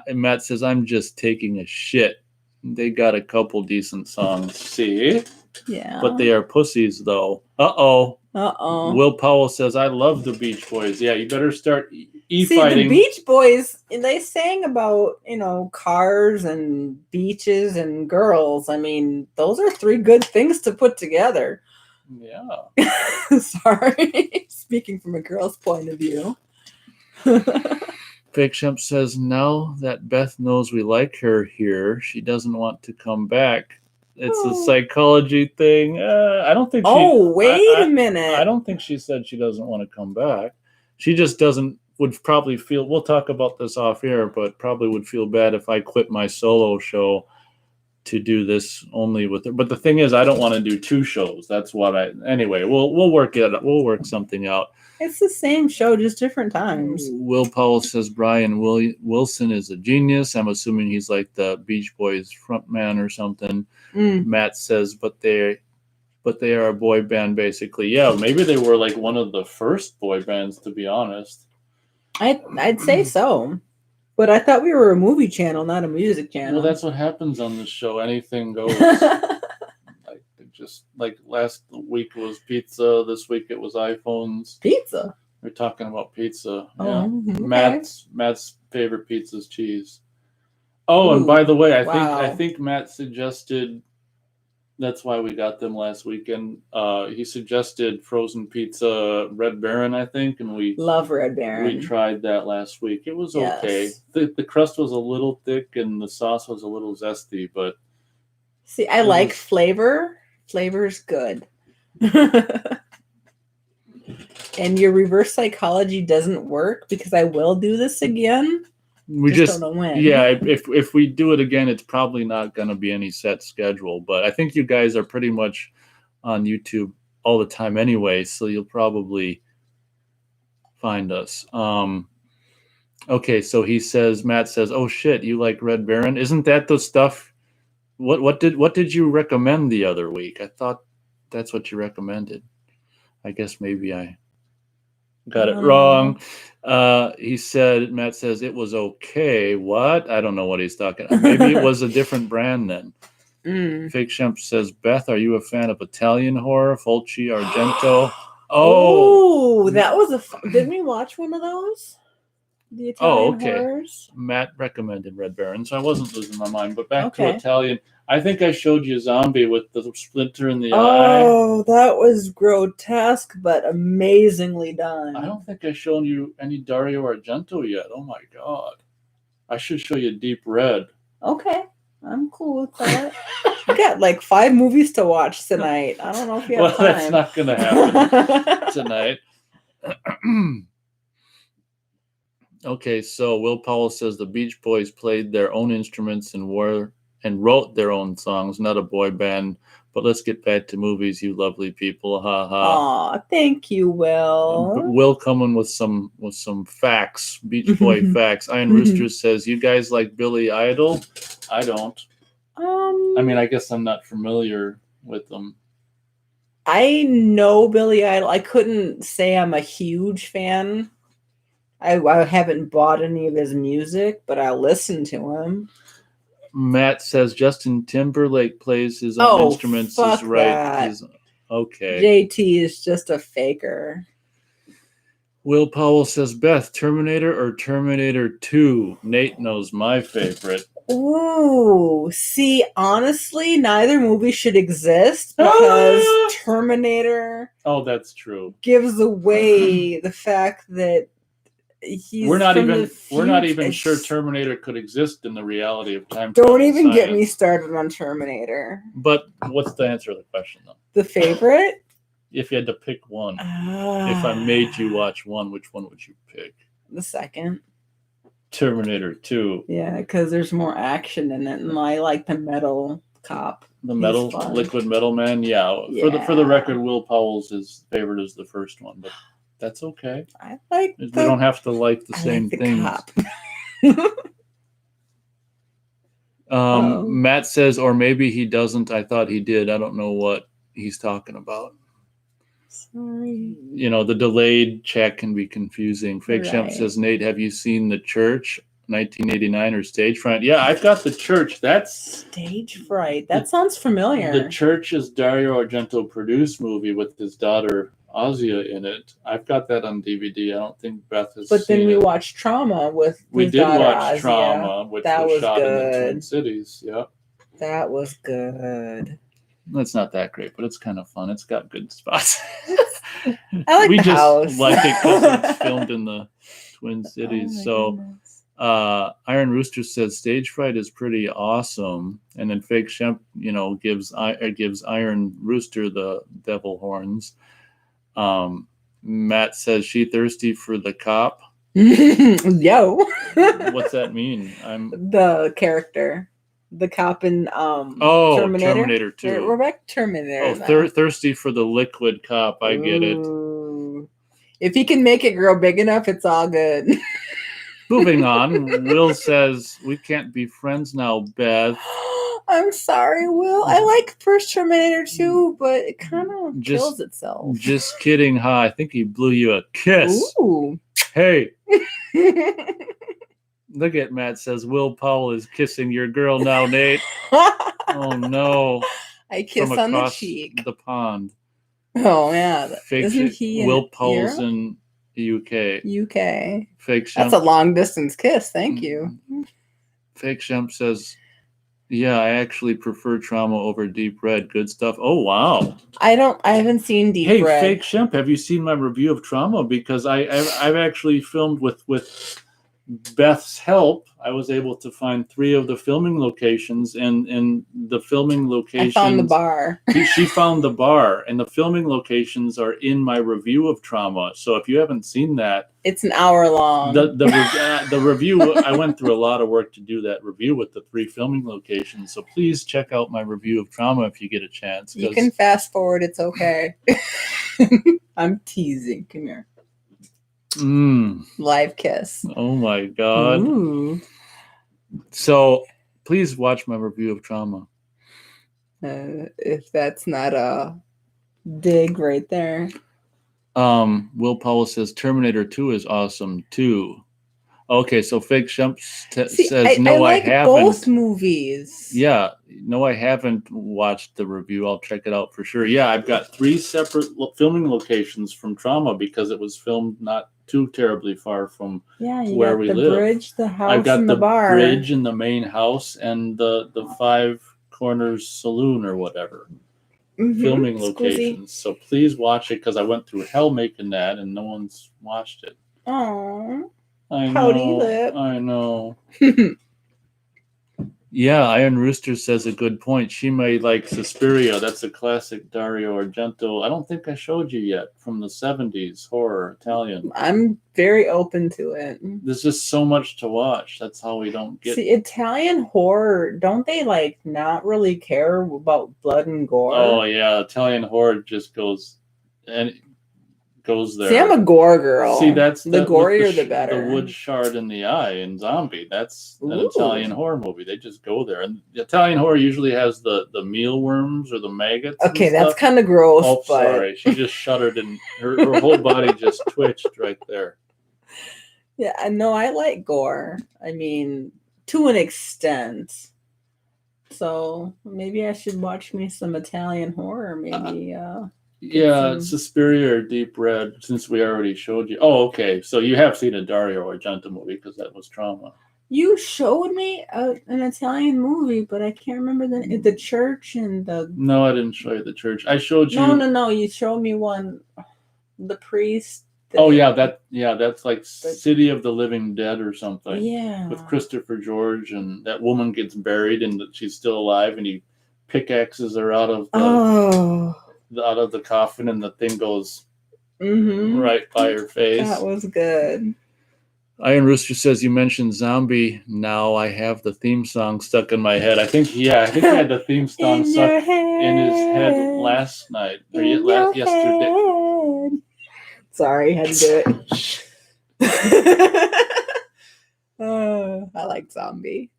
Speaker 1: Matt says, I'm just taking a shit. They got a couple decent songs. See?
Speaker 2: Yeah.
Speaker 1: But they are pussies, though. Uh-oh.
Speaker 2: Uh-oh.
Speaker 1: Will Powell says, I love the Beach Boys. Yeah, you better start
Speaker 2: See, the Beach Boys, they sang about, cars and beaches and girls. I mean, those are 3 good things to put together.
Speaker 1: Yeah.
Speaker 2: Sorry. Speaking from a girl's point of view.
Speaker 1: Fake Shemp says, now that Beth knows we like her here, she doesn't want to come back. It's a psychology thing. I don't think
Speaker 2: wait a minute.
Speaker 1: I don't think she said she doesn't want to come back. She just would probably feel, we'll talk about this off air, but probably would feel bad if I quit my solo show to do this only with her. But the thing is, I don't want to do 2 shows. That's what anyway, we'll work it. We'll work something out.
Speaker 2: It's the same show, just different times.
Speaker 1: Will Powell says Brian Wilson is a genius. I'm assuming he's like the Beach Boys frontman or something. Matt says, but they are a boy band basically. Yeah, maybe they were one of the first boy bands, to be honest.
Speaker 2: I'd say so. But I thought we were a movie channel, not a music channel.
Speaker 1: Well, that's what happens on this show. Anything goes. Just last week it was pizza. This week it was iPhones.
Speaker 2: Pizza?
Speaker 1: We're talking about pizza.
Speaker 2: Oh,
Speaker 1: Yeah.
Speaker 2: okay.
Speaker 1: Matt's favorite pizza is cheese. Oh, and by the way, I think Matt suggested. That's why we got them last weekend. He suggested frozen pizza, Red Baron, I think, and we
Speaker 2: love Red Baron.
Speaker 1: We tried that last week. It was okay. The crust was a little thick and the sauce was a little zesty, but
Speaker 2: see, I like flavor. Flavor's good. And your reverse psychology doesn't work because I will do this again.
Speaker 1: We just
Speaker 2: don't know when.
Speaker 1: Yeah, if we do it again, it's probably not going to be any set schedule. But I think you guys are pretty much on YouTube all the time anyway, so you'll probably find us. Okay, so Matt says, "Oh shit, you like Red Baron? Isn't that the stuff? What did you recommend the other week? I thought that's what you recommended. I guess maybe I got it wrong." Matt says it was okay. What? I don't know what he's talking about. Maybe it was a different brand then. Fake Shemp says, "Beth, are you a fan of Italian horror? Fulci, Argento?"
Speaker 2: Oh, that was didn't we watch one of those? The Italian horrors?
Speaker 1: Matt recommended Red Baron, so I wasn't losing my mind. But back to Italian. I think I showed you Zombie with the splinter in the eye.
Speaker 2: Oh, that was grotesque, but amazingly done.
Speaker 1: I don't think I showed you any Dario Argento yet. Oh my god. I should show you Deep Red.
Speaker 2: Okay. I'm cool with that. You got like 5 movies to watch tonight. I don't know if you have time.
Speaker 1: Well, that's not going to happen tonight. Okay, so Will Powell says the Beach Boys played their own instruments and wrote their own songs, not a boy band. But let's get back to movies, you lovely people. Ha ha.
Speaker 2: Aw, thank you, Will.
Speaker 1: Will coming with some facts, Beach Boy facts. Iron Rooster says, "You guys like Billy Idol?" I don't. I mean, I guess I'm not familiar with them.
Speaker 2: I know Billy Idol. I couldn't say I'm a huge fan. I haven't bought any of his music, but I listen to him.
Speaker 1: Matt says Justin Timberlake plays his own instruments. Is right. Okay.
Speaker 2: JT is just a faker.
Speaker 1: Will Powell says, "Beth, Terminator or Terminator 2? Nate knows my favorite."
Speaker 2: Ooh, see, honestly, neither movie should exist because Terminator.
Speaker 1: Oh, that's true.
Speaker 2: Gives away the fact that
Speaker 1: we're not even sure Terminator could exist in the reality of time.
Speaker 2: Don't even get me started on Terminator.
Speaker 1: But what's the answer to the question, though?
Speaker 2: The favorite?
Speaker 1: If you had to pick one, if I made you watch one, which one would you pick?
Speaker 2: The second.
Speaker 1: Terminator 2.
Speaker 2: Yeah, because there's more action in it, and I like the metal cop.
Speaker 1: The liquid metal man. Yeah. For the record, Will Powell's favorite is the first one, but that's okay.
Speaker 2: I like.
Speaker 1: We don't have to like the same things. Matt says, or maybe he doesn't. I thought he did. I don't know what he's talking about.
Speaker 2: Sorry.
Speaker 1: The delayed check can be confusing. Fake Shemp says, "Nate, have you seen The Church, 1989 or Stage Fright?" Yeah, I've got The Church. That's
Speaker 2: Stage Fright. That sounds familiar.
Speaker 1: The Church is Dario Argento produced movie with his daughter Ozia in it. I've got that on DVD. I don't think Beth has.
Speaker 2: But then we watched Trauma with.
Speaker 1: We did watch
Speaker 2: Ozia.
Speaker 1: Trauma, which was shot in the Twin Cities. Yeah,
Speaker 2: that was good.
Speaker 1: It's not that great, but it's kind of fun. It's got good spots.
Speaker 2: I like the house.
Speaker 1: We just like it because it's filmed in the Twin Cities. Goodness. Iron Rooster says Stage Fright is pretty awesome, and then Fake Shemp, gives Iron Rooster the devil horns. Matt says she thirsty for the cop.
Speaker 2: Yo.
Speaker 1: What's that mean?
Speaker 2: The character. The cop in Terminator
Speaker 1: 2.
Speaker 2: We're back to Terminator.
Speaker 1: Thirsty for the liquid cop. I get it.
Speaker 2: If he can make it grow big enough, it's all good.
Speaker 1: Moving on. Will says we can't be friends now, Beth.
Speaker 2: I'm sorry, Will. I like first Terminator 2, but it kind of kills itself.
Speaker 1: Just kidding, huh? I think he blew you a kiss.
Speaker 2: Ooh.
Speaker 1: Hey. Look at Matt says Will Powell is kissing your girl now, Nate. Oh no!
Speaker 2: I kiss on the cheek.
Speaker 1: The pond.
Speaker 2: Oh yeah,
Speaker 1: Isn't he? Will Powell's UK.
Speaker 2: UK.
Speaker 1: Fake Shemp.
Speaker 2: That's a long distance kiss. Thank you.
Speaker 1: Fake Shemp says, yeah, I actually prefer Trauma over Deep Red. Good stuff. Oh, wow.
Speaker 2: I haven't seen Deep Red.
Speaker 1: Hey, Fake Shemp, have you seen my review of Trauma? Because I've actually filmed with Beth's help. I was able to find 3 of the filming locations, and the filming locations.
Speaker 2: I found the bar.
Speaker 1: She found the bar, and the filming locations are in my review of Trauma. So if you haven't seen that,
Speaker 2: it's an hour long.
Speaker 1: The review. I went through a lot of work to do that review with the 3 filming locations. So please check out my review of Trauma if you get a chance.
Speaker 2: You can fast forward. It's okay. I'm teasing. Come here. Live kiss.
Speaker 1: Oh my God.
Speaker 2: Ooh.
Speaker 1: So please watch my review of Trauma.
Speaker 2: If that's not a dig right there.
Speaker 1: Will Powell says Terminator 2 is awesome too. Okay, so Fake Shemp says no, I haven't.
Speaker 2: Both movies.
Speaker 1: Yeah, no, I haven't watched the review. I'll check it out for sure. Yeah, I've got 3 separate filming locations from Trauma because it was filmed not too terribly far from where we live.
Speaker 2: The bridge, the house,
Speaker 1: I've got
Speaker 2: and the bar.
Speaker 1: Bridge and the main house and the 5 Corners Saloon or whatever. Filming locations. So please watch it because I went through hell making that and no one's watched it.
Speaker 2: Aww.
Speaker 1: I know.
Speaker 2: Pouty lip.
Speaker 1: I know. Yeah, Iron Rooster says a good point. She may like Suspiria. That's a classic Dario Argento. I don't think I showed you yet from the 70s horror Italian.
Speaker 2: I'm very open to it.
Speaker 1: There's just so much to watch. That's how we don't get.
Speaker 2: See, Italian horror, don't they like not really care about blood and gore?
Speaker 1: Oh yeah, Italian horror just goes there.
Speaker 2: See, I'm a gore girl.
Speaker 1: See, that's
Speaker 2: the gorier the better.
Speaker 1: The wood shard in the eye in Zombie. That's an Italian horror movie. They just go there, and the Italian horror usually has the mealworms or the maggots.
Speaker 2: Okay, that's kind of gross.
Speaker 1: Oh, sorry, she just shuddered and her whole body just twitched right there.
Speaker 2: Yeah, I know. I like gore. I mean, to an extent. So maybe I should watch me some Italian horror. Maybe.
Speaker 1: Yeah, Suspiria or Deep Red, since we already showed you. Oh, okay. So you have seen a Dario Argento movie because that was Trauma.
Speaker 2: You showed me an Italian movie, but I can't remember the church and the...
Speaker 1: No, I didn't show you the church. I showed you...
Speaker 2: No. You showed me one, the priest.
Speaker 1: That's like City of the Living Dead or something.
Speaker 2: Yeah.
Speaker 1: With Christopher George, and that woman gets buried and she's still alive and he pickaxes her out of the coffin and the thing goes right by her face.
Speaker 2: That was good.
Speaker 1: Iron Rooster says you mentioned Zombie. Now I have the theme song stuck in my head. I think I had the theme song stuck in his head last night or yesterday.
Speaker 2: Sorry, had to do it. I like Zombie.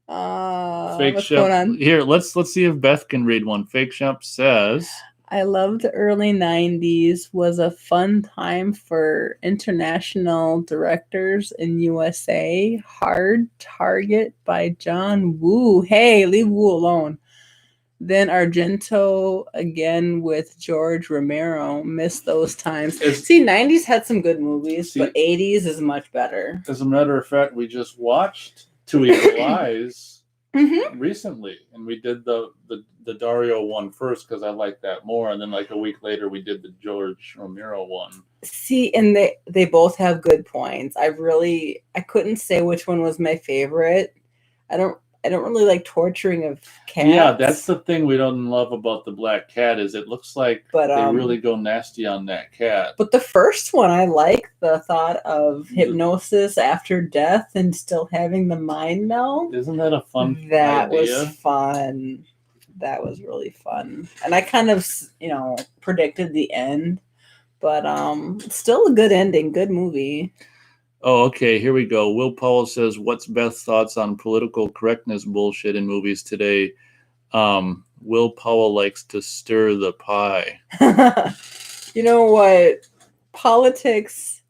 Speaker 1: Fake Shemp. Here, let's see if Beth can read one. Fake Shemp says,
Speaker 2: I love the early 90s. Was a fun time for international directors in USA. Hard Target by John Woo. Hey, leave Woo alone. Then Argento again with George Romero. Miss those times. 90s had some good movies, but 80s is much better.
Speaker 1: As a matter of fact, we just watched To Evil Lies recently, and we did the Dario one first because I liked that more, and then like a week later we did the George Romero one.
Speaker 2: See, and they both have good points. I couldn't say which one was my favorite. I don't really like torturing of cats.
Speaker 1: Yeah, that's the thing we don't love about the black cat is it looks like they really go nasty on that cat.
Speaker 2: But the first one, I like the thought of hypnosis after death and still having the mind meld.
Speaker 1: Isn't that a fun idea?
Speaker 2: That was fun. That was really fun. And I kind of, predicted the end. But still a good ending, good movie.
Speaker 1: Oh, okay. Here we go. Will Powell says, what's Beth's thoughts on political correctness bullshit in movies today? Will Powell likes to stir the pie.
Speaker 2: You know what? Politics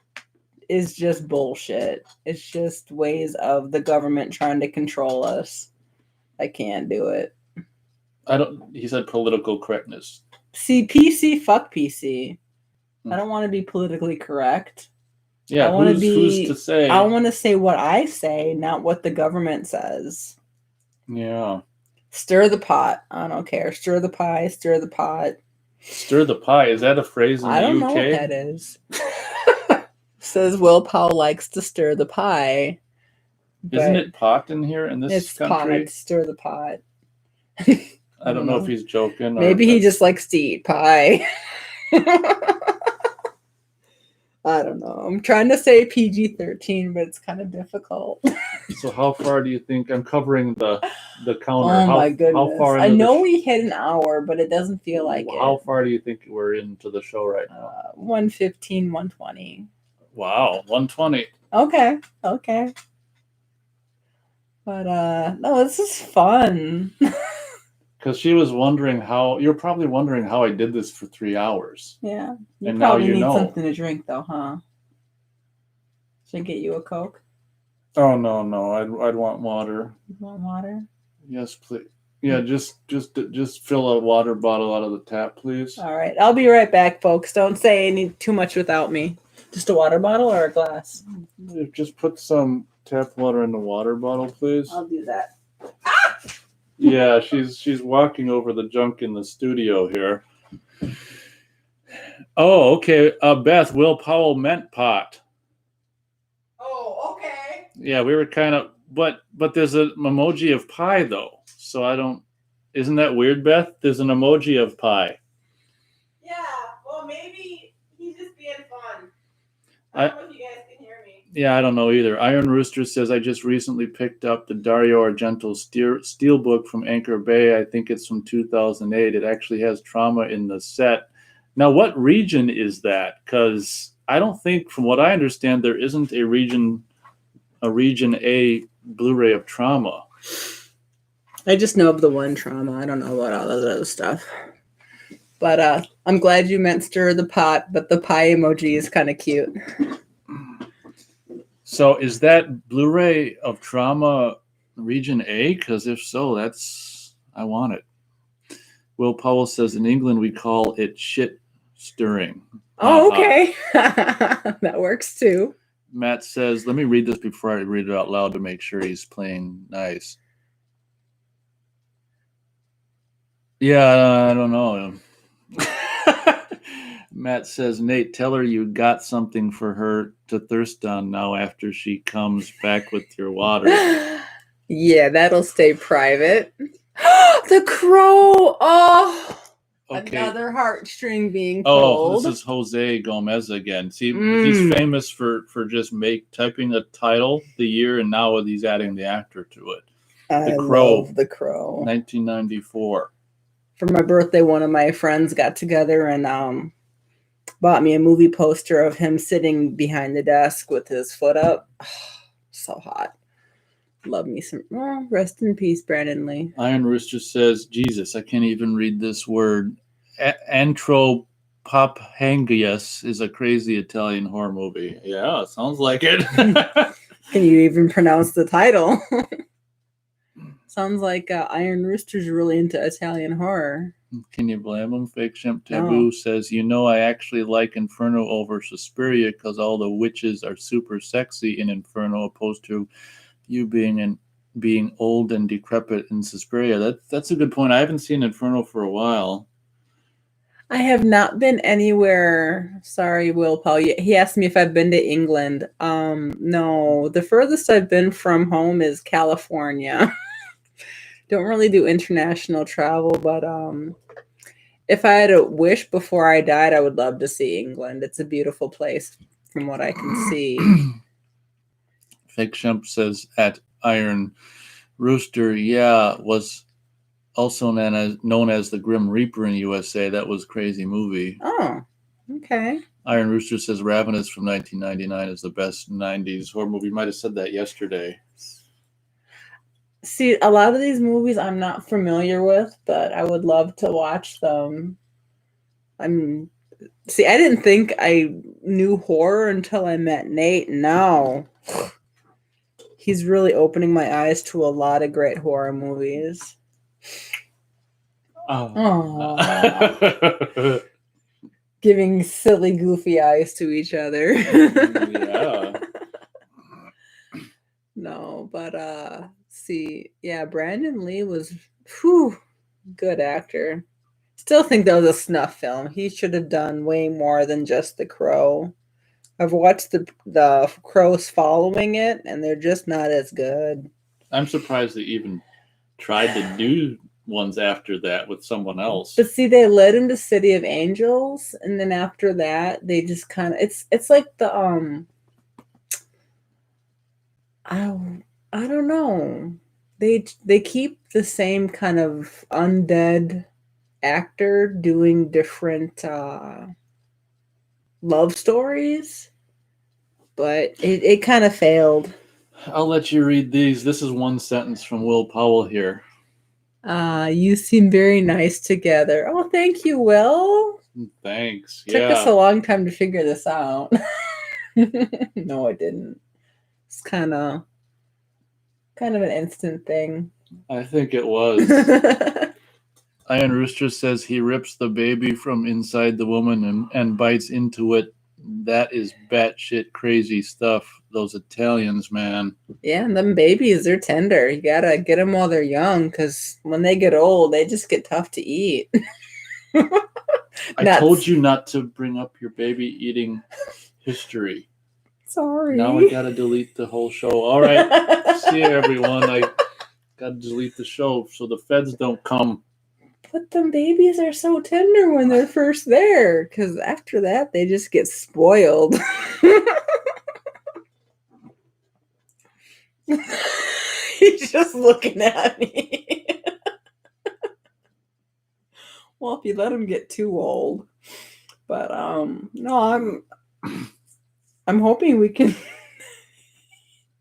Speaker 2: is just bullshit. It's just ways of the government trying to control us. I can't do it.
Speaker 1: He said political correctness.
Speaker 2: See, PC, fuck PC. I don't want to be politically correct.
Speaker 1: Yeah, who's to say?
Speaker 2: I want to say what I say, not what the government says.
Speaker 1: Yeah.
Speaker 2: Stir the pot. I don't care. Stir the pie. Stir the pot.
Speaker 1: Stir the pie. Is that a phrase in the UK?
Speaker 2: I don't know what that is. Says Will Powell likes to stir the pie.
Speaker 1: Isn't it pot in here in this country?
Speaker 2: Pot. Stir the pot.
Speaker 1: I don't know if he's joking.
Speaker 2: Maybe he just likes to eat pie. I don't know. I'm trying to say PG-13, but it's kind of difficult.
Speaker 1: So how far do you think I'm covering the counter?
Speaker 2: Oh my goodness.
Speaker 1: How far
Speaker 2: I know we hit an hour, but it doesn't feel like it.
Speaker 1: How far do you think we're into the show right now?
Speaker 2: 115, 120.
Speaker 1: Wow, 120.
Speaker 2: Okay. But no, this is fun.
Speaker 1: Because she was wondering you're probably wondering how I did this for 3 hours.
Speaker 2: Yeah.
Speaker 1: And now you know.
Speaker 2: Something to drink though, huh? Should I get you a Coke?
Speaker 1: Oh no, I'd want water.
Speaker 2: You want water?
Speaker 1: Yes, please. Yeah, just fill a water bottle out of the tap, please.
Speaker 2: All right, I'll be right back, folks. Don't say too much without me. Just a water bottle or a glass?
Speaker 1: Just put some tap water in the water bottle, please.
Speaker 2: I'll do that.
Speaker 1: Yeah, she's walking over the junk in the studio here. Oh, okay. Beth, Will Powell meant pot.
Speaker 2: Oh, okay.
Speaker 1: Yeah, we were kind of, but there's an emoji of pie though, so I don't. Isn't that weird, Beth? There's an emoji of pie.
Speaker 2: Yeah. Well, maybe he's just being fun. I don't know if you guys can hear me.
Speaker 1: Yeah, I don't know either. Iron Rooster says, I just recently picked up the Dario Argento Steelbook from Anchor Bay. I think it's from 2008. It actually has trauma in the set. Now, what region is that? Because I don't think, from what I understand, there isn't a region A Blu-ray of Trauma.
Speaker 2: I just know of the one Trauma. I don't know about all that other stuff. But I'm glad you meant stir the pot, but the pie emoji is kind of cute.
Speaker 1: So is that Blu-ray of Trauma region A? Because if so, I want it. Will Powell says, in England, we call it shit stirring.
Speaker 2: Oh, okay. That works too.
Speaker 1: Matt says, let me read this before I read it out loud to make sure he's playing nice. Yeah, I don't know. Matt says, Nate, tell her you got something for her to thirst on now after she comes back with your water.
Speaker 2: Yeah, that'll stay private. The crow! Oh! Okay. Another heartstring being pulled.
Speaker 1: Oh, this is Jose Gomez again. See, he's famous for just typing a title, the year, and now he's adding the actor to it.
Speaker 2: The Crow. The Crow.
Speaker 1: 1994.
Speaker 2: For my birthday, one of my friends got together and bought me a movie poster of him sitting behind the desk with his foot up. Oh, so hot. Love me some. Oh, rest in peace, Brandon Lee.
Speaker 1: Iron Rooster says, Jesus, I can't even read this word. Anthropophagus is a crazy Italian horror movie. Yeah, sounds like it.
Speaker 2: Can you even pronounce the title? Sounds like Iron Rooster's really into Italian horror.
Speaker 1: Can you blame him? Fake Shemp Taboo says, I actually like Inferno over Suspiria because all the witches are super sexy in Inferno opposed to you being old and decrepit in Suspiria. That's a good point. I haven't seen Inferno for a while.
Speaker 2: I have not been anywhere. Sorry, Will Paul. He asked me if I've been to England. No, the furthest I've been from home is California. Don't really do international travel, but if I had a wish before I died, I would love to see England. It's a beautiful place from what I can see.
Speaker 1: Fake Shemp says at Iron Rooster, was also known as the Grim Reaper in USA. That was a crazy movie.
Speaker 2: Oh, okay.
Speaker 1: Iron Rooster says Ravenous from 1999 is the best 90s horror movie. You might have said that yesterday.
Speaker 2: See, a lot of these movies I'm not familiar with, but I would love to watch them. I didn't think I knew horror until I met Nate. Now he's really opening my eyes to a lot of great horror movies.
Speaker 1: Oh.
Speaker 2: giving silly, goofy eyes to each other.
Speaker 1: Yeah.
Speaker 2: No, but see, yeah, Brandon Lee was, whew, good actor. Still think that was a snuff film. He should have done way more than just The Crow. I've watched the Crows following it, and they're just not as good.
Speaker 1: I'm surprised they even tried to do ones after that with someone else.
Speaker 2: But see, they led into City of Angels, and then after that, they just kind of it's like the I don't know. They keep the same kind of undead actor doing different love stories, but it kind of failed.
Speaker 1: I'll let you read these. This is one sentence from Will Powell here.
Speaker 2: You seem very nice together. Oh, thank you, Will.
Speaker 1: Thanks.
Speaker 2: Took us a long time to figure this out. No, it didn't. It's kind of an instant thing.
Speaker 1: I think it was. Iron Rooster says he rips the baby from inside the woman and bites into it. That is batshit crazy stuff. Those Italians, man.
Speaker 2: Yeah, and them babies, they're tender. You gotta get them while they're young, because when they get old, they just get tough to eat.
Speaker 1: I told you not to bring up your baby eating history.
Speaker 2: Sorry.
Speaker 1: Now I gotta delete the whole show. All right. See you, everyone. I gotta delete the show so the feds don't come.
Speaker 2: But them babies are so tender when they're first there, because after that, they just get spoiled. He's just looking at me. Well, if you let him get too old. But no, I'm hoping we can.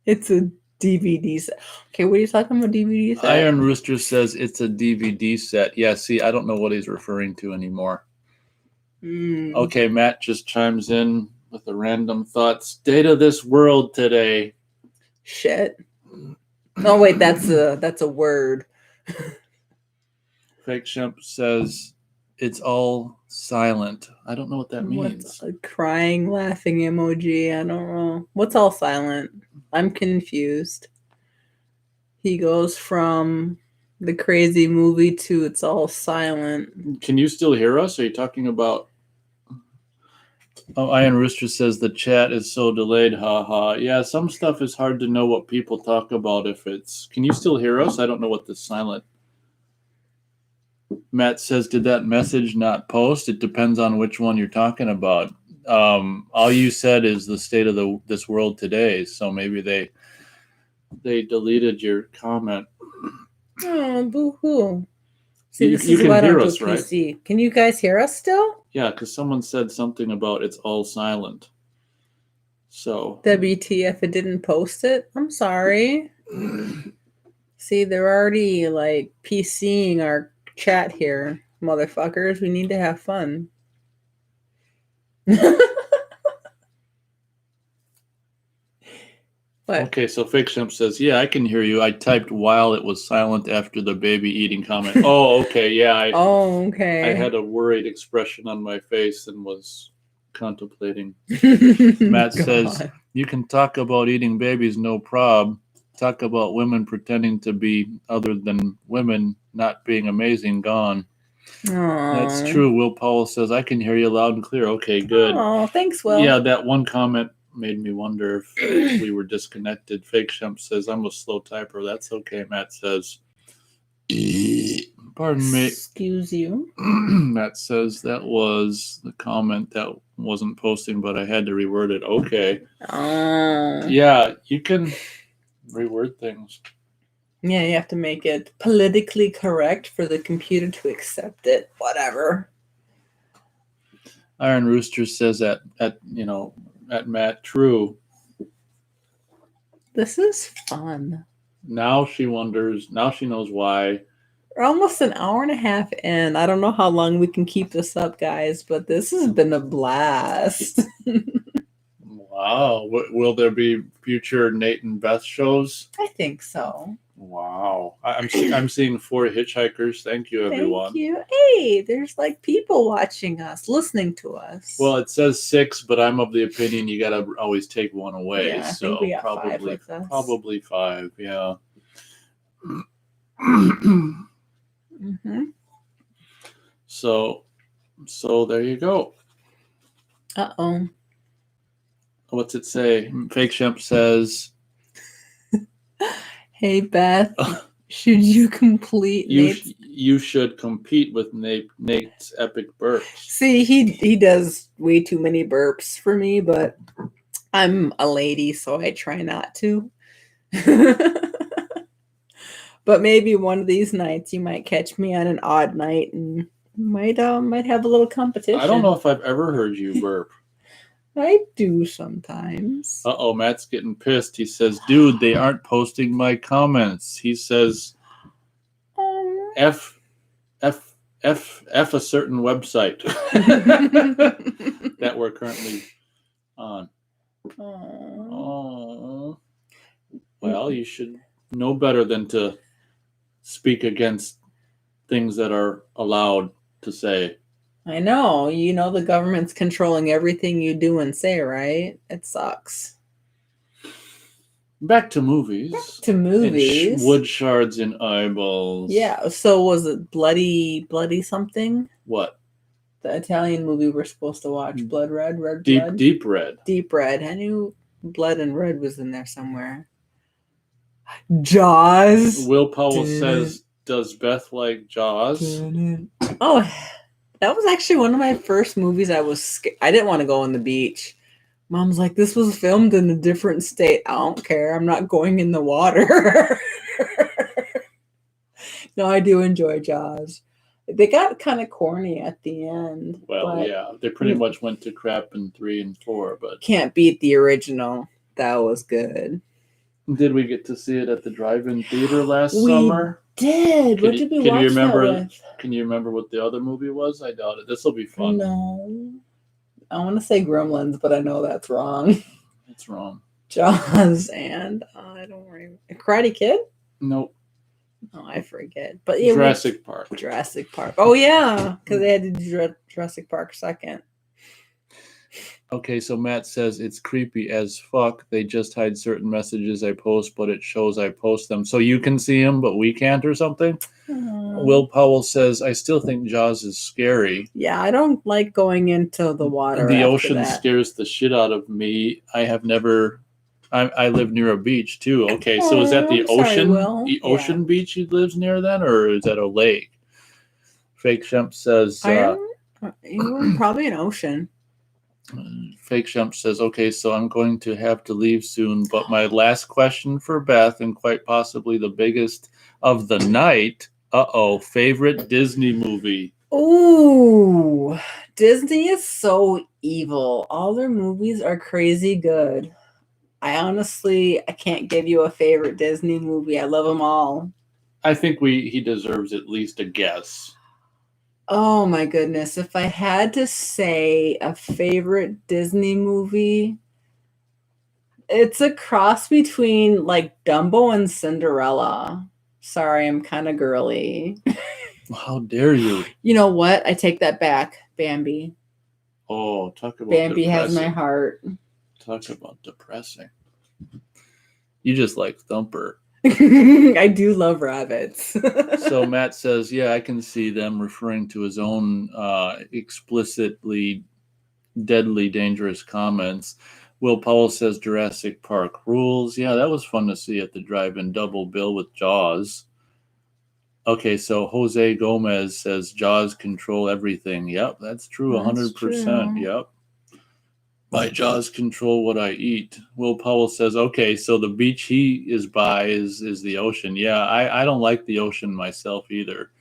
Speaker 2: It's a DVD set. Okay, what are you talking about, DVD set?
Speaker 1: Iron Rooster says it's a DVD set. Yeah, see, I don't know what he's referring to anymore. Okay, Matt just chimes in with a random thought. State of this world today.
Speaker 2: Shit. Oh wait, that's a word.
Speaker 1: Fake Shemp says it's all silent. I don't know what that means.
Speaker 2: What's a crying, laughing emoji? I don't know. What's all silent? I'm confused. He goes from the crazy movie to it's all silent.
Speaker 1: Can you still hear us? Are you talking about... Oh, Iron Rooster says the chat is so delayed. Haha. Yeah, some stuff is hard to know what people talk about if it's... Can you still hear us? I don't know what the silent... Matt says, did that message not post? It depends on which one you're talking about. All you said is the state of this world today, so maybe they deleted your comment.
Speaker 2: Oh, boo-hoo. See,
Speaker 1: you can hear us, right?
Speaker 2: PC. Can you guys hear us still?
Speaker 1: Yeah, because someone said something about it's all silent. So
Speaker 2: WTF, it didn't post it? I'm sorry. See, they're already like PCing our chat here, motherfuckers. We need to have fun. What?
Speaker 1: Okay, so Fake Shemp says, yeah, I can hear you. I typed while it was silent after the baby eating comment. Oh, okay, yeah.
Speaker 2: Okay.
Speaker 1: I had a worried expression on my face and was contemplating. Matt says, you can talk about eating babies, no prob. Talk about women pretending to be other than women, not being amazing, gone.
Speaker 2: Aww.
Speaker 1: That's true. Will Powell says, I can hear you loud and clear. Okay, good.
Speaker 2: Oh, thanks, Will.
Speaker 1: Yeah, that one comment made me wonder if we were disconnected. Fake Shemp says, I'm a slow typer. That's okay, Matt says. Pardon me.
Speaker 2: Excuse you.
Speaker 1: Matt says that was the comment that wasn't posting, but I had to reword it. Okay. Yeah, you can reword things.
Speaker 2: Yeah, you have to make it politically correct for the computer to accept it. Whatever.
Speaker 1: Iron Rooster says at Matt, true.
Speaker 2: This is fun.
Speaker 1: Now she wonders. Now she knows why.
Speaker 2: We're almost an hour and a half in. I don't know how long we can keep this up, guys, but this has been a blast.
Speaker 1: Wow. Will there be future Nate and Beth shows?
Speaker 2: I think so.
Speaker 1: Wow. I'm seeing 4 hitchhikers. Thank you, everyone.
Speaker 2: Thank you. Hey, there's like people watching us, listening to us.
Speaker 1: Well, it says 6, but I'm of the opinion you gotta always take one away.
Speaker 2: Yeah, I
Speaker 1: so
Speaker 2: think we got
Speaker 1: probably
Speaker 2: 5 with us.
Speaker 1: Probably 5. Yeah.
Speaker 2: Mm-hmm.
Speaker 1: So there you go.
Speaker 2: Uh-oh.
Speaker 1: What's it say? Fake Shemp says,
Speaker 2: Hey, Beth, should you complete Nate's...
Speaker 1: you should compete with Nate's epic burps.
Speaker 2: See, he does way too many burps for me, but I'm a lady, so I try not to. But maybe one of these nights you might catch me on an odd night and might have a little competition.
Speaker 1: I don't know if I've ever heard you burp.
Speaker 2: I do sometimes.
Speaker 1: Uh-oh, Matt's getting pissed. He says, dude, they aren't posting my comments. He says, F a certain website that we're currently on. Oh. Well, you should know better than to speak against things that are allowed to say.
Speaker 2: I know. You know the government's controlling everything you do and say, right? It sucks.
Speaker 1: Back to movies.
Speaker 2: And
Speaker 1: wood shards in eyeballs.
Speaker 2: Yeah. So was it bloody something?
Speaker 1: What?
Speaker 2: The Italian movie we're supposed to watch. Blood Red? Red
Speaker 1: Deep
Speaker 2: Blood?
Speaker 1: Deep Red.
Speaker 2: Deep Red. I knew blood and red was in there somewhere. Jaws.
Speaker 1: Will Powell says, does Beth like Jaws?
Speaker 2: Oh, that was actually one of my first movies. I didn't want to go on the beach. Mom's like, this was filmed in a different state. I don't care. I'm not going in the water. No, I do enjoy Jaws. They got kind of corny at the end.
Speaker 1: Well, yeah. They pretty much went to crap in 3 and 4, but
Speaker 2: can't beat the original. That was good.
Speaker 1: Did we get to see it at the drive-in theater last summer?
Speaker 2: Did. What did we watch that with?
Speaker 1: Can you remember what the other movie was? I doubt it. This will be fun.
Speaker 2: No. I want to say Gremlins, but I know that's wrong.
Speaker 1: It's wrong.
Speaker 2: Jaws and I don't remember. Karate Kid?
Speaker 1: Nope.
Speaker 2: Oh, I forget. But yeah,
Speaker 1: Jurassic Park.
Speaker 2: Jurassic Park. Oh yeah, because they had to do Jurassic Park second.
Speaker 1: Okay, so Matt says it's creepy as fuck. They just hide certain messages I post, but it shows I post them. So you can see them, but we can't or something? Will Powell says, I still think Jaws is scary.
Speaker 2: Yeah, I don't like going into the water.
Speaker 1: The ocean scares the shit out of me. I live near a beach, too. Okay, so is that the ocean? The ocean beach he lives near then, or is that a lake? Fake Shemp says...
Speaker 2: probably an ocean.
Speaker 1: Fake Shemp says, okay, so I'm going to have to leave soon, but my last question for Beth, and quite possibly the biggest of the night, favorite Disney movie?
Speaker 2: Ooh, Disney is so evil. All their movies are crazy good. I can't give you a favorite Disney movie. I love them all.
Speaker 1: I think he deserves at least a guess.
Speaker 2: Oh my goodness. If I had to say a favorite Disney movie, it's a cross between like Dumbo and Cinderella. Sorry, I'm kind of girly.
Speaker 1: How dare you?
Speaker 2: You know what? I take that back. Bambi.
Speaker 1: Oh, talk about
Speaker 2: Bambi
Speaker 1: depressing.
Speaker 2: Has my heart.
Speaker 1: Talk about depressing. You just like Thumper.
Speaker 2: I do love rabbits.
Speaker 1: So Matt says, yeah, I can see them referring to his own explicitly deadly dangerous comments. Will Powell says Jurassic Park rules. Yeah, that was fun to see at the drive-in double bill with Jaws. Okay, so Jose Gomez says Jaws control everything. Yep, that's true, 100%. True. Yep. My jaws control what I eat. Will Powell says, okay, so the beach he is by is the ocean. Yeah, I don't like the ocean myself either.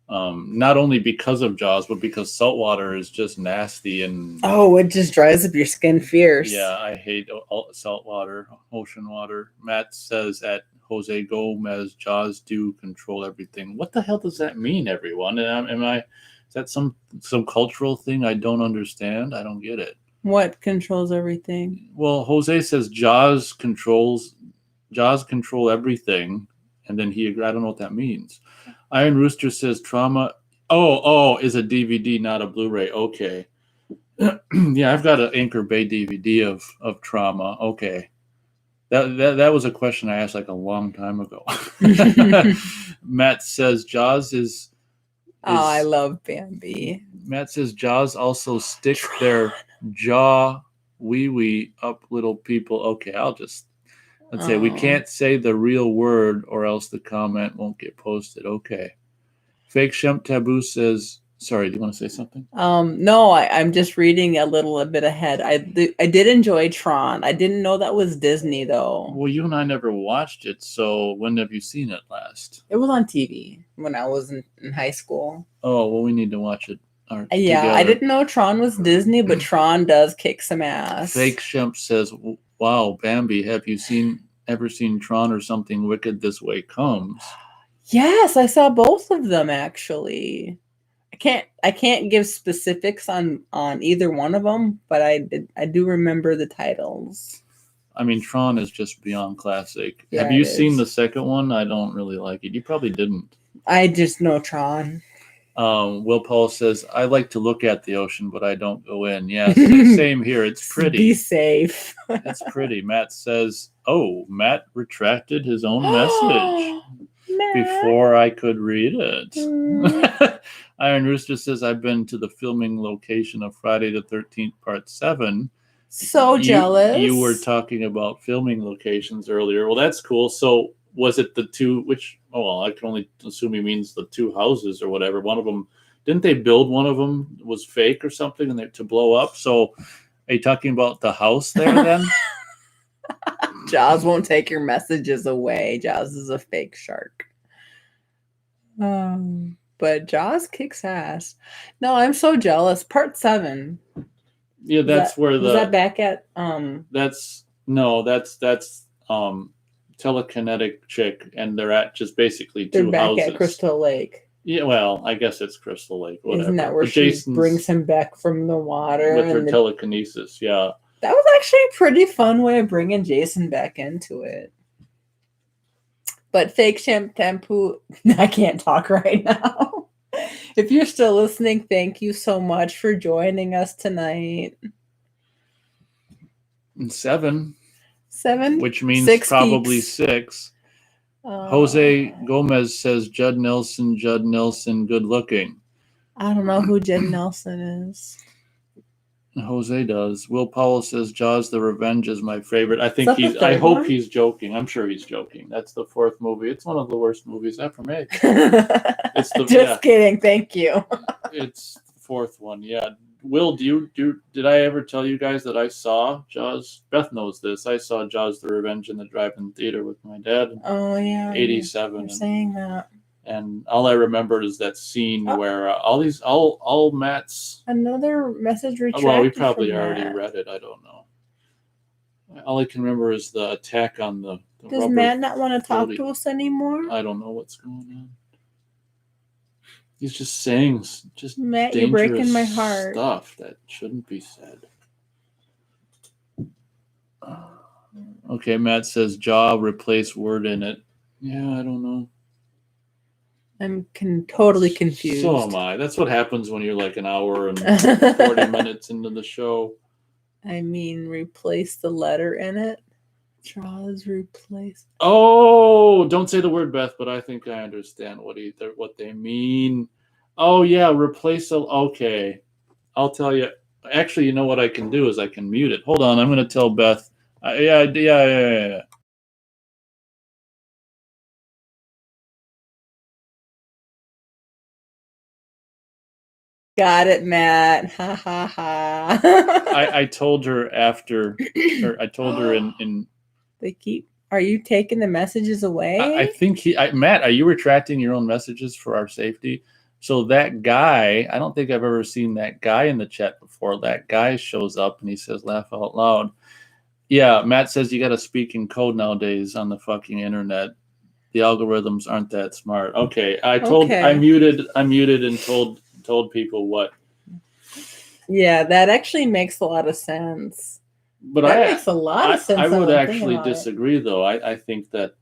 Speaker 1: Not only because of Jaws, but because saltwater is just nasty.
Speaker 2: It just dries up your skin fierce.
Speaker 1: Yeah, I hate saltwater, ocean water. Matt says at Jose Gomez, Jaws do control everything. What the hell does that mean, everyone? Is that some cultural thing I don't understand? I don't get it.
Speaker 2: What controls everything?
Speaker 1: Well, Jose says Jaws control everything, And then he agreed. I don't know what that means. Iron Rooster says Trauma. Oh, is a DVD, not a Blu-ray. Okay. Yeah, I've got an Anchor Bay DVD of Trauma. Okay. That was a question I asked like a long time ago. Matt says Jaws is
Speaker 2: I love Bambi.
Speaker 1: Matt says Jaws also stick their jaw wee up little people. Okay, let's say we can't say the real word or else the comment won't get posted. Okay. Fake Shemp Taboo says, sorry, do you want to say something?
Speaker 2: No, I'm just reading a little bit ahead. I did enjoy Tron. I didn't know that was Disney though.
Speaker 1: Well, you and I never watched it, so when have you seen it last?
Speaker 2: It was on TV when I was in high school.
Speaker 1: Oh, well, we need to watch it.
Speaker 2: Yeah,
Speaker 1: together.
Speaker 2: I didn't know Tron was Disney, but Tron does kick some ass.
Speaker 1: Fake Shemp says, wow, Bambi, have you ever seen Tron or Something Wicked This Way Comes?
Speaker 2: Yes, I saw both of them actually. I can't give specifics on either one of them, but I do remember the titles.
Speaker 1: I mean, Tron is just beyond classic.
Speaker 2: Yeah,
Speaker 1: have you seen the second one? I don't really like it. You probably didn't.
Speaker 2: I just know Tron.
Speaker 1: Will Paul says, I like to look at the ocean, but I don't go in. Yeah, same here. It's pretty.
Speaker 2: Be safe.
Speaker 1: It's pretty. Matt says, Matt retracted his own message before I could read it. Iron Rooster says, I've been to the filming location of Friday the 13th, Part 7.
Speaker 2: So jealous.
Speaker 1: You were talking about filming locations earlier. Well, that's cool. So was it the two, I can only assume he means the two houses or whatever. One of them, didn't they build one of them was fake or something and to blow up? So are you talking about the house there then?
Speaker 2: Jaws won't take your messages away. Jaws is a fake shark. But Jaws kicks ass. No, I'm so jealous. Part 7.
Speaker 1: Yeah, that's where the...
Speaker 2: Was that back at...
Speaker 1: That's telekinetic chick, and they're at just basically two houses.
Speaker 2: They're back at Crystal Lake.
Speaker 1: Yeah, well, I guess it's Crystal Lake. Whatever.
Speaker 2: Isn't that where she brings him back from the water?
Speaker 1: With her telekinesis, yeah.
Speaker 2: That was actually a pretty fun way of bringing Jason back into it. But Fake Shemp Tampoo, I can't talk right now. If you're still listening, thank you so much for joining us tonight.
Speaker 1: 7. Which means
Speaker 2: 6
Speaker 1: probably
Speaker 2: peeps.
Speaker 1: 6. Jose Gomez says, Judd Nelson, good looking.
Speaker 2: I don't know who Judd Nelson is.
Speaker 1: Jose does. Will Powell says, Jaws the Revenge is my favorite. I hope he's joking. I'm sure he's joking. That's the 4th movie. It's one of the worst movies ever made. Just
Speaker 2: kidding. Thank you.
Speaker 1: It's the 4th one. Yeah. Will, did I ever tell you guys that I saw Jaws? Beth knows this. I saw Jaws the Revenge in the drive-in theater with my dad.
Speaker 2: Oh, yeah.
Speaker 1: 87.
Speaker 2: You're saying that.
Speaker 1: And all I remember is that scene where all Matt's...
Speaker 2: Another message retracted.
Speaker 1: Well, we probably already read it. I don't know. All I can remember is the attack on the
Speaker 2: Does Matt not want to talk to us anymore?
Speaker 1: I don't know what's going on. He's just saying
Speaker 2: Matt, you're breaking my heart.
Speaker 1: Stuff that shouldn't be said. Okay, Matt says jaw replace word in it. Yeah, I don't know.
Speaker 2: I'm totally confused.
Speaker 1: So am I. That's what happens when you're like an hour and 40 minutes into the show. I
Speaker 2: mean, replace the letter in it. Jaws replace.
Speaker 1: Oh, don't say the word, Beth, but I think I understand what they mean. Oh, yeah, replace. Okay. I'll tell you. Actually, you know what I can do is I can mute it. Hold on. I'm going to tell Beth. Yeah.
Speaker 2: Got it, Matt. Ha ha ha.
Speaker 1: I told her after, or I told her in.
Speaker 2: Are you taking the messages away?
Speaker 1: I think Matt, are you retracting your own messages for our safety? So that guy, I don't think I've ever seen that guy in the chat before. That guy shows up and he says, laugh out loud. Yeah, Matt says you got to speak in code nowadays on the fucking internet. The algorithms aren't that smart. Okay, I muted and told people what.
Speaker 2: Yeah, that actually makes a lot of sense.
Speaker 1: But
Speaker 2: that makes a lot of sense.
Speaker 1: I would actually disagree, though. I think that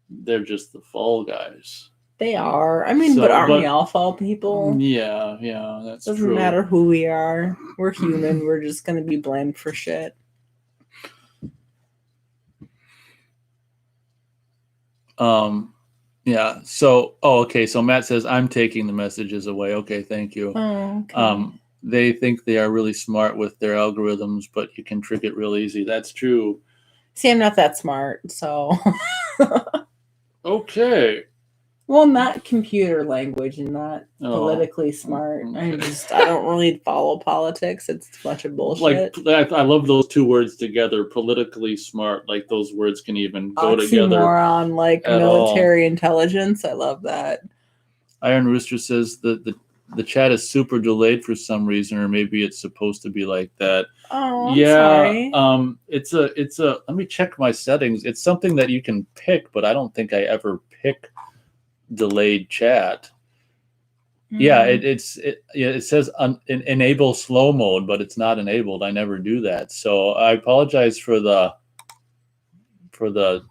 Speaker 1: they're just the fall guys.
Speaker 2: They are. I mean, but aren't we all fall people?
Speaker 1: Yeah, that's
Speaker 2: Doesn't
Speaker 1: true.
Speaker 2: matter who we are. We're human. We're just going to be blamed for shit.
Speaker 1: Yeah. So, okay. So Matt says, I'm taking the messages away. Okay. Thank you.
Speaker 2: Oh, okay.
Speaker 1: They think they are really smart with their algorithms, but you can trick it real easy. That's true.
Speaker 2: See, I'm not that smart, so.
Speaker 1: Okay.
Speaker 2: Well, not computer language and not politically smart.
Speaker 1: Okay.
Speaker 2: I don't really follow politics. It's a bunch of bullshit.
Speaker 1: Like, I love those two words together, politically smart. Like those words can even go together.
Speaker 2: Oxymoron, like military intelligence. I love that. Iron
Speaker 1: Rooster says that the chat is super delayed for some reason, or maybe it's supposed to be like that.
Speaker 2: Oh, I'm sorry.
Speaker 1: It's a. Let me check my settings. It's something that you can pick, but I don't think I ever pick delayed chat. Yeah, it says enable slow mode, but it's not enabled. I never do that, so I apologize for the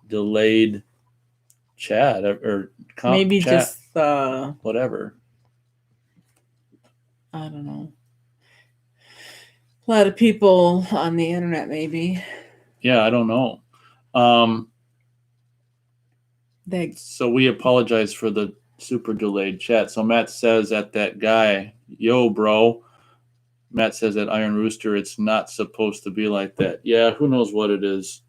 Speaker 1: delayed chat or
Speaker 2: maybe
Speaker 1: chat,
Speaker 2: just
Speaker 1: whatever.
Speaker 2: I don't know. A lot of people on the internet, maybe.
Speaker 1: Yeah, I don't know. So we apologize for the super delayed chat. So Matt says at that guy, yo, bro. Matt says at Iron Rooster, it's not supposed to be like that. Yeah, who knows what it is.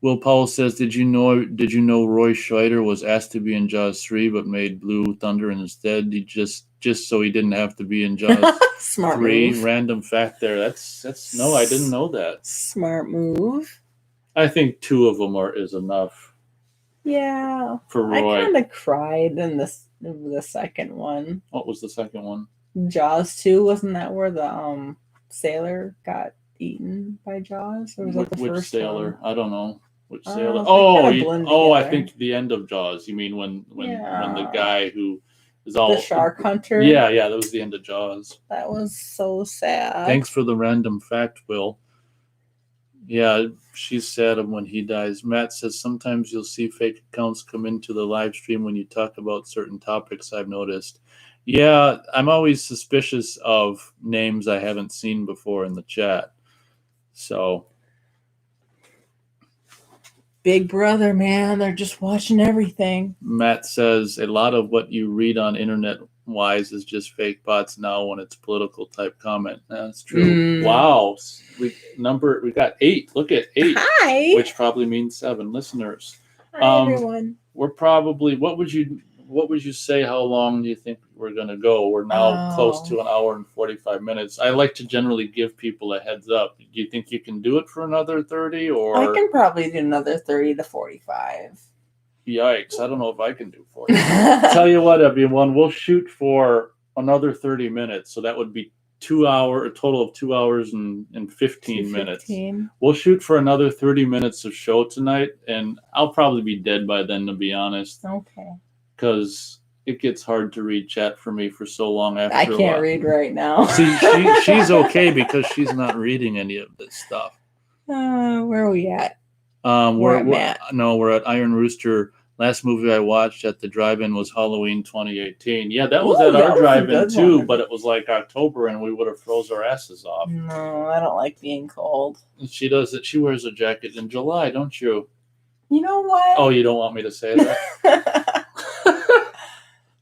Speaker 1: Will Powell says, did you know Roy Scheider was asked to be in Jaws 3 but made Blue Thunder instead? He just so he didn't have to be in Jaws
Speaker 2: Smart
Speaker 1: 3.
Speaker 2: Move.
Speaker 1: Random fact there. That's no, I didn't know that.
Speaker 2: Smart move.
Speaker 1: I think 2 of them is enough.
Speaker 2: Yeah.
Speaker 1: For Roy.
Speaker 2: I kind of cried in the second one.
Speaker 1: What was the second one?
Speaker 2: Jaws 2, wasn't that where the sailor got eaten by Jaws? Or was that the
Speaker 1: which
Speaker 2: first
Speaker 1: sailor?
Speaker 2: one?
Speaker 1: I don't know. Which sailor? I think the end of Jaws. You mean when the guy who is all
Speaker 2: the shark hunter?
Speaker 1: Yeah, that was the end of Jaws.
Speaker 2: That was so sad.
Speaker 1: Thanks for the random fact, Will. Yeah, she's sad when he dies. Matt says sometimes you'll see fake accounts come into the live stream when you talk about certain topics, I've noticed. Yeah, I'm always suspicious of names I haven't seen before in the chat. So.
Speaker 2: Big brother, man. They're just watching everything.
Speaker 1: Matt says a lot of what you read on internet-wise is just fake bots now when it's political type comment. That's true. Wow. We got 8. Look at 8.
Speaker 2: Hi.
Speaker 1: Which probably means 7 listeners.
Speaker 2: Hi, everyone.
Speaker 1: We're probably, what would you say, how long do you think we're going to go? We're now close to an hour and 45 minutes. I like to generally give people a heads up. Do you think you can do it for another 30 or?
Speaker 2: I can probably do another 30 to 45.
Speaker 1: Yikes. I don't know if I can do 40. Tell you what, everyone, we'll shoot for another 30 minutes. So that would be a total of 2 hours and 15 minutes. We'll shoot for another 30 minutes of show tonight. And I'll probably be dead by then, to be honest.
Speaker 2: Okay.
Speaker 1: Because it gets hard to read chat for me for so long after
Speaker 2: I can't read right now.
Speaker 1: See, she's okay because she's not reading any of this stuff.
Speaker 2: Where are we at?
Speaker 1: We're at Iron Rooster. Last movie I watched at the drive-in was Halloween 2018. Yeah, that was at our drive-in too, but it was like October and we would have froze our asses off.
Speaker 2: No, I don't like being cold.
Speaker 1: She does it. She wears a jacket in July, don't you?
Speaker 2: You know what?
Speaker 1: Oh, you don't want me to say that?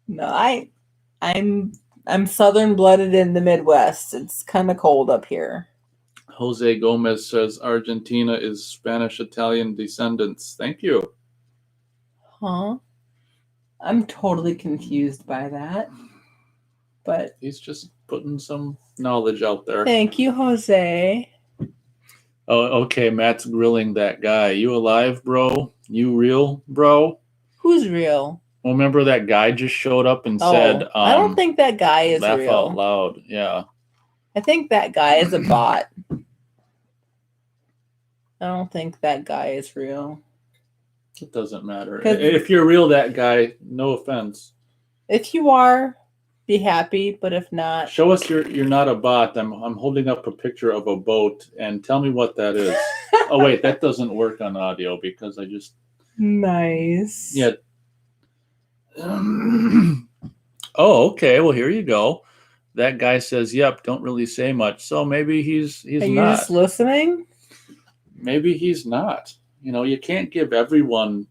Speaker 2: No, I'm southern blooded in the Midwest. It's kind of cold up here.
Speaker 1: Jose Gomez says Argentina is Spanish-Italian descendants. Thank you.
Speaker 2: Huh? I'm totally confused by that. But
Speaker 1: he's just putting some knowledge out there.
Speaker 2: Thank you, Jose.
Speaker 1: Oh, okay. Matt's grilling that guy. You alive, bro? You real, bro?
Speaker 2: Who's real?
Speaker 1: Well, remember that guy just showed up and said,
Speaker 2: I don't think that guy is
Speaker 1: laugh
Speaker 2: real.
Speaker 1: Out loud. Yeah.
Speaker 2: I think that guy is a bot. I don't think that guy is real.
Speaker 1: It doesn't matter. If you're real, that guy, no offense.
Speaker 2: If you are, be happy. But if not,
Speaker 1: show us you're not a bot. I'm holding up a picture of a boat and tell me what that is. Oh wait, that doesn't work on audio because I just.
Speaker 2: Nice.
Speaker 1: Yeah. Oh, okay. Well, here you go. That guy says, "Yep, don't really say much." So maybe he's
Speaker 2: Are you
Speaker 1: not.
Speaker 2: just listening?
Speaker 1: Maybe he's not. You can't give everyone.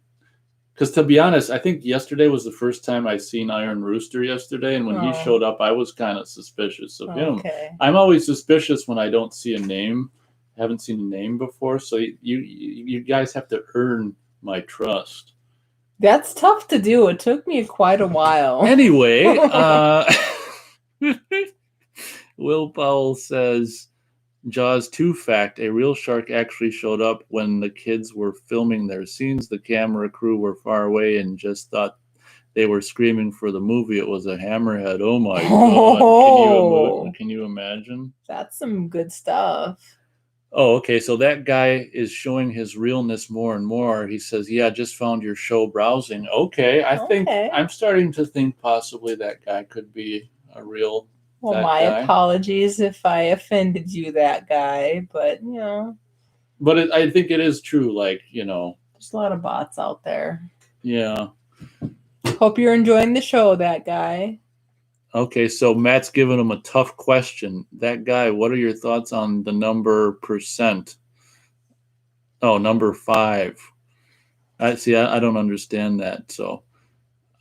Speaker 1: Because to be honest, I think yesterday was the first time I seen Iron Rooster yesterday, and when he showed up, I was kind of suspicious of him.
Speaker 2: Okay.
Speaker 1: I'm always suspicious when I don't see a name, haven't seen a name before. So you guys have to earn my trust.
Speaker 2: That's tough to do. It took me quite a while.
Speaker 1: Anyway, Will Powell says, Jaws 2 fact, a real shark actually showed up when the kids were filming their scenes. The camera crew were far away and just thought they were screaming for the movie. It was a hammerhead. Oh my God. Can you imagine?
Speaker 2: That's some good stuff.
Speaker 1: Oh, okay. So that guy is showing his realness more and more. He says, yeah, just found your show browsing. Okay. I think I'm starting to think possibly that guy could be a real.
Speaker 2: Well, my apologies if I offended you, that guy, but
Speaker 1: But I think it is true. Like,
Speaker 2: there's a lot of bots out there.
Speaker 1: Yeah.
Speaker 2: Hope you're enjoying the show, that guy.
Speaker 1: Okay, so Matt's giving him a tough question. That guy, what are your thoughts on the number percent? Oh, number 5. I don't understand that. So,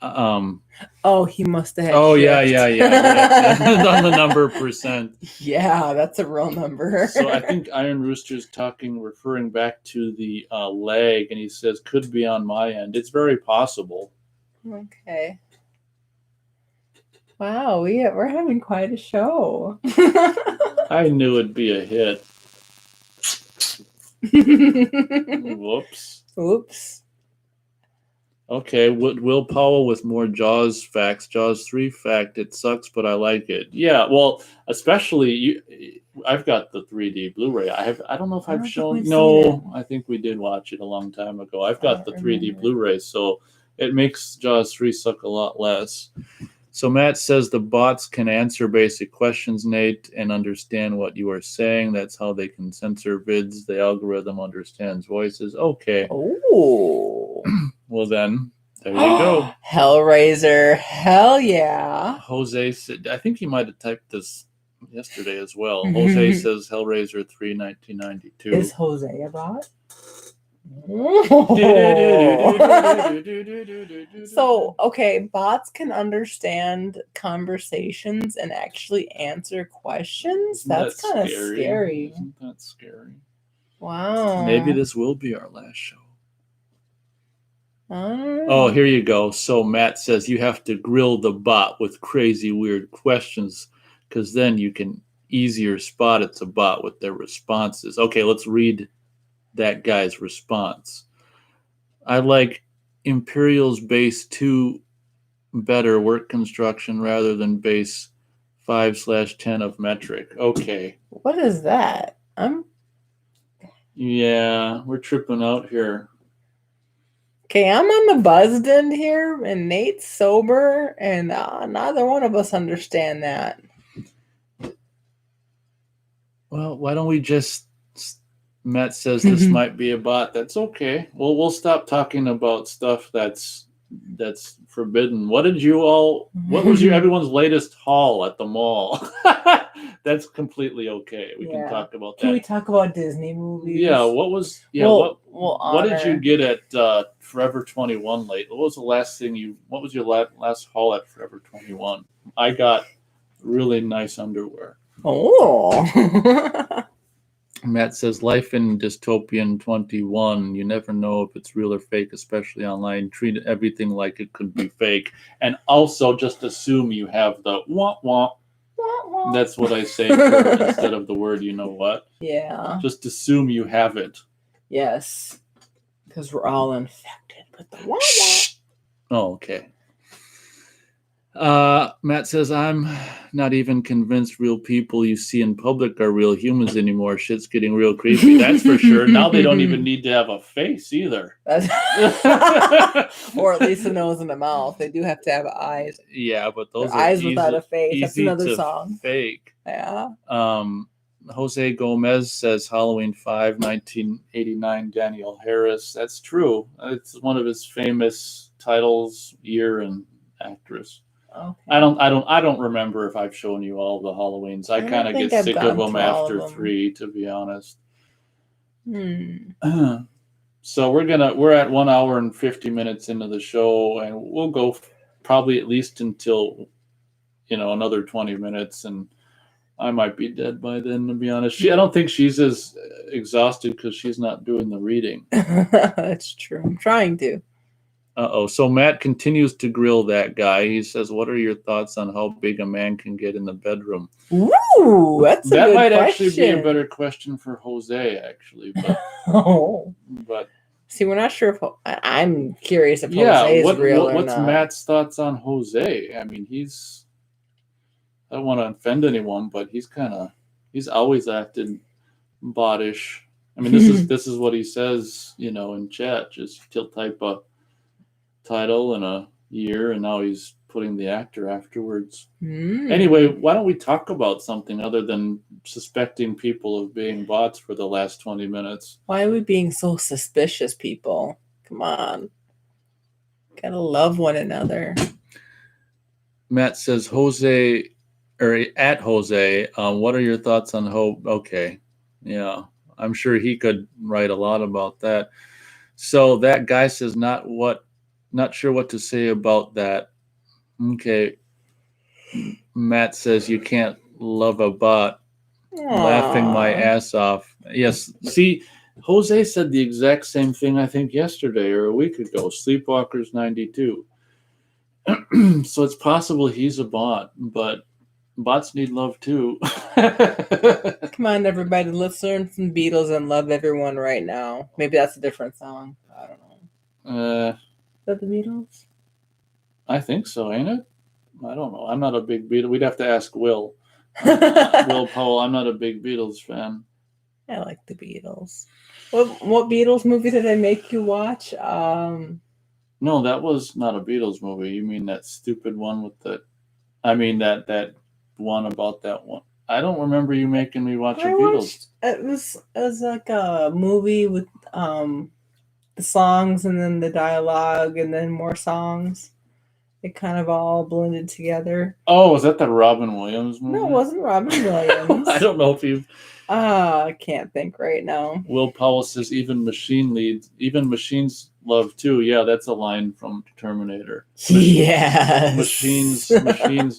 Speaker 2: oh, he must have had.
Speaker 1: Oh, shift. yeah. On the number percent.
Speaker 2: Yeah, that's a real number.
Speaker 1: So I think Iron Rooster's referring back to the lag, and he says could be on my end. It's very possible.
Speaker 2: Okay. Wow, we're having quite a show.
Speaker 1: I knew it'd be a hit. Whoops.
Speaker 2: Oops.
Speaker 1: Okay, Will Powell with more Jaws facts. Jaws 3 fact, it sucks, but I like it. Yeah, well, especially I've got the 3D Blu-ray. I don't know if I've shown. No, I think we did watch it a long time ago. I've got the 3D Blu-ray, so it makes Jaws 3 suck a lot less. So Matt says the bots can answer basic questions, Nate, and understand what you are saying. That's how they can censor vids. The algorithm understands voices. Okay.
Speaker 2: Oh.
Speaker 1: Well then, there you go.
Speaker 2: Hellraiser. Hell yeah.
Speaker 1: Jose said, I think he might have typed this yesterday as well. Jose says Hellraiser 3, 1992.
Speaker 2: Is Jose a bot? So, okay, bots can understand conversations and actually answer questions. That's kind of scary.
Speaker 1: Isn't that scary?
Speaker 2: Wow.
Speaker 1: Maybe this will be our last show. Oh, here you go. So Matt says you have to grill the bot with crazy, weird questions because then you can easier spot it's a bot with their responses. Okay, let's read that guy's response. I like Imperial's base 2 better work construction rather than base 5/10 of metric. Okay.
Speaker 2: What is that?
Speaker 1: Yeah, we're tripping out here.
Speaker 2: Okay, I'm on the buzzed end here, and Nate's sober, and neither one of us understand that.
Speaker 1: Well, why don't we just... Matt says this might be a bot. That's okay. Well, we'll stop talking about stuff that's forbidden. What was everyone's latest haul at the mall? That's completely okay. We can talk about that.
Speaker 2: Can we talk about Disney movies?
Speaker 1: Yeah, what did you get at Forever 21 late? What was the last thing what was your last haul at Forever 21? I got really nice underwear.
Speaker 2: Oh.
Speaker 1: Matt says, life in dystopian 21. You never know if it's real or fake, especially online. Treat everything like it could be fake. And also just assume you have the wah-wah. That's what I say instead of the word you know what.
Speaker 2: Yeah.
Speaker 1: Just assume you have it.
Speaker 2: Yes. Because we're all infected with the wah-wah.
Speaker 1: Oh, okay. Matt says, I'm not even convinced real people you see in public are real humans anymore. Shit's getting real creepy. That's for sure. Now they don't even need to have a face either.
Speaker 2: Or at least a nose and a mouth. They do have to have eyes.
Speaker 1: Yeah, but those are
Speaker 2: eyes without a face. That's another song.
Speaker 1: Fake.
Speaker 2: Yeah.
Speaker 1: Jose Gomez says Halloween 5, 1989, Daniel Harris. That's true. It's one of his famous titles, year, and actress.
Speaker 2: Okay.
Speaker 1: I don't remember if I've shown you all the Halloweens. I
Speaker 2: don't
Speaker 1: kind of
Speaker 2: think
Speaker 1: get
Speaker 2: I've
Speaker 1: sick of
Speaker 2: gone
Speaker 1: them
Speaker 2: through all of
Speaker 1: after
Speaker 2: them.
Speaker 1: 3, to be honest.
Speaker 2: Hmm.
Speaker 1: So we're at 1 hour and 50 minutes into the show, and we'll go probably at least until another 20 minutes, and I might be dead by then, to be honest. I don't think she's as exhausted because she's not doing the reading.
Speaker 2: That's true. I'm trying to.
Speaker 1: So Matt continues to grill that guy. He says, "What are your thoughts on how big a man can get in the bedroom?"
Speaker 2: Ooh, that's a
Speaker 1: that
Speaker 2: good
Speaker 1: might
Speaker 2: question.
Speaker 1: actually be a better question for Jose, actually. But, but
Speaker 2: see, we're not sure if I'm curious if Jose is real or
Speaker 1: what's
Speaker 2: not.
Speaker 1: Matt's thoughts on Jose? I mean, I don't want to offend anyone, but he's always acted bottish. I mean, this is what he says, in chat. Just he'll type a title and a year, and now he's putting the actor afterwards. Anyway, why don't we talk about something other than suspecting people of being bots for the last 20 minutes?
Speaker 2: Why are we being so suspicious, people? Come on. Gotta love one another.
Speaker 1: Matt says, Jose, or at Jose, what are your thoughts on Hope? Okay. Yeah, I'm sure he could write a lot about that. So that guy says, not sure what to say about that. Okay. Matt says, you can't love a bot.
Speaker 2: Aww.
Speaker 1: Laughing my ass off. Yes. See, Jose said the exact same thing, I think, yesterday or a week ago. Sleepwalkers 92. So it's possible he's a bot, but bots need love too.
Speaker 2: Come on, everybody. Let's learn some Beatles and love everyone right now. Maybe that's a different song. I don't know. Is that the Beatles?
Speaker 1: I think so, ain't it? I don't know. I'm not a big Beatles. We'd have to ask Will. Will Powell. I'm not a big Beatles fan.
Speaker 2: I like the Beatles. What Beatles movie did I make you watch?
Speaker 1: No, that was not a Beatles movie. You mean that stupid one with the... I mean that one about that one. I don't remember you making me watch a Beatles.
Speaker 2: It was like a movie with the songs and then the dialogue and then more songs. It kind of all blended together.
Speaker 1: Oh, was that the Robin Williams movie?
Speaker 2: No, it wasn't Robin Williams.
Speaker 1: I don't know if you've...
Speaker 2: I can't think right now.
Speaker 1: Will Powell says even machines love too. Yeah, that's a line from Terminator.
Speaker 2: Yes.
Speaker 1: Machines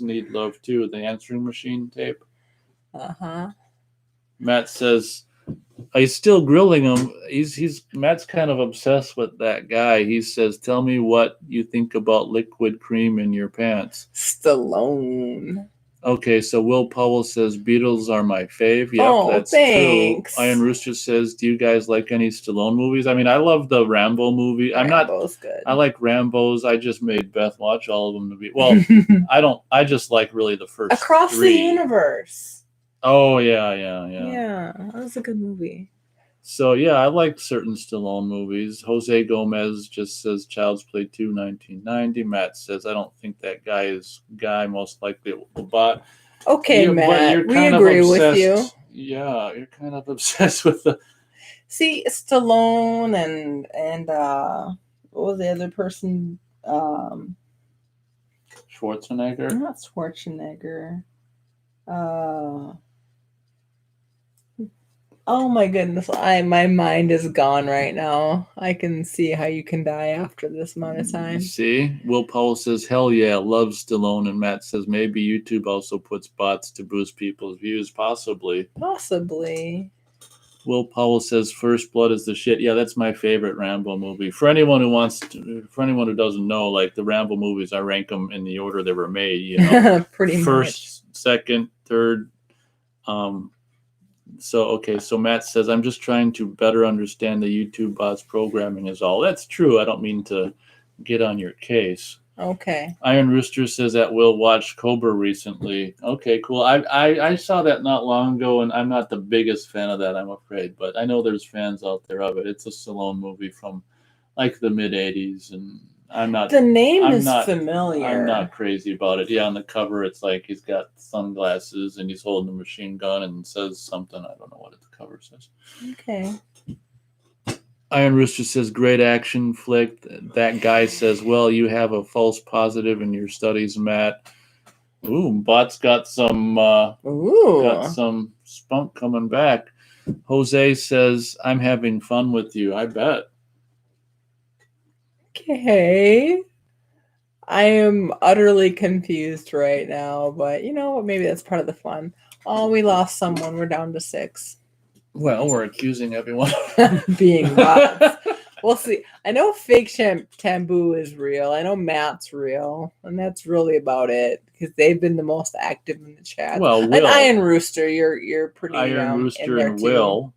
Speaker 1: need love too. The answering machine tape. Matt says he's still grilling him. Matt's kind of obsessed with that guy. He says, "Tell me what you think about liquid cream in your pants."
Speaker 2: Stallone.
Speaker 1: Okay, so Will Powell says Beatles are my fave. Yep, that's
Speaker 2: thanks.
Speaker 1: true. Iron Rooster says, "Do you guys like any Stallone movies?" I mean, I love the Rambo movie.
Speaker 2: Rambo's good.
Speaker 1: I like Rambo's. I just made Beth watch all of them to be. Well, I don't. I just like really the first
Speaker 2: Across
Speaker 1: 3.
Speaker 2: the Universe.
Speaker 1: Oh yeah.
Speaker 2: Yeah, that was a good movie.
Speaker 1: So yeah, I like certain Stallone movies. Jose Gomez just says Child's Play 2, 1990. Matt says I don't think that guy is most likely a bot.
Speaker 2: Okay, Matt, we agree with you.
Speaker 1: Yeah, you're kind of obsessed with the...
Speaker 2: See, Stallone and what was the other person?
Speaker 1: Schwarzenegger?
Speaker 2: Not Schwarzenegger. Oh my goodness, my mind is gone right now. I can see how you can die after this amount of time.
Speaker 1: See? Will Powell says, hell yeah, loves Stallone. And Matt says, maybe YouTube also puts bots to boost people's views. Possibly. Will Powell says, First Blood is the shit. Yeah, that's my favorite Rambo movie. For anyone who doesn't know, like the Rambo movies, I rank them in the order they were made.
Speaker 2: Pretty much.
Speaker 1: First, second, third. So Matt says, I'm just trying to better understand the YouTube bots programming is all. That's true. I don't mean to get on your case.
Speaker 2: Okay.
Speaker 1: Iron Rooster says that Will watched Cobra recently. Okay, cool. I saw that not long ago, and I'm not the biggest fan of that, I'm afraid. But I know there's fans out there of it. It's a Stallone movie from like the mid-'80s, and I'm not.
Speaker 2: The name
Speaker 1: I'm
Speaker 2: is
Speaker 1: not-
Speaker 2: familiar.
Speaker 1: I'm not crazy about it. Yeah, on the cover, it's like he's got sunglasses and he's holding a machine gun and says something. I don't know what the cover says.
Speaker 2: Okay.
Speaker 1: Iron Rooster says, great action flick. That guy says, well, you have a false positive in your studies, Matt. Ooh, Bot's got some spunk coming back. Jose says, I'm having fun with you. I bet.
Speaker 2: Okay. I am utterly confused right now, but you know what? Maybe that's part of the fun. Oh, we lost someone. We're down to 6.
Speaker 1: Well, we're accusing everyone
Speaker 2: Being bots. We'll see. I know fake Tamboo is real. I know Matt's real, and that's really about it because they've been the most active in the chat.
Speaker 1: Well,
Speaker 2: And
Speaker 1: Will.
Speaker 2: Iron Rooster, you're pretty
Speaker 1: Iron
Speaker 2: in
Speaker 1: Rooster
Speaker 2: there
Speaker 1: and
Speaker 2: too.
Speaker 1: Will.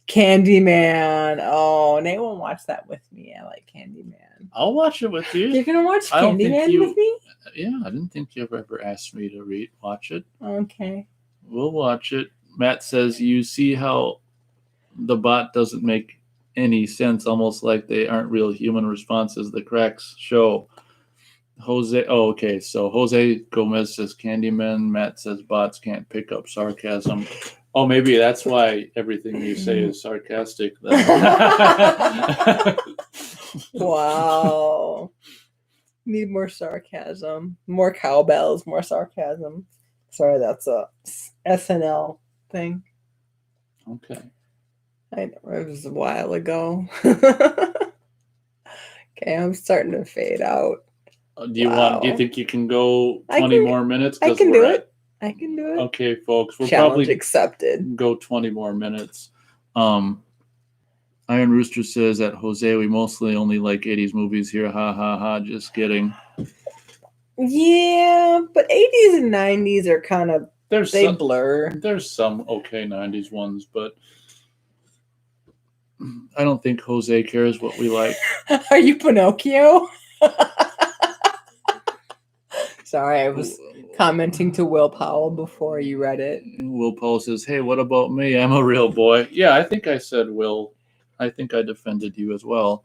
Speaker 2: Candyman. Oh, Nate won't watch that with me. I like Candyman.
Speaker 1: I'll watch it with you.
Speaker 2: You're gonna watch
Speaker 1: I don't think
Speaker 2: Candyman with me?
Speaker 1: Yeah, I didn't think you've ever asked me to watch it.
Speaker 2: Okay.
Speaker 1: We'll watch it. Matt says, you see how the bot doesn't make any sense, almost like they aren't real human responses. The cracks show. Okay. So Jose Gomez says Candyman. Matt says bots can't pick up sarcasm. Oh, maybe that's why everything you say is sarcastic.
Speaker 2: Wow. Need more sarcasm. More cowbells, more sarcasm. Sorry, that's a SNL thing.
Speaker 1: Okay.
Speaker 2: I know it was a while ago. Okay, I'm starting to fade out.
Speaker 1: Do you think you can go 20 more minutes?
Speaker 2: I can do it. I can do it.
Speaker 1: Okay, folks. We'll
Speaker 2: Challenge
Speaker 1: probably
Speaker 2: accepted.
Speaker 1: go 20 more minutes. Iron Rooster says that Jose, we mostly only like 80s movies here. Ha ha ha. Just kidding.
Speaker 2: Yeah, but 80s and 90s are kind of blur.
Speaker 1: There's some okay 90s ones, but I don't think Jose cares what we like.
Speaker 2: Are you Pinocchio? Sorry, I was commenting to Will Powell before you read it.
Speaker 1: Will Powell says, hey, what about me? I'm a real boy. Yeah, I think I said Will. I think I defended you as well.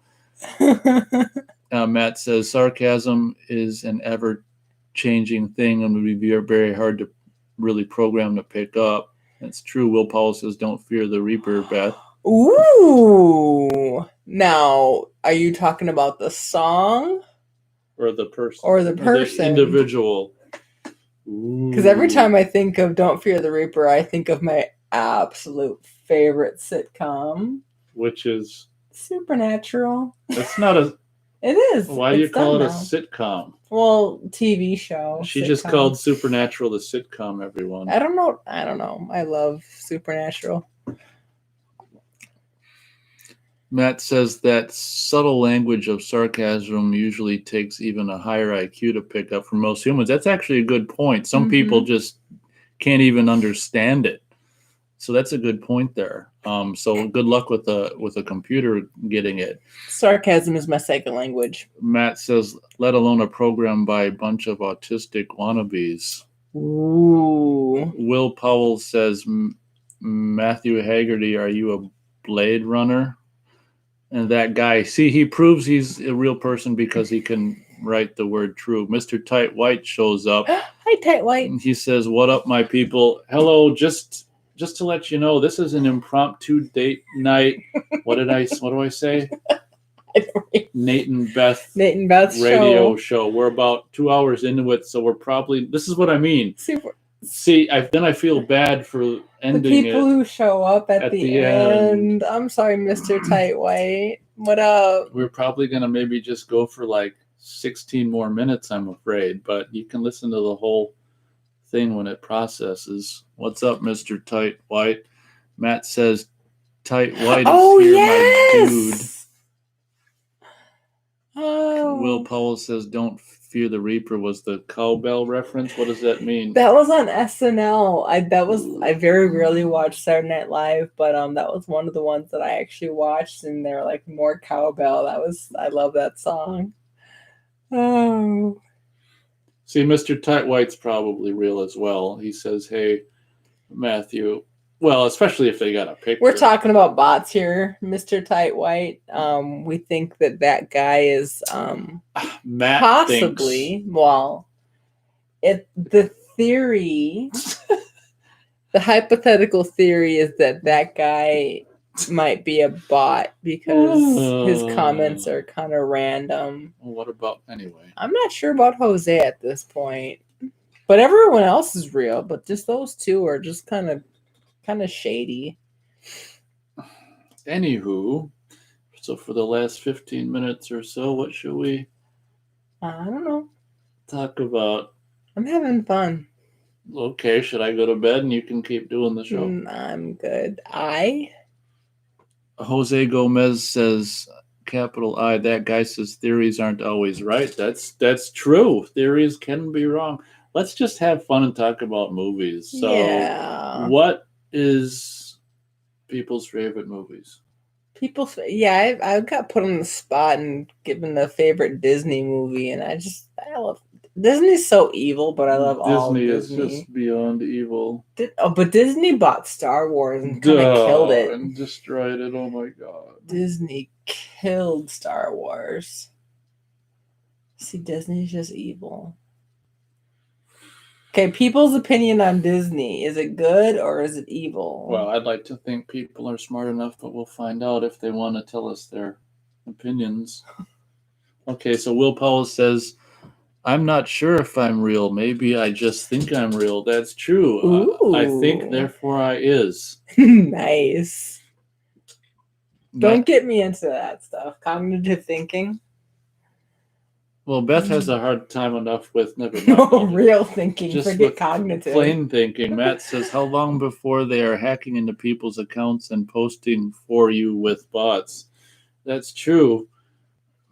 Speaker 1: Matt says, sarcasm is an ever-changing thing and would be very hard to really program to pick up. That's true. Will Powell says, don't fear the Reaper, Beth.
Speaker 2: Ooh. Now, are you talking about the song?
Speaker 1: Or the person.
Speaker 2: Or the person.
Speaker 1: The individual.
Speaker 2: Because every time I think of Don't Fear the Reaper, I think of my absolute favorite sitcom.
Speaker 1: Which is?
Speaker 2: Supernatural.
Speaker 1: It's not a...
Speaker 2: It is.
Speaker 1: Why do you call it a sitcom?
Speaker 2: Well, TV show.
Speaker 1: She just called Supernatural the sitcom, everyone.
Speaker 2: I don't know. I love Supernatural.
Speaker 1: Matt says that subtle language of sarcasm usually takes even a higher IQ to pick up for most humans. That's actually a good point. Some people just can't even understand it. So that's a good point there. So good luck with a computer getting it.
Speaker 2: Sarcasm is my second language.
Speaker 1: Matt says, let alone a program by a bunch of autistic wannabes.
Speaker 2: Ooh.
Speaker 1: Will Powell says, Matthew Haggerty, are you a Blade Runner? And that guy, see, he proves he's a real person because he can write the word true. Mr. Tight White shows up.
Speaker 2: Hi, Tight White.
Speaker 1: He says, what up, my people? Hello, just to let you know, this is an impromptu date night. What do I say? Nate and Beth's radio show. We're about 2 hours into it, so we're probably, this is what I mean.
Speaker 2: Super.
Speaker 1: See, then I feel bad for ending
Speaker 2: the people who show up at the end. I'm sorry, Mr. Tight White. What up?
Speaker 1: We're probably going to maybe just go for like 16 more minutes, I'm afraid. But you can listen to the whole thing when it processes. What's up, Mr. Tight White? Matt says, Tight White is here, my dude.
Speaker 2: Oh.
Speaker 1: Will Powell says, don't fear the Reaper was the cowbell reference. What does that mean?
Speaker 2: That was on SNL. I very rarely watch Saturday Night Live, but that was one of the ones that I actually watched, and they're like more cowbell. I love that song. Oh.
Speaker 1: See, Mr. Tight White's probably real as well. He says, hey, Matthew, Well, especially if they got a picture.
Speaker 2: We're talking about bots here, Mr. Tight White. We think that guy is
Speaker 1: Matt
Speaker 2: possibly
Speaker 1: thinks.
Speaker 2: well. The theory, the hypothetical theory is that guy might be a bot because his comments are kind of random.
Speaker 1: Well, what about anyway?
Speaker 2: I'm not sure about Jose at this point, but everyone else is real. But just those two are just kind of shady.
Speaker 1: Anywho, so for the last 15 minutes or so, what should we?
Speaker 2: I don't know.
Speaker 1: Talk about.
Speaker 2: I'm having fun.
Speaker 1: Okay, should I go to bed and you can keep doing the show?
Speaker 2: I'm good.
Speaker 1: Jose Gomez says, capital I, that guy says theories aren't always right. That's true. Theories can be wrong. Let's just have fun and talk about movies. So,
Speaker 2: yeah.
Speaker 1: What is people's favorite movies?
Speaker 2: I got put on the spot and given the favorite Disney movie, and I love Disney's so evil, but I love all Disney.
Speaker 1: Disney is just beyond evil.
Speaker 2: But Disney bought Star Wars and kind of killed it
Speaker 1: and destroyed it. Oh my god!
Speaker 2: Disney killed Star Wars. See, Disney's just evil. Okay, people's opinion on Disney. Is it good or is it evil?
Speaker 1: Well, I'd like to think people are smart enough, but we'll find out if they want to tell us their opinions. Okay, so Will Powell says, I'm not sure if I'm real. Maybe I just think I'm real. That's true. I think, therefore I is.
Speaker 2: Nice. Don't get me into that stuff. Cognitive thinking.
Speaker 1: Well, Beth has a hard time enough with never mind.
Speaker 2: Real thinking.
Speaker 1: Just
Speaker 2: forget cognitive.
Speaker 1: Plain thinking. Matt says, how long before they are hacking into people's accounts and posting for you with bots? That's true.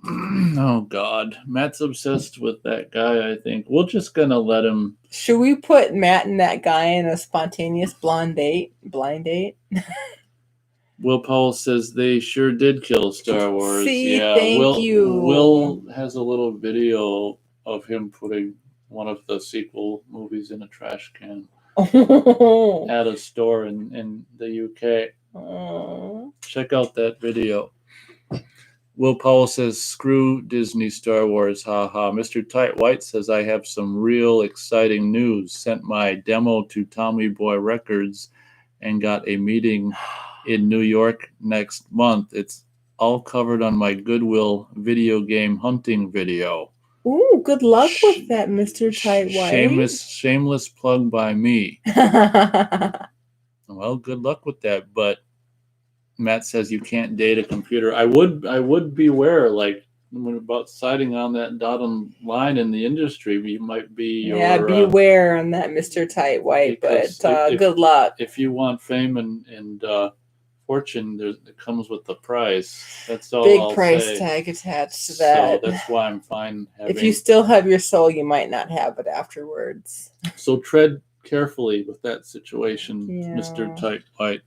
Speaker 1: Oh, God. Matt's obsessed with that guy, I think. We're just going to let him.
Speaker 2: Should we put Matt and that guy in a spontaneous blind date?
Speaker 1: Will Powell says they sure did kill Star Wars.
Speaker 2: See, thank you.
Speaker 1: Will has a little video of him putting one of the sequel movies in a trash can at a store in the UK. Check out that video. Will Powell says, screw Disney Star Wars, haha. Mr. Tight White says, I have some real exciting news. Sent my demo to Tommy Boy Records and got a meeting in New York next month. It's all covered on my Goodwill video game hunting video.
Speaker 2: Ooh, good luck with that, Mr. Tight White.
Speaker 1: Shameless plug by me. Well, good luck with that, but Matt says you can't date a computer. I would beware, like about citing on that dotted line in the industry. You might be
Speaker 2: beware on that, Mr. Tight White. But good luck.
Speaker 1: If you want fame and fortune, it comes with the price. That's all.
Speaker 2: Big price tag attached to that.
Speaker 1: So that's why I'm fine.
Speaker 2: If you still have your soul, you might not have it afterwards.
Speaker 1: So tread carefully with that situation, Mr. Tight White.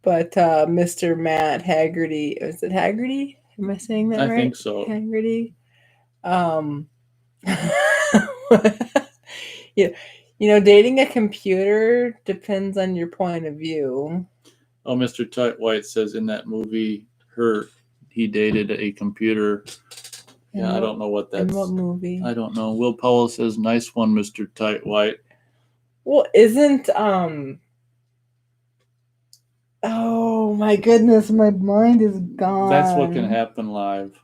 Speaker 1: But
Speaker 2: Mr. Matt Haggerty, is it Haggerty? Am I saying that right?
Speaker 1: I think so.
Speaker 2: Haggerty. Dating a computer depends on your point of view.
Speaker 1: Oh, Mr. Tight White says in that movie, he dated a computer. I don't know what that's.
Speaker 2: In what movie?
Speaker 1: I don't know. Will Powell says, nice one, Mr. Tight White.
Speaker 2: Well, isn't oh my goodness, my mind is gone.
Speaker 1: That's what can happen live.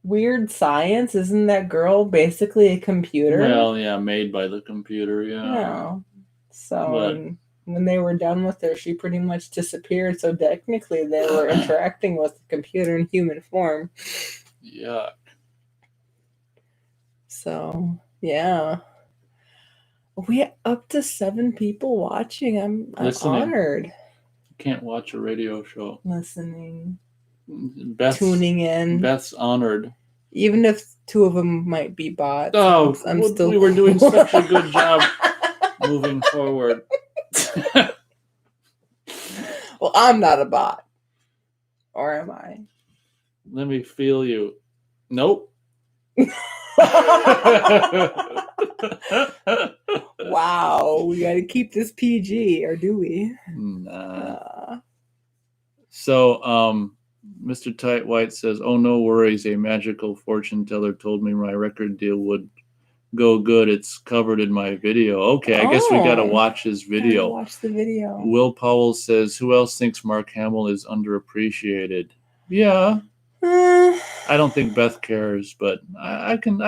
Speaker 2: Weird Science, isn't that girl basically a computer?
Speaker 1: Well, yeah, made by the computer,
Speaker 2: yeah. So when they were done with her, she pretty much disappeared. So technically, they were interacting with the computer in human form.
Speaker 1: Yeah.
Speaker 2: So yeah. We have up to 7 people watching. I'm honored.
Speaker 1: You can't watch a radio show.
Speaker 2: Listening.
Speaker 1: Tuning in. Beth's honored.
Speaker 2: Even if 2 of them might be bots.
Speaker 1: Oh, we were doing such a good job moving forward.
Speaker 2: Well, I'm not a bot. Or am I?
Speaker 1: Let me feel you. Nope.
Speaker 2: Wow, we got to keep this PG, or do we?
Speaker 1: Nah. So, Mr. Tight White says, "Oh, no worries. A magical fortune teller told me my record deal would go good. It's covered in my video." Okay, I guess we got to watch his video.
Speaker 2: Watch the video.
Speaker 1: Will Powell says, "Who else thinks Mark Hamill is underappreciated?" Yeah. I don't think Beth cares, but I can.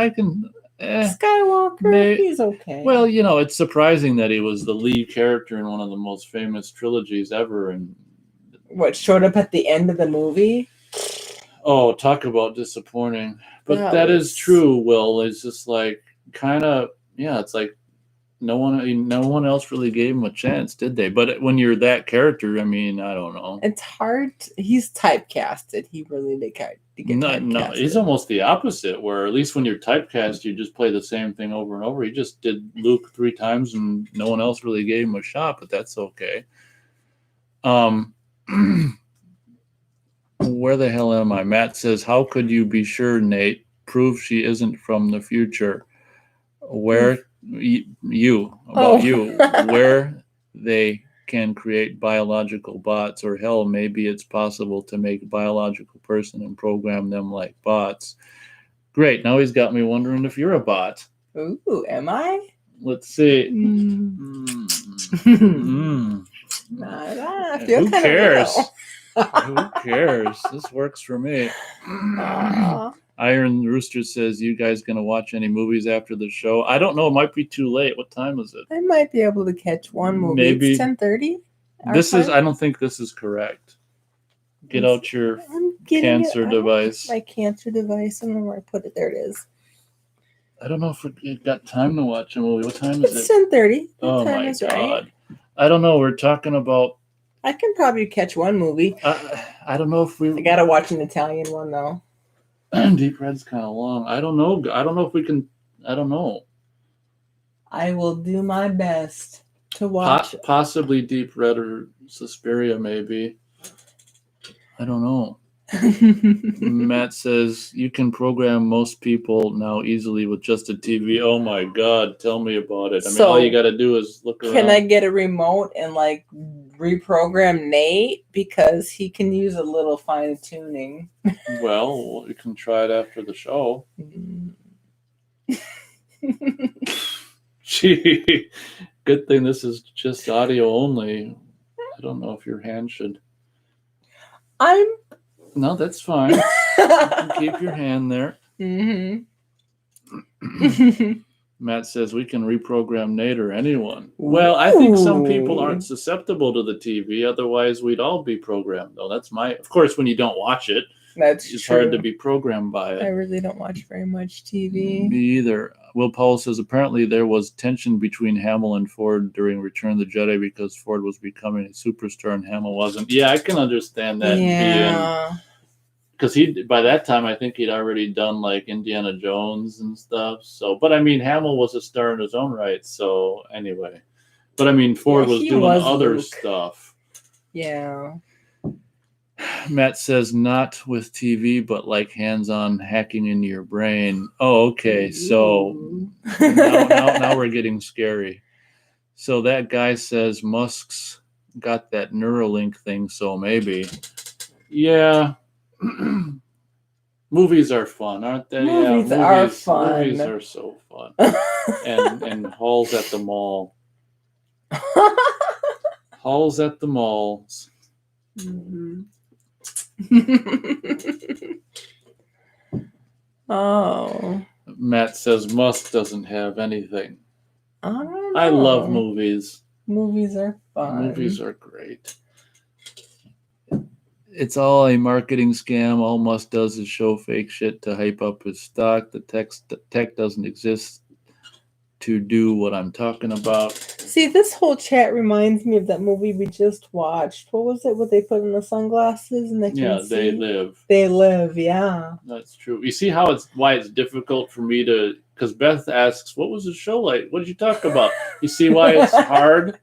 Speaker 2: Skywalker, he's okay.
Speaker 1: Well, you know, it's surprising that he was the lead character in one of the most famous trilogies ever, and
Speaker 2: what showed up at the end of the movie.
Speaker 1: Oh, talk about disappointing. But that is true, Will. It's just like kind of, yeah, it's like no one else really gave him a chance, did they? But when you're that character, I mean, I don't know.
Speaker 2: It's hard. He's typecasted. He really did get typecasted.
Speaker 1: No, he's almost the opposite, where at least when you're typecast, you just play the same thing over and over. He just did Luke 3 times and no one else really gave him a shot, but that's okay. Where the hell am I? Matt says, "How could you be sure, Nate? Prove she isn't from the future." Where where they can create biological bots, or hell, maybe it's possible to make a biological person and program them like bots. Great. Now he's got me wondering if you're a bot.
Speaker 2: Ooh, am I?
Speaker 1: Let's see.
Speaker 2: I feel
Speaker 1: Who cares? Who cares? This works for me. Iron Rooster says, "You guys gonna watch any movies after the show?" I don't know. It might be too late. What time is it?
Speaker 2: I might be able to catch one movie.
Speaker 1: Maybe
Speaker 2: it's 10:30.
Speaker 1: I don't think this is correct. Get out your cancer device.
Speaker 2: My cancer device. I don't know where I put it. There it is.
Speaker 1: I don't know if we've got time to watch a movie. What time is it?
Speaker 2: It's 10:30.
Speaker 1: Oh my God. I don't know. We're talking about.
Speaker 2: I can probably catch one movie.
Speaker 1: I don't know if we.
Speaker 2: I gotta watch an Italian one though.
Speaker 1: Deep Red's kind of long. I don't know. I don't know if we can. I don't know.
Speaker 2: I will do my best to watch.
Speaker 1: Possibly Deep Red or Suspiria, maybe. I don't know. Matt says, "You can program most people now easily with just a TV." Oh my God, tell me about it. I mean, all you got to do is look around.
Speaker 2: Can I get a remote and like reprogram Nate, because he can use a little fine tuning?
Speaker 1: Well, you can try it after the show. Gee, good thing this is just audio only. I don't know if your hand should. No, that's fine. You can keep your hand there. Matt says, "We can reprogram Nate or anyone." Well, I think some people aren't susceptible to the TV. Otherwise, we'd all be programmed, though. That's of course, when you don't watch it, it's hard to be programmed by it.
Speaker 2: I really don't watch very much TV.
Speaker 1: Me either. Will Powell says, "Apparently there was tension between Hamill and Ford during Return of the Jedi because Ford was becoming a superstar and Hamill wasn't." Yeah, I can understand that.
Speaker 2: Yeah.
Speaker 1: Because by that time, I think he'd already done like Indiana Jones and stuff. So, but I mean, Hamill was a star in his own right. So anyway, but I mean, Ford was doing other stuff.
Speaker 2: Yeah.
Speaker 1: Matt says, "Not with TV, but like hands-on hacking into your brain." Oh, okay. So now we're getting scary. So that guy says Musk's got that Neuralink thing. So maybe, yeah. Movies are fun, aren't they?
Speaker 2: Movies are fun.
Speaker 1: Movies are so fun. and halls at the mall. Halls at the malls.
Speaker 2: Oh.
Speaker 1: Matt says Musk doesn't have anything.
Speaker 2: I don't know.
Speaker 1: I love movies.
Speaker 2: Movies are fun.
Speaker 1: Movies are great. It's all a marketing scam. All Musk does is show fake shit to hype up his stock. The tech doesn't exist to do what I'm talking about.
Speaker 2: See, this whole chat reminds me of that movie we just watched. What was it? What they put in the sunglasses and
Speaker 1: They Live.
Speaker 2: They Live, yeah.
Speaker 1: That's true. You see why it's difficult for me to, because Beth asks, "What was the show like? What did you talk about?" You see why it's hard?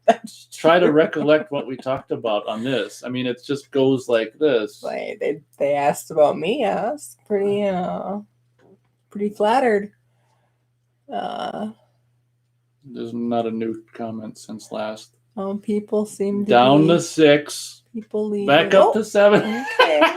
Speaker 1: Try to recollect what we talked about on this. I mean, it just goes like this.
Speaker 2: Like they asked about me. Yeah, it's pretty. pretty flattered. Uh,
Speaker 1: There's not a new comment since last.
Speaker 2: People seem to
Speaker 1: down
Speaker 2: be,
Speaker 1: to 6.
Speaker 2: people leaving.
Speaker 1: Back up to 7.
Speaker 2: Okay.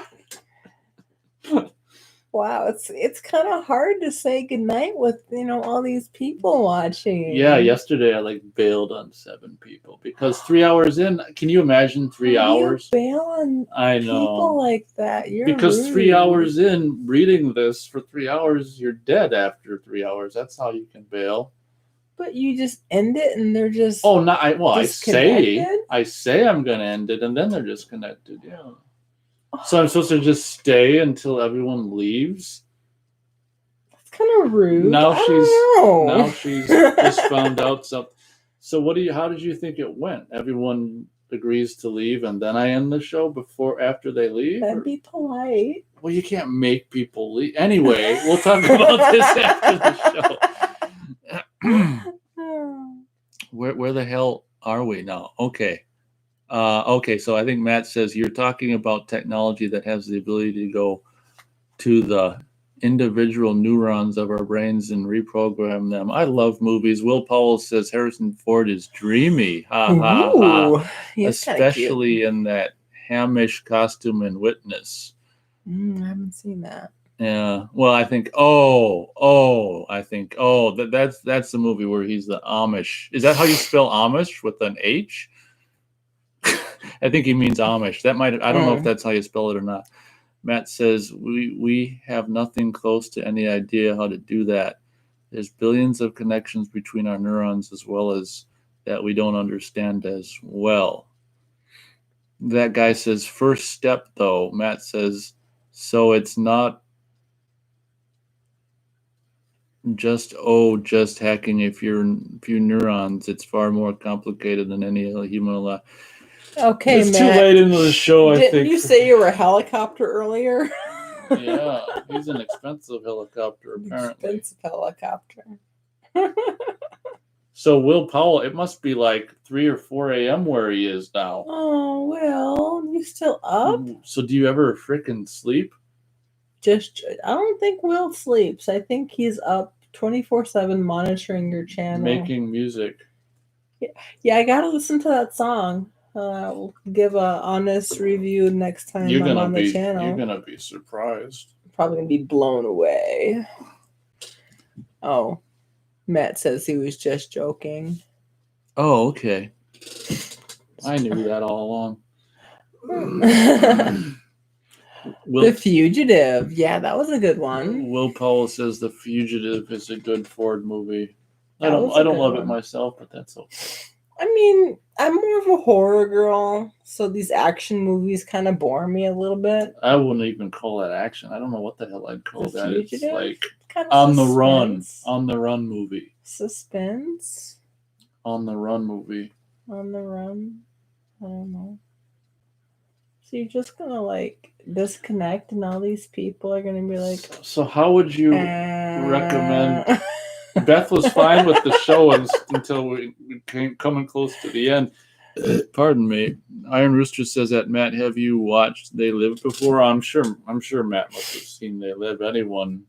Speaker 2: Wow, it's kind of hard to say goodnight with all these people watching.
Speaker 1: Yeah, yesterday I bailed on 7 people because 3 hours in. Can you imagine 3 hours?
Speaker 2: You bail on
Speaker 1: I know
Speaker 2: people like that. You're
Speaker 1: because
Speaker 2: rude.
Speaker 1: 3 hours in reading this for 3 hours, you're dead after 3 hours. That's how you can bail.
Speaker 2: But you just end it and they're just
Speaker 1: I say I'm gonna end it and then they're disconnected. Yeah. So I'm supposed to just stay until everyone leaves.
Speaker 2: That's kind of rude.
Speaker 1: Now
Speaker 2: Now
Speaker 1: she's just found out something. So how did you think it went? Everyone agrees to leave and then I end the show after they leave?
Speaker 2: That'd be polite.
Speaker 1: Well, you can't make people leave. Anyway, we'll talk about this after the show. Where the hell are we now? Okay. So I think Matt says you're talking about technology that has the ability to go to the individual neurons of our brains and reprogram them. I love movies. Will Powell says Harrison Ford is dreamy. Ha ha ha. Especially in that Hamish costume in Witness.
Speaker 2: I haven't seen that.
Speaker 1: Yeah. Well, I think that's the movie where he's the Amish. Is that how you spell Amish with an H? I think he means Amish. I don't know if that's how you spell it or not. Matt says we have nothing close to any idea how to do that. There's billions of connections between our neurons as well as that we don't understand as well. That guy says first step though. Matt says so it's not just hacking a few neurons. It's far more complicated than any human alive.
Speaker 2: Okay,
Speaker 1: it's
Speaker 2: Matt.
Speaker 1: too late into the show. I think.
Speaker 2: Didn't you say you were a helicopter earlier?
Speaker 1: Yeah, he's an expensive helicopter, apparently.
Speaker 2: Expensive helicopter.
Speaker 1: So Will Powell, it must be 3 or 4 a.m. where he is now.
Speaker 2: Oh, Will, you still up?
Speaker 1: So do you ever frickin' sleep?
Speaker 2: I don't think Will sleeps. I think he's up 24/7 monitoring your channel.
Speaker 1: Making music.
Speaker 2: Yeah, I gotta listen to that song. We'll give a honest review next time I'm on the channel.
Speaker 1: You're gonna be surprised.
Speaker 2: Probably gonna be blown away. Oh, Matt says he was just joking.
Speaker 1: Oh, okay. I knew that all along.
Speaker 2: The Fugitive. Yeah, that was a good one.
Speaker 1: Will Powell says The Fugitive is a good Ford movie. I don't love it myself, but that's okay.
Speaker 2: I mean, I'm more of a horror girl, so these action movies kind of bore me a little bit.
Speaker 1: I wouldn't even call that action. I don't know what the hell I'd call that.
Speaker 2: Fugitive?
Speaker 1: It's
Speaker 2: kind of
Speaker 1: on the run movie.
Speaker 2: Suspense?
Speaker 1: On the run movie.
Speaker 2: On the run? I don't know. So you're just gonna disconnect and all these people are gonna be like...
Speaker 1: So how would you recommend... Beth was fine with the show until we came coming close to the end. Pardon me. Iron Rooster says that Matt, have you watched They Live before? I'm sure Matt must have seen They Live. Anyone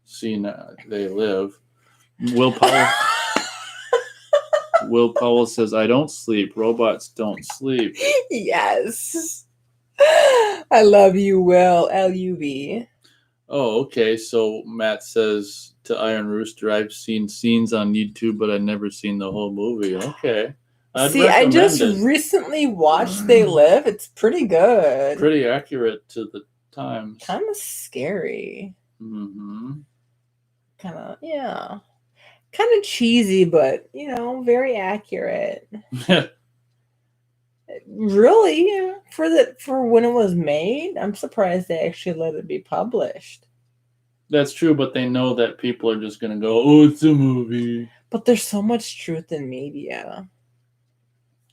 Speaker 1: seen They Live? Will Powell says, I don't sleep. Robots don't sleep.
Speaker 2: Yes. I love you, Will. LUV. Oh,
Speaker 1: okay. So Matt says to Iron Rooster, I've seen scenes on YouTube, but I've never seen the whole movie. Okay.
Speaker 2: I just recently watched They Live. It's pretty good.
Speaker 1: Pretty accurate to the times.
Speaker 2: Kind of scary.
Speaker 1: Mm-hmm.
Speaker 2: Kind of cheesy, but, very accurate. Really, for when it was made, I'm surprised they actually let it be published.
Speaker 1: That's true, but they know that people are just going to go, oh, it's a movie.
Speaker 2: But there's so much truth in media.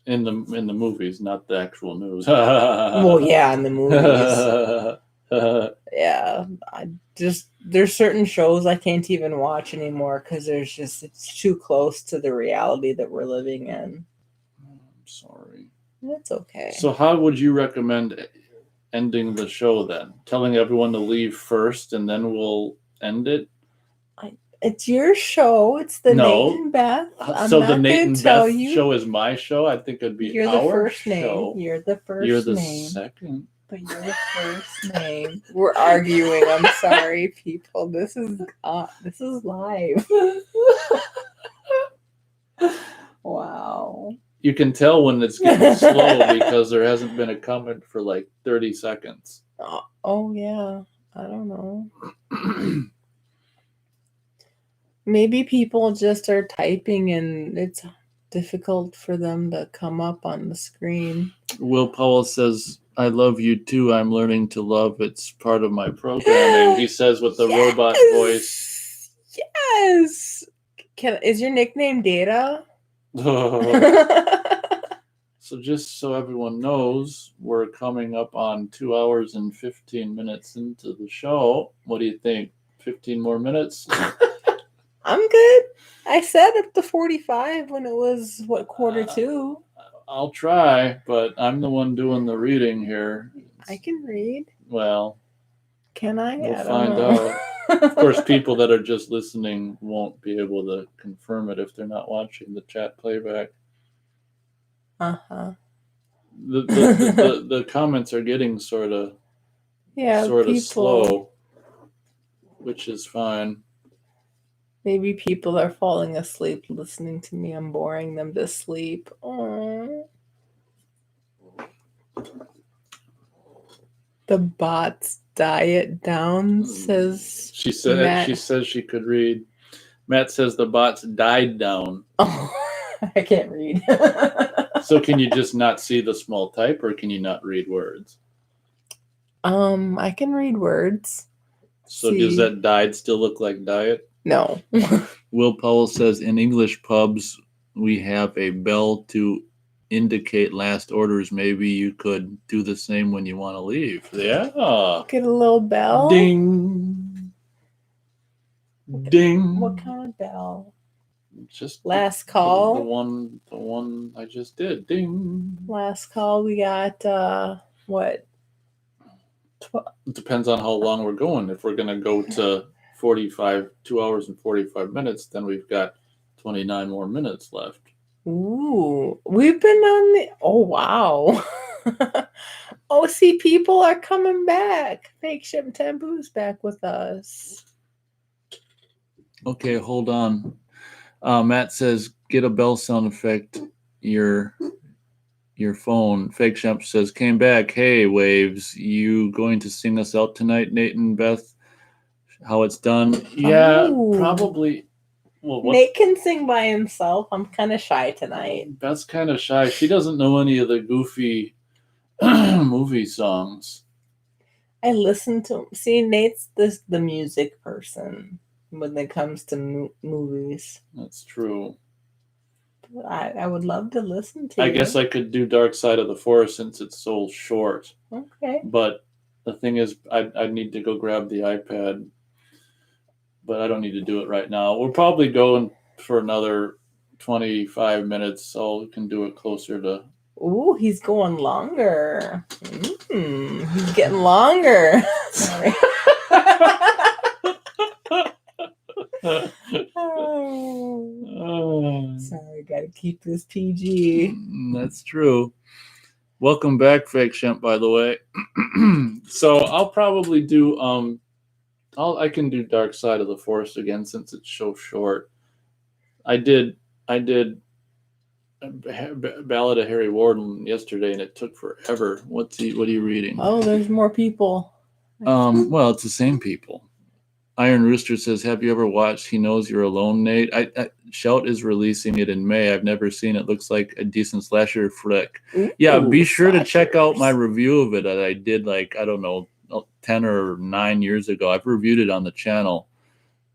Speaker 1: In the movies, not the actual news.
Speaker 2: Well, yeah, in the movies. Yeah, there's certain shows I can't even watch anymore because it's too close to the reality that we're living in.
Speaker 1: I'm sorry.
Speaker 2: That's okay.
Speaker 1: So how would you recommend ending the show then? Telling everyone to leave first and then we'll end it?
Speaker 2: It's your show. It's the
Speaker 1: No.
Speaker 2: Nate and Beth. I'm
Speaker 1: So
Speaker 2: not
Speaker 1: the Nate
Speaker 2: going
Speaker 1: and
Speaker 2: to tell
Speaker 1: Beth
Speaker 2: you.
Speaker 1: show is my show. I think it'd be
Speaker 2: You're the
Speaker 1: our
Speaker 2: first
Speaker 1: show.
Speaker 2: name. You're the first
Speaker 1: You're the
Speaker 2: name.
Speaker 1: second.
Speaker 2: But you're the first name. We're arguing. I'm sorry, people. This is live. Wow.
Speaker 1: You can tell when it's getting slow because there hasn't been a comment for like 30 seconds.
Speaker 2: Oh yeah. I don't know. Maybe people just are typing and it's difficult for them to come up on the screen.
Speaker 1: Will Powell says, I love you too. I'm learning to love. It's part of my programming. He says with the robot voice.
Speaker 2: Yes. Is your nickname Data?
Speaker 1: So just so everyone knows, we're coming up on 2 hours and 15 minutes into the show. What do you think? 15 more minutes?
Speaker 2: I'm good. I said up to 45 when it was, quarter two?
Speaker 1: I'll try, but I'm the one doing the reading here.
Speaker 2: I can read.
Speaker 1: Well,
Speaker 2: can I?
Speaker 1: We'll
Speaker 2: I
Speaker 1: find out. Of course, people that are just listening won't be able to confirm it if they're not watching the chat playback.
Speaker 2: Uh-huh.
Speaker 1: The comments are getting sort of slow, which is fine.
Speaker 2: Maybe people are falling asleep listening to me. I'm boring them to sleep. Aww. The bot's diet down, says
Speaker 1: she said.
Speaker 2: Matt.
Speaker 1: She says she could read. Matt says the bots died down.
Speaker 2: Oh, I can't read.
Speaker 1: So can you just not see the small type, or can you not read words?
Speaker 2: I can read words.
Speaker 1: So does that died still look like diet?
Speaker 2: No.
Speaker 1: Will Powell says in English pubs we have a bell to indicate last orders. Maybe you could do the same when you want to leave. Yeah.
Speaker 2: Get a little bell.
Speaker 1: Ding. Ding.
Speaker 2: What kind of bell?
Speaker 1: Just
Speaker 2: last call.
Speaker 1: The one I just did. Ding.
Speaker 2: Last call. We got what?
Speaker 1: It depends on how long we're going. If we're going to go to 2 hours and 45 minutes, then we've got 29 more minutes left.
Speaker 2: Ooh, we've been on the. Oh wow. Oh, see, people are coming back. Fake Ship Taboo's back with us.
Speaker 1: Okay, hold on. Matt says, get a bell sound effect. Your phone. Fake Shemp says, came back. Hey, Waves, you going to sing us out tonight, Nate and Beth? How it's done? Yeah, probably. Well,
Speaker 2: Nate can sing by himself. I'm kind of shy tonight.
Speaker 1: Beth's kind of shy. She doesn't know any of the goofy movie songs.
Speaker 2: I listen to. See, Nate's the music person when it comes to movies.
Speaker 1: That's true.
Speaker 2: I would love to listen to.
Speaker 1: I guess I could do Dark Side of the Forest since it's so short.
Speaker 2: Okay.
Speaker 1: But the thing is, I need to go grab the iPad. But I don't need to do it right now. We're probably going for another 25 minutes, so we can do it closer to.
Speaker 2: Ooh, he's going longer. He's getting longer. Sorry. Sorry, gotta keep this PG.
Speaker 1: That's true. Welcome back, Fake Shemp, by the way. So I'll probably do I can do Dark Side of the Forest again since it's so short. I did Ballad of Harry Warden yesterday, and it took forever. What are you reading?
Speaker 2: Oh, there's more people.
Speaker 1: Well, it's the same people. Iron Rooster says, have you ever watched He Knows You're Alone, Nate? Shout is releasing it in May. I've never seen it. Looks like a decent slasher flick. Ooh, yeah, be sure to check out my review of it that I did 10 or 9 years ago. I've reviewed it on the channel.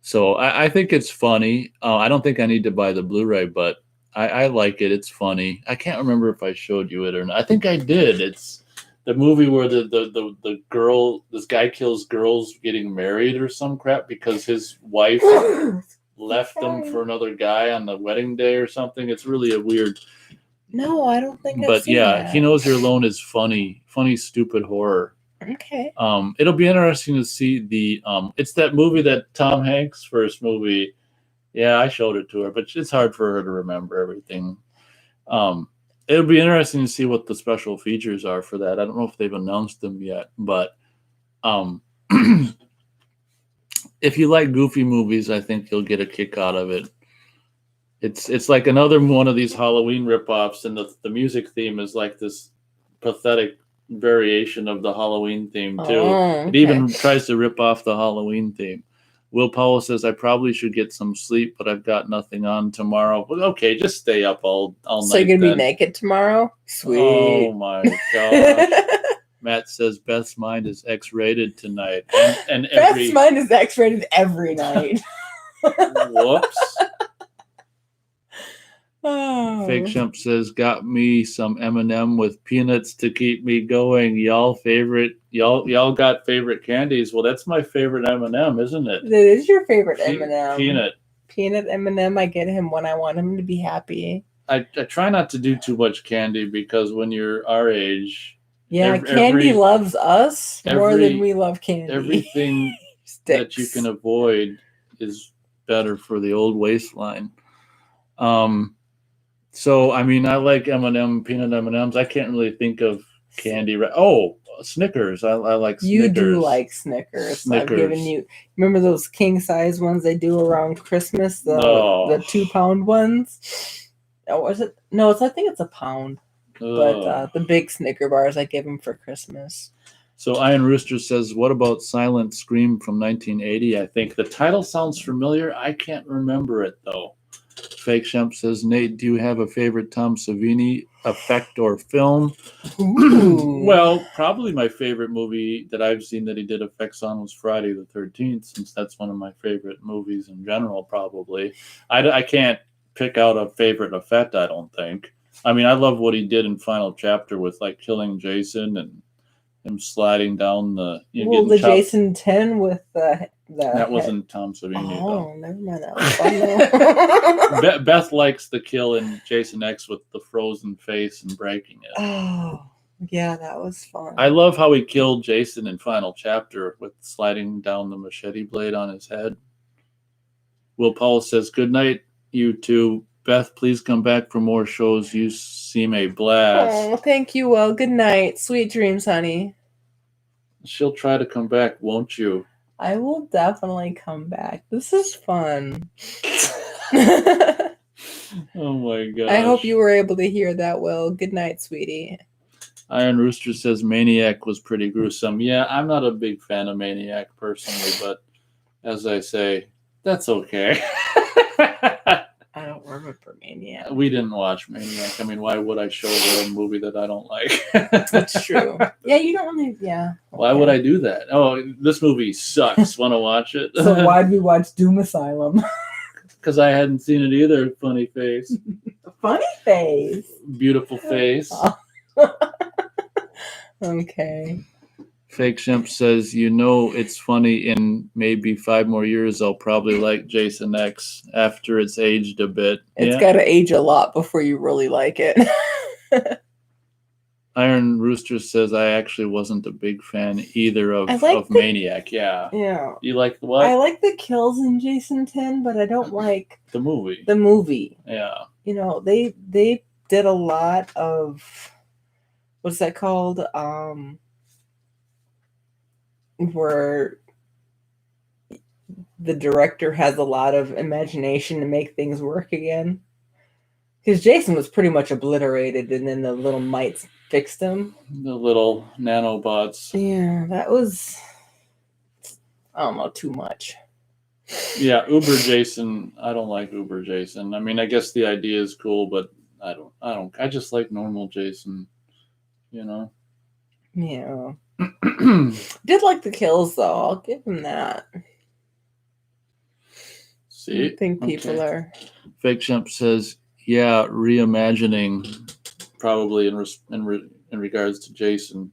Speaker 1: So I think it's funny. I don't think I need to buy the Blu-ray, but I like it. It's funny. I can't remember if I showed you it or not. I think I did. It's the movie where the girl, this guy kills girls getting married or some crap because his wife left him for another guy on the wedding day or something. It's really a weird.
Speaker 2: No, I don't think.
Speaker 1: But yeah, He Knows You're Alone is funny, stupid horror.
Speaker 2: Okay.
Speaker 1: It'll be interesting to see it's that movie that Tom Hanks' first movie Yeah, I showed it to her, but it's hard for her to remember everything. It'll be interesting to see what the special features are for that. I don't know if they've announced them yet, but um, if you like goofy movies, I think you'll get a kick out of it. It's like another one of these Halloween ripoffs, and the music theme is like this pathetic variation of the Halloween theme too.
Speaker 2: Oh,
Speaker 1: It even tries to rip off the Halloween theme. Will Powell says, I probably should get some sleep, but I've got nothing on tomorrow. Well, okay, just stay up all night.
Speaker 2: So you're going to be
Speaker 1: then.
Speaker 2: naked tomorrow? Sweet.
Speaker 1: Oh my gosh. Matt says Beth's mind is X-rated tonight. And
Speaker 2: Beth's mind is X-rated every night.
Speaker 1: Whoops.
Speaker 2: Oh.
Speaker 1: Fake Shump says, got me some M&M with peanuts to keep me going. Y'all got favorite candies. Well, that's my favorite M&M, isn't it?
Speaker 2: It is your favorite M&M.
Speaker 1: Peanut
Speaker 2: M&M. I get him when I want him to be happy.
Speaker 1: I try not to do too much candy because when you're our age,
Speaker 2: candy loves us more than we love candy.
Speaker 1: Everything that you can avoid is better for the old waistline. So, I mean, I like M&M, peanut M&Ms. I can't really think of candy. Oh, Snickers. I like Snickers.
Speaker 2: You do like Snickers. I've given you. Remember those king size ones they do around Christmas? The 2-pound ones? Oh, was it? No, I think it's a pound. But the big Snicker bars I give him for Christmas.
Speaker 1: So Iron Rooster says, what about Silent Scream from 1980? I think the title sounds familiar. I can't remember it, though. Fake Shump says, Nate, do you have a favorite Tom Savini effect or film? Well, probably my favorite movie that I've seen that he did effects on was Friday the 13th, since that's one of my favorite movies in general, probably. I can't pick out a favorite effect, I don't think. I mean, I love what he did in Final Chapter with, like, killing Jason and him sliding down the...
Speaker 2: Jason 10 with the...
Speaker 1: That wasn't Tom Savini, though.
Speaker 2: Oh, never mind. That was fun, though.
Speaker 1: Beth likes the kill in Jason X with the frozen face and breaking it.
Speaker 2: Oh, yeah, that was fun.
Speaker 1: I love how he killed Jason in Final Chapter with sliding down the machete blade on his head. Will Powell says, good night, you two. Beth, please come back for more shows. You seem a blast.
Speaker 2: Oh, thank you, Will. Good night. Sweet dreams, honey.
Speaker 1: She'll try to come back, won't you?
Speaker 2: I will definitely come back. This is fun.
Speaker 1: Oh my gosh.
Speaker 2: I hope you were able to hear that, Will. Good night, sweetie.
Speaker 1: Iron Rooster says Maniac was pretty gruesome. Yeah, I'm not a big fan of Maniac personally, but as I say, that's okay.
Speaker 2: I don't remember Maniac.
Speaker 1: We didn't watch Maniac. I mean, why would I show her a movie that I don't like?
Speaker 2: That's true. Yeah, you don't really, yeah. Okay.
Speaker 1: Why would I do that? Oh, this movie sucks. Want to watch it?
Speaker 2: So why'd we watch Doom Asylum?
Speaker 1: Because I hadn't seen it either. Funny face.
Speaker 2: Funny face.
Speaker 1: Beautiful face.
Speaker 2: Okay.
Speaker 1: Fake Shump says, it's funny, in maybe 5 more years, I'll probably like Jason X after it's aged a bit.
Speaker 2: It's got to age a lot before you really like it.
Speaker 1: Iron Rooster says, I actually wasn't a big fan either of Maniac. Yeah.
Speaker 2: Yeah.
Speaker 1: You like what?
Speaker 2: I like the kills in Jason 10, but I don't like
Speaker 1: the movie.
Speaker 2: The movie.
Speaker 1: Yeah.
Speaker 2: They did a lot of, what's that called? Where the director has a lot of imagination to make things work again. Because Jason was pretty much obliterated, and then the little mites fixed him.
Speaker 1: The little nanobots.
Speaker 2: Yeah, that was, I don't know, too much.
Speaker 1: Yeah, Uber Jason. I don't like Uber Jason. I mean, I guess the idea is cool, but I just like normal Jason.
Speaker 2: Yeah. Did like the kills though. I'll give him that.
Speaker 1: See,
Speaker 2: I think people are.
Speaker 1: Fake Shump says, "Yeah, reimagining, probably in regards to Jason,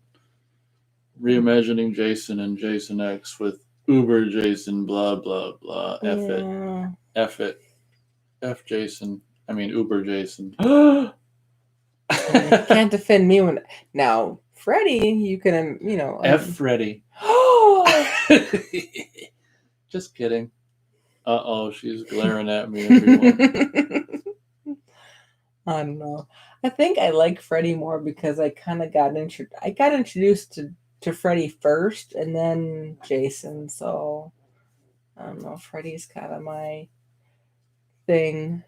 Speaker 1: reimagining Jason and Jason X with Uber Jason, blah blah blah. F it, F Jason. I mean Uber Jason.
Speaker 2: You can't defend me when now." Freddy, you can,
Speaker 1: F Freddy. Just kidding. Uh-oh, she's glaring at me, everyone.
Speaker 2: I don't know. I think I like Freddy more because I kind of got introduced to Freddy first and then Jason. So I don't know. Freddy's kind of my thing.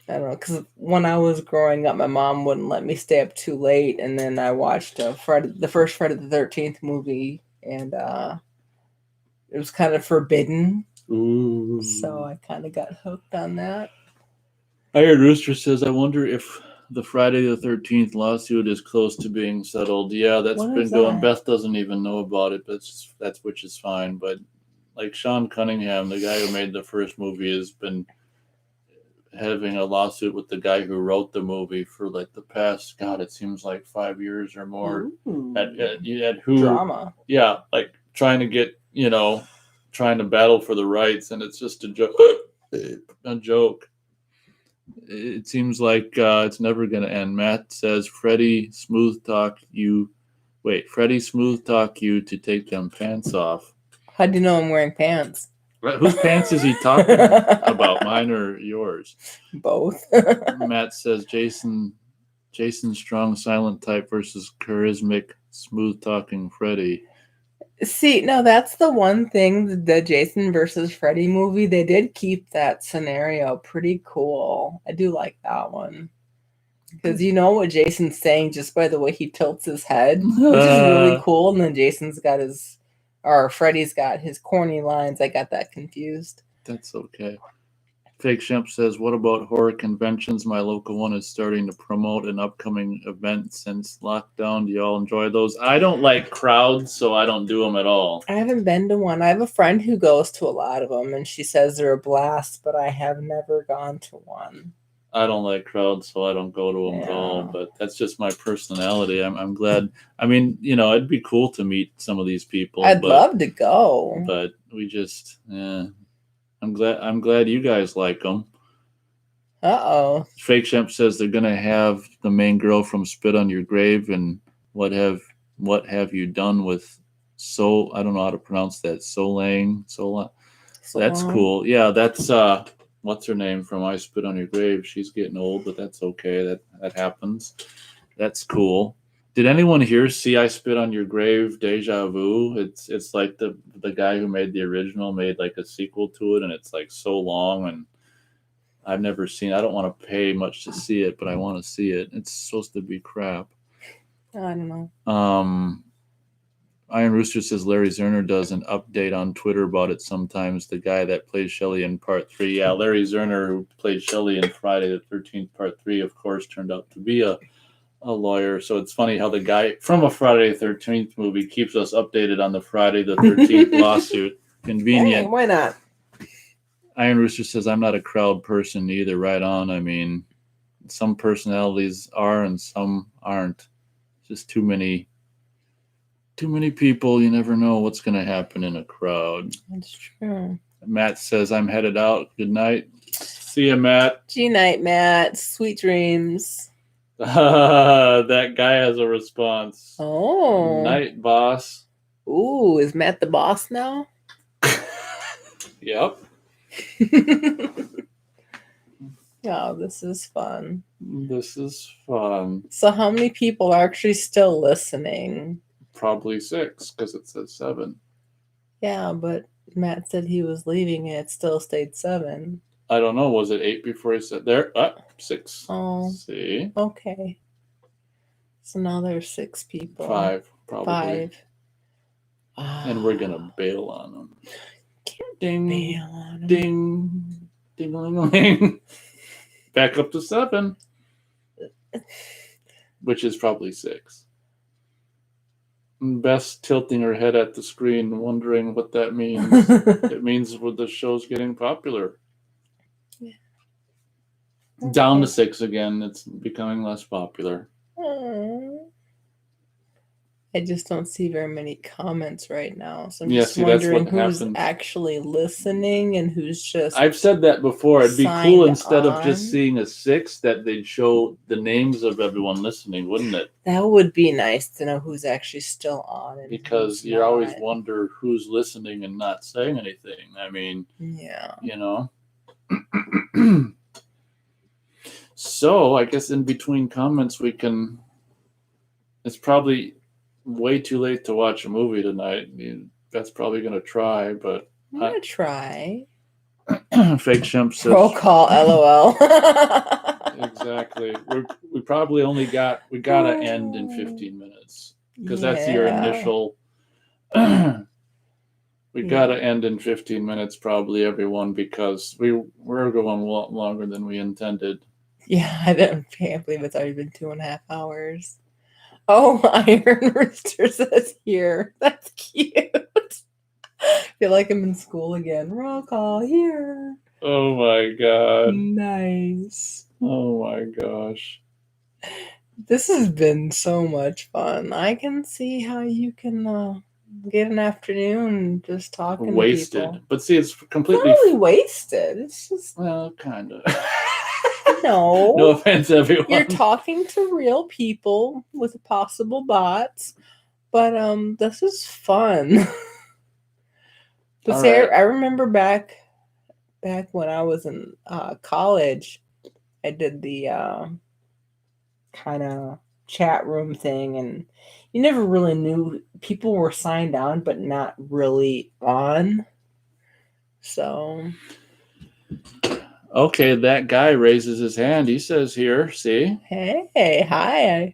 Speaker 2: I don't know, because when I was growing up, my mom wouldn't let me stay up too late, and then I watched the first Friday the 13th movie, and it was kind of forbidden.
Speaker 1: Ooh.
Speaker 2: So I kind of got hooked on that.
Speaker 1: Iron Rooster says, I wonder if the Friday the 13th lawsuit is close to being settled. Yeah, that's
Speaker 2: What
Speaker 1: been
Speaker 2: is
Speaker 1: going.
Speaker 2: that?
Speaker 1: Beth doesn't even know about it, but that's which is fine. But like Sean Cunningham, the guy who made the first movie, has been having a lawsuit with the guy who wrote the movie for like the past, God, it seems like 5 years or more. At who
Speaker 2: Drama.
Speaker 1: Yeah, like trying to get, trying to battle for the rights, and it's just a joke. A joke. It seems like it's never going to end. Matt says, Freddie smooth talk you to take them pants off.
Speaker 2: How do you know I'm wearing pants?
Speaker 1: Whose pants is he talking about? Mine or yours?
Speaker 2: Both.
Speaker 1: Matt says, Jason strong silent type versus charismatic smooth talking Freddie.
Speaker 2: See, no, that's the one thing, the Jason versus Freddy movie, they did keep that scenario pretty cool. I do like that one. Because you know what Jason's saying just by the way he tilts his head, which is really cool. And then Freddy's got his corny lines. I got that confused.
Speaker 1: That's okay. Fake Shemp says, what about horror conventions? My local one is starting to promote an upcoming event since lockdown. Do y'all enjoy those? I don't like crowds, so I don't do them at all.
Speaker 2: I haven't been to one. I have a friend who goes to a lot of them, and she says they're a blast, but I have never gone to one.
Speaker 1: I don't like crowds, so I don't go to them at all, but that's just my personality. I'm glad. I mean, it'd be cool to meet some of these people.
Speaker 2: I'd love to go.
Speaker 1: But we just, I'm glad you guys like them.
Speaker 2: Uh-oh.
Speaker 1: Fake Shemp says they're gonna have the main girl from Spit on Your Grave and what have you done with I don't know how to pronounce that. Solang. That's cool. Yeah, that's what's her name from I Spit on Your Grave. She's getting old, but that's okay. That happens. That's cool. Did anyone here see I Spit on Your Grave Deja Vu? It's like the guy who made the original made like a sequel to it, and it's like so long, and I've never seen it. I don't want to pay much to see it, but I want to see it. It's supposed to be crap.
Speaker 2: I don't know.
Speaker 1: Iron Rooster says Larry Zerner does an update on Twitter about it sometimes. The guy that plays Shelley in Part 3. Yeah, Larry Zerner, who played Shelley in Friday the 13th Part 3, of course, turned out to be a lawyer. So it's funny how the guy from a Friday the 13th movie keeps us updated on the Friday the 13th lawsuit. Convenient.
Speaker 2: Hey, why not?
Speaker 1: Iron Rooster says, I'm not a crowd person either. Right on. I mean, some personalities are and some aren't. Just too many people. You never know what's going to happen in a crowd.
Speaker 2: That's true.
Speaker 1: Matt says, I'm headed out. Good night. See ya, Matt.
Speaker 2: Good night, Matt. Sweet dreams.
Speaker 1: That guy has a response.
Speaker 2: Oh.
Speaker 1: Night, boss.
Speaker 2: Ooh, is Matt the boss now?
Speaker 1: Yep.
Speaker 2: Oh, this is fun.
Speaker 1: This is fun.
Speaker 2: So how many people are actually still listening?
Speaker 1: Probably 6, because it says 7.
Speaker 2: Yeah, but Matt said he was leaving and it still stayed 7.
Speaker 1: I don't know. Was it 8 before he said there? 6.
Speaker 2: Oh.
Speaker 1: See?
Speaker 2: Okay. So now there's 6 people.
Speaker 1: 5, probably.
Speaker 2: 5.
Speaker 1: And we're going to bail on them.
Speaker 2: Can't
Speaker 1: ding,
Speaker 2: bail on them.
Speaker 1: Ding. Ding-a-ling-a-ling. Back up to 7. Which is probably 6. Beth's tilting her head at the screen, wondering what that means. It means the show's getting popular. Yeah. Okay. Down to 6 again. It's becoming less popular.
Speaker 2: I just don't see very many comments right now. So I'm
Speaker 1: Yeah,
Speaker 2: just
Speaker 1: see, that's
Speaker 2: wondering
Speaker 1: what
Speaker 2: who's
Speaker 1: happens.
Speaker 2: actually listening and who's just
Speaker 1: I've said that before. It'd be cool
Speaker 2: signed
Speaker 1: instead of just
Speaker 2: on.
Speaker 1: seeing a 6 that they'd show the names of everyone listening, wouldn't it?
Speaker 2: That would be nice to know who's actually still on and
Speaker 1: Because
Speaker 2: who's
Speaker 1: you always
Speaker 2: not.
Speaker 1: wonder who's listening and not saying anything. I mean,
Speaker 2: Yeah.
Speaker 1: you know. So I guess in between comments we can. It's probably way too late to watch a movie tonight. I mean, that's probably gonna try, but
Speaker 2: I'm gonna try.
Speaker 1: Fake Shemp says
Speaker 2: Roll call, LOL.
Speaker 1: exactly. We probably only we gotta end in 15 minutes because that's your initial. We gotta end in 15 minutes, probably everyone, because we're going a lot longer than we intended.
Speaker 2: Yeah, can't believe it's already been 2.5 hours. Oh, Iron Rooster says here. That's cute. I feel like I'm in school again. Roll call here.
Speaker 1: Oh my god.
Speaker 2: Nice.
Speaker 1: Oh my gosh.
Speaker 2: This has been so much fun. I can see how you can get an afternoon just talking
Speaker 1: Wasted.
Speaker 2: to people.
Speaker 1: But see, it's completely
Speaker 2: Not really wasted. It's just
Speaker 1: well, kind of.
Speaker 2: no.
Speaker 1: No offense, everyone.
Speaker 2: You're talking to real people with possible bots, but this is fun. But see,
Speaker 1: right.
Speaker 2: I remember back when I was in college, I did the kind of chat room thing, and you never really knew people were signed on, but not really on. So
Speaker 1: Okay, that guy raises his hand. He says here, see?
Speaker 2: hey, hi.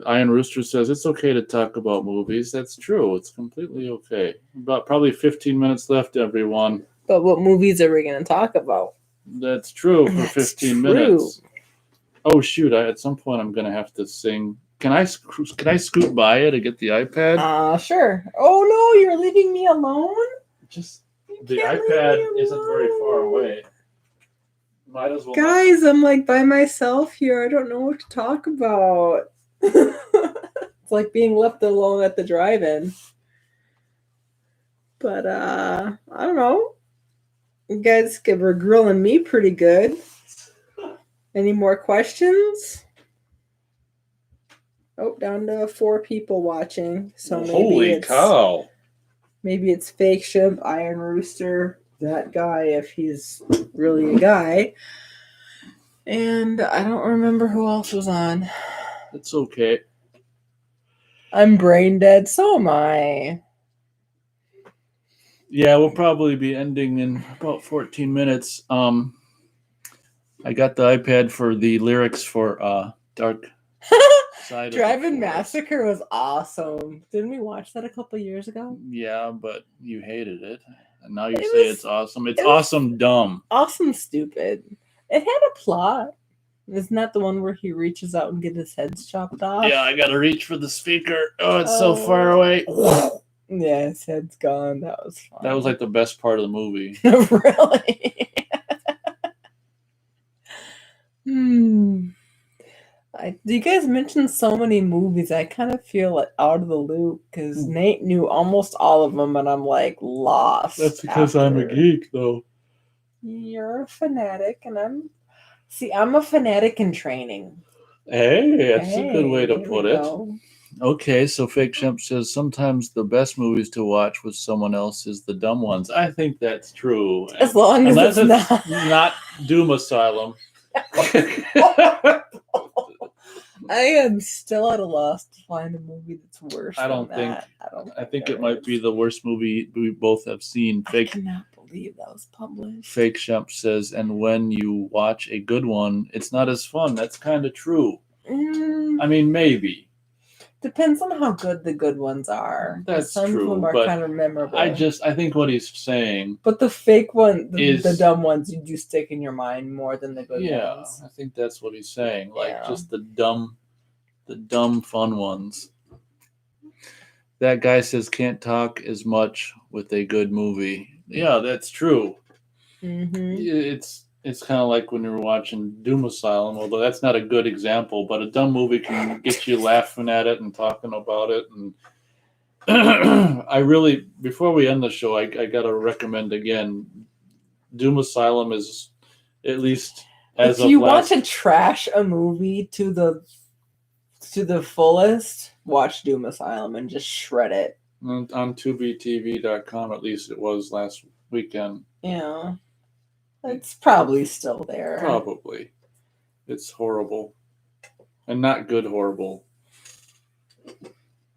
Speaker 1: Iron Rooster says it's okay to talk about movies. That's true. It's completely okay. About probably 15 minutes left, everyone.
Speaker 2: But what movies are we going to talk about?
Speaker 1: That's true for 15 minutes. Oh shoot! At some point I'm gonna have to sing. Can I scoot by it to get the iPad?
Speaker 2: Sure. Oh no, you're leaving me alone?
Speaker 1: Just the iPad isn't very far away. Might as well.
Speaker 2: Guys, I'm like by myself here. I don't know what to talk about. It's like being left alone at the drive-in. But I don't know. You guys were grilling me pretty good. Any more questions? Oh, down to 4 people watching. So maybe
Speaker 1: holy cow!
Speaker 2: Maybe it's Fake Shimp, Iron Rooster, that guy if he's really a guy. And I don't remember who else was on.
Speaker 1: It's okay.
Speaker 2: I'm brain dead. So am I.
Speaker 1: Yeah, we'll probably be ending in about 14 minutes. I got the iPad for the lyrics for Dark Side
Speaker 2: Drive-In Massacre was awesome. Didn't we watch that a couple years ago?
Speaker 1: Yeah, but you hated it. And now you say it's awesome. It's awesome dumb.
Speaker 2: Awesome stupid. It had a plot. Isn't that the one where he reaches out and gets his head chopped off?
Speaker 1: Yeah, I gotta reach for the speaker. Oh, it's so far away.
Speaker 2: Yeah, his head's gone. That was fun.
Speaker 1: That was like the best part of the movie.
Speaker 2: Really? You guys mentioned so many movies. I kind of feel like out of the loop because Nate knew almost all of them, and I'm like lost.
Speaker 1: That's because I'm a geek, though.
Speaker 2: You're a fanatic, and I'm a fanatic in training.
Speaker 1: Hey, that's a good way to put it.
Speaker 2: Go.
Speaker 1: Okay, so Fake Shemp says sometimes the best movies to watch with someone else is the dumb ones. I think that's true.
Speaker 2: As long as it's
Speaker 1: not Doom Asylum.
Speaker 2: I am still at a loss to find a movie that's worse. I think
Speaker 1: it might be the worst movie we both have seen.
Speaker 2: I cannot believe that was published.
Speaker 1: Fake Shemp says, and when you watch a good one, it's not as fun. That's kind of true. I mean, maybe.
Speaker 2: Depends on how good the good ones are.
Speaker 1: That's
Speaker 2: Some
Speaker 1: true,
Speaker 2: of them are kind of memorable.
Speaker 1: I think what he's saying.
Speaker 2: But the fake one, the dumb ones, you do stick in your mind more than the good ones.
Speaker 1: Yeah, I think that's what he's saying. Like just the dumb fun ones. That guy says can't talk as much with a good movie. Yeah, that's true.
Speaker 2: Mm-hmm.
Speaker 1: It's it's kind of like when you were watching Doom Asylum, although that's not a good example, but a dumb movie can get you laughing at it and talking about it. And I really, before we end the show, I got to recommend again, Doom Asylum is, at least as
Speaker 2: if
Speaker 1: of
Speaker 2: you
Speaker 1: last...
Speaker 2: want to trash a movie to the fullest, watch Doom Asylum and just shred it.
Speaker 1: On TubiTV.com, at least it was last weekend.
Speaker 2: Yeah. It's probably still there.
Speaker 1: Probably. It's horrible. And not good horrible.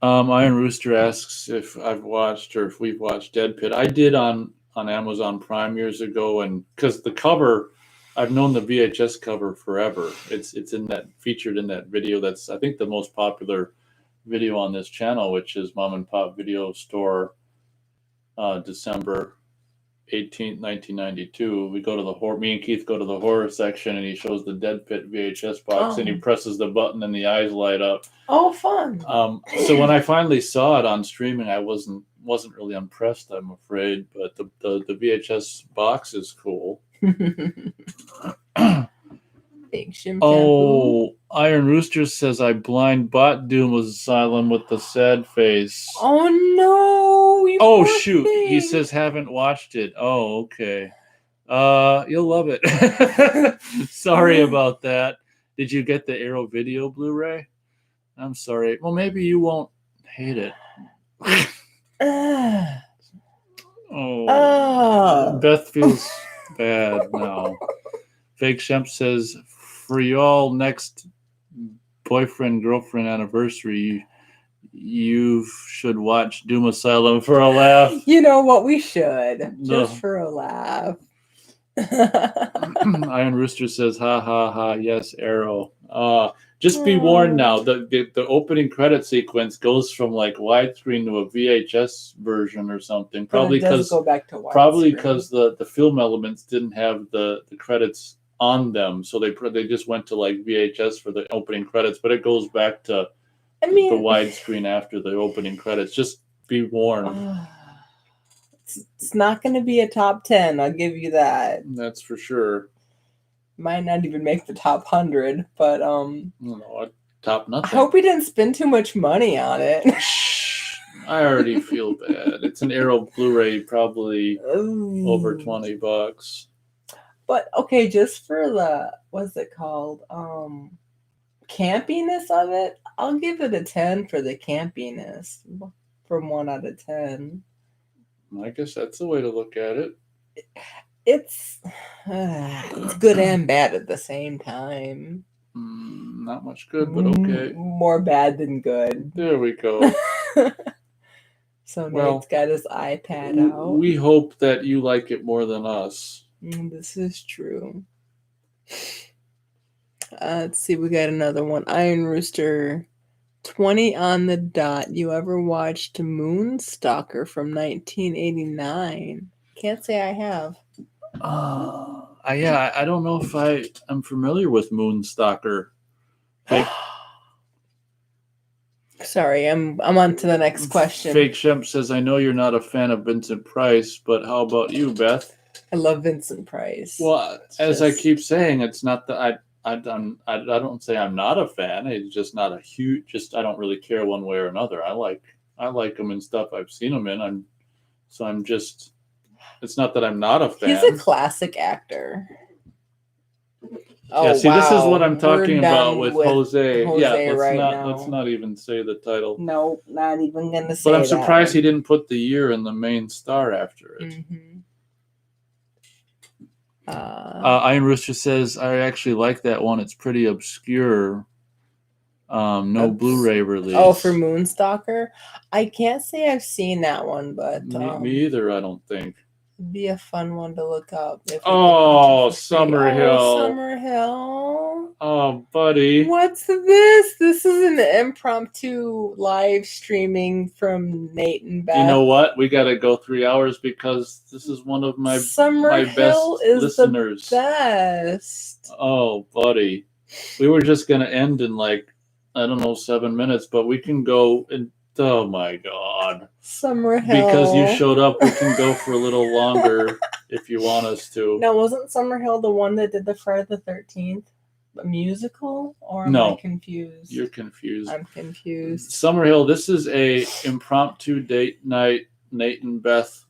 Speaker 1: Iron Rooster asks if I've watched or if we've watched Dead Pit. I did on Amazon Prime years ago, and because the cover, I've known the VHS cover forever. It's featured in that video. That's, I think, the most popular video on this channel, which is Mom and Pop Video Store, December 18th, 1992. We go to the horror. Me and Keith go to the horror section, and he shows the Dead Pit VHS box, and he presses the button, and the eyes light up.
Speaker 2: Oh, fun!
Speaker 1: So when I finally saw it on streaming, I wasn't really impressed, I'm afraid. But the VHS box is cool.
Speaker 2: Big shim
Speaker 1: Oh, Iron Rooster says I blind bought Doom Asylum with the sad face.
Speaker 2: Oh no!
Speaker 1: Oh shoot! Thing. He says haven't watched it. Oh, okay. You'll love it. Sorry about that. Did you get the Arrow Video Blu-ray? I'm sorry. Well, maybe you won't hate it. Beth feels bad now. Fake Shemp says, for y'all next boyfriend-girlfriend anniversary, you should watch Doom Asylum for a laugh.
Speaker 2: You know what? We should. Just for a laugh.
Speaker 1: Iron Rooster says, ha, ha, ha, yes, Arrow. Just be warned now, the opening credit sequence goes from like widescreen to a VHS version or something. Probably because the film elements didn't have the credits on them, so they just went to like VHS for the opening credits, but it goes back to the widescreen after the opening credits. Just be warned.
Speaker 2: It's not going to be a top 10, I'll give you that.
Speaker 1: That's for sure.
Speaker 2: Might not even make the top 100, but
Speaker 1: top nothing.
Speaker 2: I hope we didn't spend too much money on it.
Speaker 1: I already feel bad. It's an Arrow Blu-ray, probably over $20.
Speaker 2: But okay, just for the, what's it called? Campiness of it, I'll give it a 10 for the campiness, from 1 out of 10.
Speaker 1: I guess that's the way to look at it.
Speaker 2: It's good and bad at the same time.
Speaker 1: Not much good, but okay.
Speaker 2: More bad than good.
Speaker 1: There we go.
Speaker 2: So Nate's got his iPad out.
Speaker 1: We hope that you like it more than us.
Speaker 2: This is true. Let's see, we got another one. Iron Rooster, 20 on the dot. You ever watched Moonstalker from 1989? Can't say I have.
Speaker 1: Yeah, I don't know if I'm familiar with Moonstalker.
Speaker 2: Sorry, I'm on to the next question.
Speaker 1: Fake Shemp says, I know you're not a fan of Vincent Price, but how about you, Beth?
Speaker 2: I love Vincent Price.
Speaker 1: Well, I keep saying, it's not that I don't say I'm not a fan. It's just not a huge. I don't really care one way or another. I like him in stuff I've seen him in. It's not that I'm not a fan.
Speaker 2: He's a classic actor.
Speaker 1: Yeah, see, this is what I'm talking about with Jose. Yeah,
Speaker 2: let's
Speaker 1: let's not even say the title.
Speaker 2: Nope, not even gonna say.
Speaker 1: But I'm surprised he didn't put the year in the main star after it.
Speaker 2: Mm-hmm.
Speaker 1: Iron Rooster says, I actually like that one. It's pretty obscure. No Blu-ray release.
Speaker 2: Oh, for Moonstalker? I can't say I've seen that one, but...
Speaker 1: Me either, I don't think.
Speaker 2: It'd be a fun one to look up.
Speaker 1: Summerhill.
Speaker 2: Summerhill.
Speaker 1: Oh, buddy.
Speaker 2: What's this? This is an impromptu live streaming from Nate and Beth.
Speaker 1: You know what? We got to go 3 hours because this is one of my best listeners.
Speaker 2: The best.
Speaker 1: Oh, buddy. We were just going to end in 7 minutes, but we can go in. Oh my God.
Speaker 2: Summerhill.
Speaker 1: Because you showed up, we can go for a little longer. if you want us to.
Speaker 2: Now, wasn't Summerhill the one that did the Friday the 13th musical? Or am I confused?
Speaker 1: You're confused.
Speaker 2: I'm confused.
Speaker 1: Summerhill, this is a impromptu date night Nate and Beth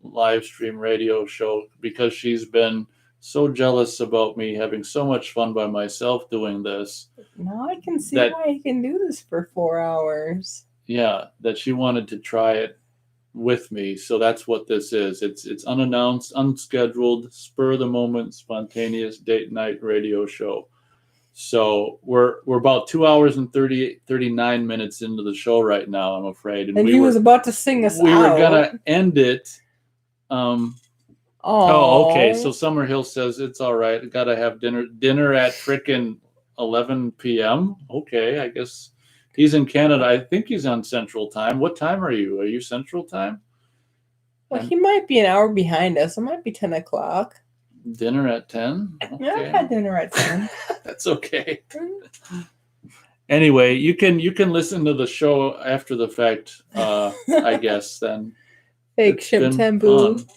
Speaker 1: live stream radio show because she's been so jealous about me having so much fun by myself doing this.
Speaker 2: Now I can see why you can do this for 4 hours.
Speaker 1: Yeah, that she wanted to try it with me. So that's what this is. It's unannounced, unscheduled, spur of the moment, spontaneous date night radio show. So we're about 2 hours and 39 minutes into the show right now, I'm afraid.
Speaker 2: And he was about to sing us out.
Speaker 1: We were gonna end it. Oh, okay. So Summerhill says it's all right. I gotta have dinner at frickin' 11 p.m. Okay, I guess he's in Canada. I think he's on Central Time. What time are you? Are you Central Time?
Speaker 2: Well, he might be an hour behind us. It might be 10 o'clock.
Speaker 1: Dinner at 10? Okay.
Speaker 2: Yeah, I've had dinner at 10.
Speaker 1: That's okay. Anyway, you can listen to the show after the fact, I guess, then.
Speaker 2: Fake Shimp Tembu.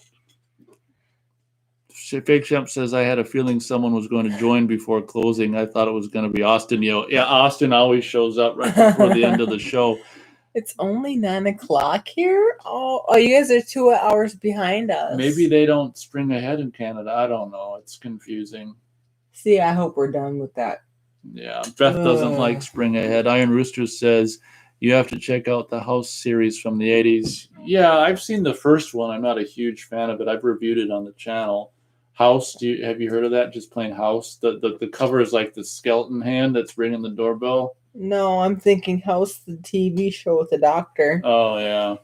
Speaker 1: Fake Shemp says, I had a feeling someone was going to join before closing. I thought it was going to be Austin. Yeah, Austin always shows up right before the end of the show.
Speaker 2: It's only 9 o'clock here? Oh, you guys are 2 hours behind us.
Speaker 1: Maybe they don't spring ahead in Canada. I don't know. It's confusing.
Speaker 2: See, I hope we're done with that.
Speaker 1: Yeah, Beth doesn't like spring ahead. Iron Rooster says, you have to check out the House series from the 80s. Yeah, I've seen the first one. I'm not a huge fan of it. I've reviewed it on the channel. House, have you heard of that? Just plain House. The cover is like the skeleton hand that's ringing the doorbell.
Speaker 2: No, I'm thinking House, the TV show with the doctor.
Speaker 1: Oh, yeah.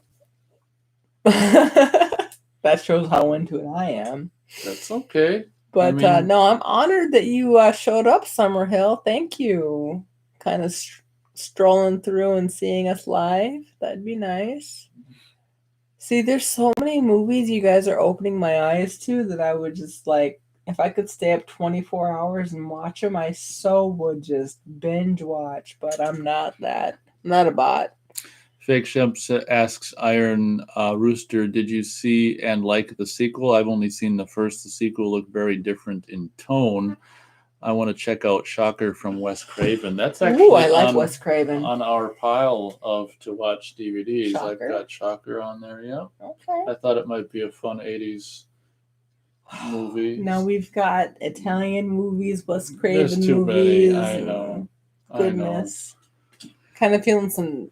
Speaker 2: That shows how into it I am.
Speaker 1: That's okay.
Speaker 2: But no, I'm honored that you showed up, Summerhill. Thank you. Kind of strolling through and seeing us live. That'd be nice. See, there's so many movies you guys are opening my eyes to that I would just like, if I could stay up 24 hours and watch them, I so would just binge watch. But I'm not that. I'm not a bot.
Speaker 1: Fake Shemp asks Iron Rooster, did you see and like the sequel? I've only seen the first. The sequel looked very different in tone. I want to check out Shocker from Wes Craven. That's actually
Speaker 2: I like Wes Craven.
Speaker 1: On our pile of to watch DVDs.
Speaker 2: Shocker.
Speaker 1: I've got Shocker on there, yeah.
Speaker 2: Okay.
Speaker 1: I thought it might be a fun 80s movie.
Speaker 2: Now we've got Italian movies, Wes Craven
Speaker 1: There's too
Speaker 2: movies.
Speaker 1: many. I know.
Speaker 2: Goodness. Kind of feeling some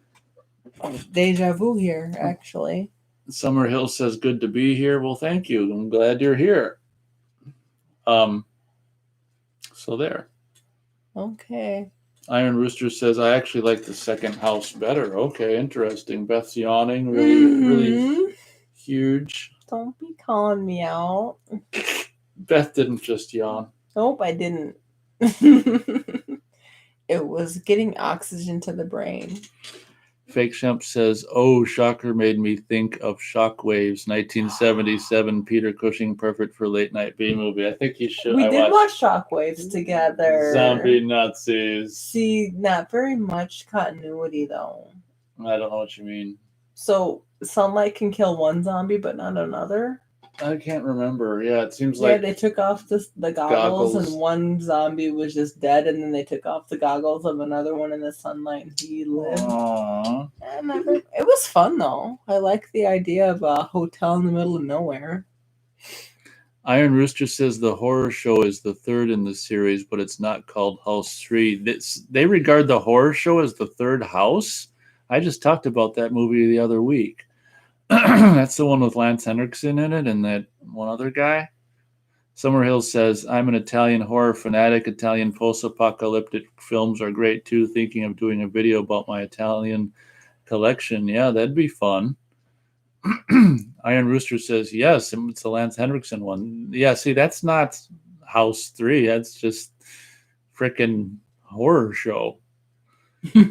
Speaker 2: deja vu here, actually.
Speaker 1: Summerhill says, good to be here. Well, thank you. I'm glad you're here. So there.
Speaker 2: Okay.
Speaker 1: Iron Rooster says, I actually like the second House better. Okay, interesting. Beth's yawning. Really huge.
Speaker 2: Don't be calling me out.
Speaker 1: Beth didn't just yawn.
Speaker 2: Nope, I didn't. It was getting oxygen to the brain.
Speaker 1: Fake Shemp says, oh, Shocker made me think of Shockwaves, 1977, Peter Cushing, perfect for late night B movie. I think you should.
Speaker 2: We did watch Shockwaves together.
Speaker 1: Zombie Nazis.
Speaker 2: See, not very much continuity, though.
Speaker 1: I don't know what you mean.
Speaker 2: So, sunlight can kill one zombie, but not another?
Speaker 1: I can't remember. Yeah, it seems like...
Speaker 2: Yeah, they took off the goggles and one zombie was just dead, and then they took off the goggles of another one in the sunlight, and he lived.
Speaker 1: Aww.
Speaker 2: It was fun, though. I like the idea of a hotel in the middle of nowhere.
Speaker 1: Iron Rooster says the horror show is the third in the series, but it's not called House 3. They regard the horror show as the third House? I just talked about that movie the other week. That's the one with Lance Henriksen in it and that one other guy. Summerhill says, I'm an Italian horror fanatic. Italian post-apocalyptic films are great too. Thinking of doing a video about my Italian collection. Yeah, that'd be fun. Iron Rooster says, yes, it's the Lance Henriksen one. Yeah, see, that's not House 3. That's just frickin' horror show. Fake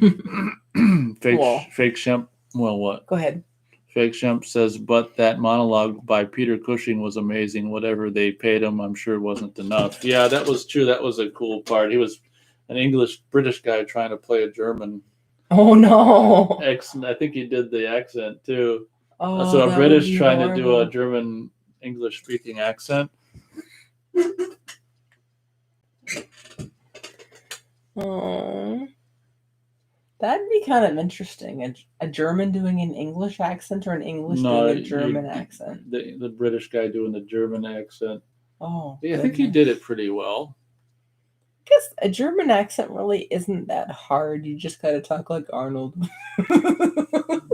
Speaker 1: Shemp. Well, what?
Speaker 2: Go ahead.
Speaker 1: Fake Shemp says, but that monologue by Peter Cushing was amazing. Whatever they paid him, I'm sure wasn't enough. Yeah, that was true. That was a cool part. He was an British guy trying to play a German.
Speaker 2: Oh, no.
Speaker 1: accent. I think he did the accent, too.
Speaker 2: Oh,
Speaker 1: so a British trying to do a German English-speaking accent.
Speaker 2: Oh, that'd be kind of interesting. A German doing an English accent or an English doing a German accent.
Speaker 1: The British guy doing the German accent.
Speaker 2: Oh,
Speaker 1: yeah, I think he did it pretty well.
Speaker 2: I guess a German accent really isn't that hard. You just gotta talk like Arnold.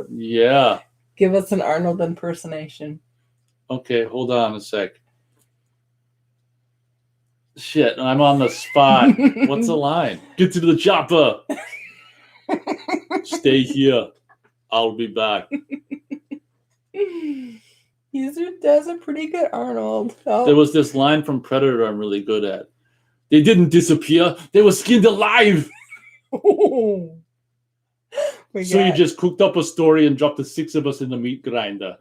Speaker 1: Yeah.
Speaker 2: Give us an Arnold impersonation.
Speaker 1: Okay, hold on a sec. Shit, I'm on the spot. What's the line? Get to the chopper. Stay here. I'll be back.
Speaker 2: He does a pretty good Arnold. Oh.
Speaker 1: There was this line from Predator I'm really good at. They didn't disappear. They were skinned alive.
Speaker 2: Oh.
Speaker 1: So you just cooked up a story and dropped the 6 of us in the meat grinder.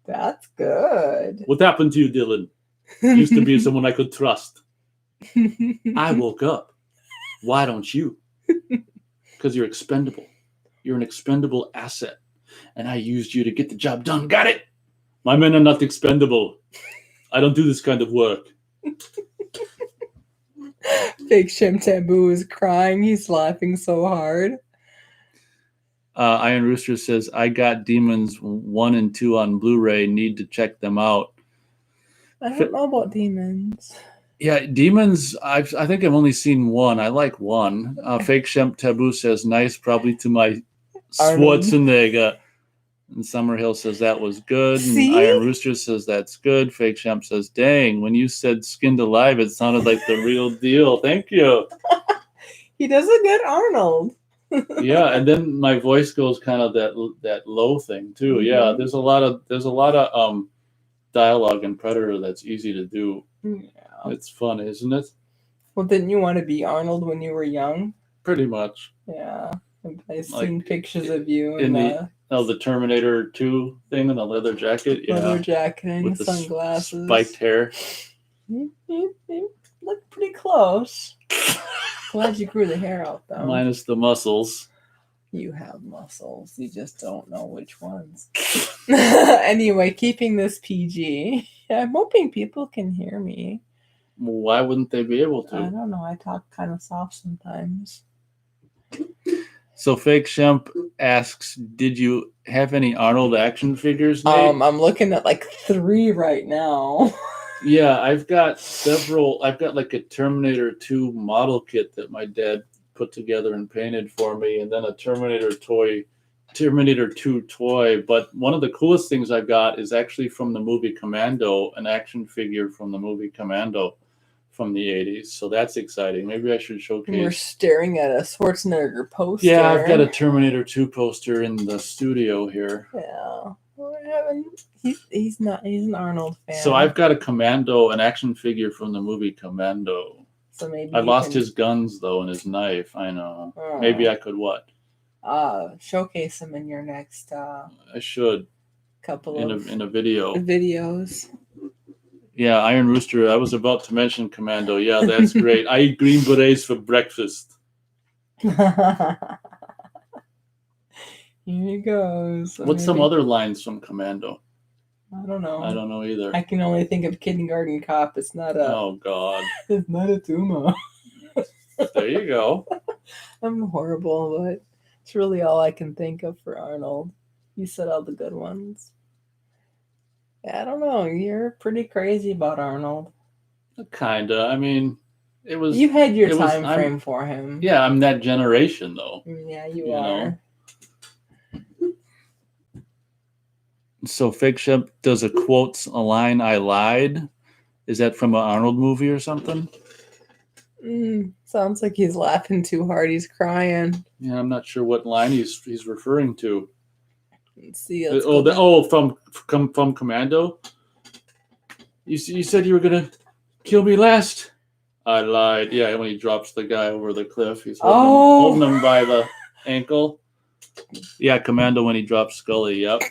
Speaker 2: That's good.
Speaker 1: What happened to you, Dylan? Used to be someone I could trust. I woke up. Why don't you? Because you're expendable. You're an expendable asset. And I used you to get the job done. Got it? My men are not expendable. I don't do this kind of work.
Speaker 2: Big Shim Taboo is crying. He's laughing so hard.
Speaker 1: Iron Rooster says, I got Demons 1 and 2 on Blu-ray. Need to check them out.
Speaker 2: I don't know about Demons.
Speaker 1: Yeah, Demons, I think I've only seen 1. I like 1. Fake Shemp Taboo says, nice, probably to my Schwarzenegger. And Summerhill says that was good.
Speaker 2: See?
Speaker 1: And Iron Rooster says that's good. Fake Shemp says, dang, when you said skinned alive, it sounded like the real deal. Thank you.
Speaker 2: He does a good Arnold.
Speaker 1: Yeah, and then my voice goes kind of that low thing too. Mm-hmm. Yeah, there's a lot of dialogue in Predator that's easy to do. Yeah. It's fun, isn't it?
Speaker 2: Well, didn't you want to be Arnold when you were young?
Speaker 1: Pretty much.
Speaker 2: Yeah, I've seen pictures of you
Speaker 1: in the Terminator 2 thing in the leather jacket. Yeah,
Speaker 2: leather jacket
Speaker 1: with the
Speaker 2: sunglasses,
Speaker 1: spiked hair.
Speaker 2: You look pretty close. Glad you grew the hair out though.
Speaker 1: Minus the muscles.
Speaker 2: You have muscles. You just don't know which ones. Anyway, keeping this PG. I'm hoping people can hear me.
Speaker 1: Why wouldn't they be able to?
Speaker 2: I don't know. I talk kind of soft sometimes.
Speaker 1: So Fake Shemp asks, did you have any Arnold action figures, Nate?
Speaker 2: I'm looking at like 3 right now.
Speaker 1: Yeah, I've got several. I've got like a Terminator 2 model kit that my dad put together and painted for me, and then a Terminator 2 toy. But one of the coolest things I got is actually from the movie Commando, an action figure from the movie Commando from the 80s. So that's exciting. Maybe I should showcase.
Speaker 2: We're staring at a Schwarzenegger poster.
Speaker 1: Yeah, I've got a Terminator 2 poster in the studio here.
Speaker 2: Yeah. He's an Arnold fan.
Speaker 1: So I've got an action figure from the movie Commando.
Speaker 2: So maybe
Speaker 1: I lost his guns though and his knife. I know. Oh. Maybe I could what?
Speaker 2: Showcase him in your next.
Speaker 1: I should.
Speaker 2: Couple
Speaker 1: in a video.
Speaker 2: Videos. Yeah,
Speaker 1: Iron Rooster. I was about to mention Commando. Yeah, that's great. I eat Green Berets for breakfast.
Speaker 2: Here he goes.
Speaker 1: What's some other lines from Commando?
Speaker 2: I don't know.
Speaker 1: I don't know either.
Speaker 2: I can only think of Kindergarten Cop. It's not a...
Speaker 1: Oh, God.
Speaker 2: It's not a tumor.
Speaker 1: There you go.
Speaker 2: I'm horrible, but it's really all I can think of for Arnold. You said all the good ones. Yeah, I don't know. You're pretty crazy about Arnold.
Speaker 1: Kinda. I mean, it was...
Speaker 2: You had your time frame for him.
Speaker 1: Yeah, I'm that generation, though.
Speaker 2: Yeah, you are.
Speaker 1: Know? So Fake Shemp does a line, I lied. Is that from an Arnold movie or something?
Speaker 2: Sounds like he's laughing too hard. He's crying.
Speaker 1: Yeah, I'm not sure what line he's referring to.
Speaker 2: Let's see.
Speaker 1: From Commando? You said you were going to kill me last? I lied. Yeah, when he drops the guy over the cliff. He's holding him by the ankle. Yeah, Commando when he drops Scully. Yep.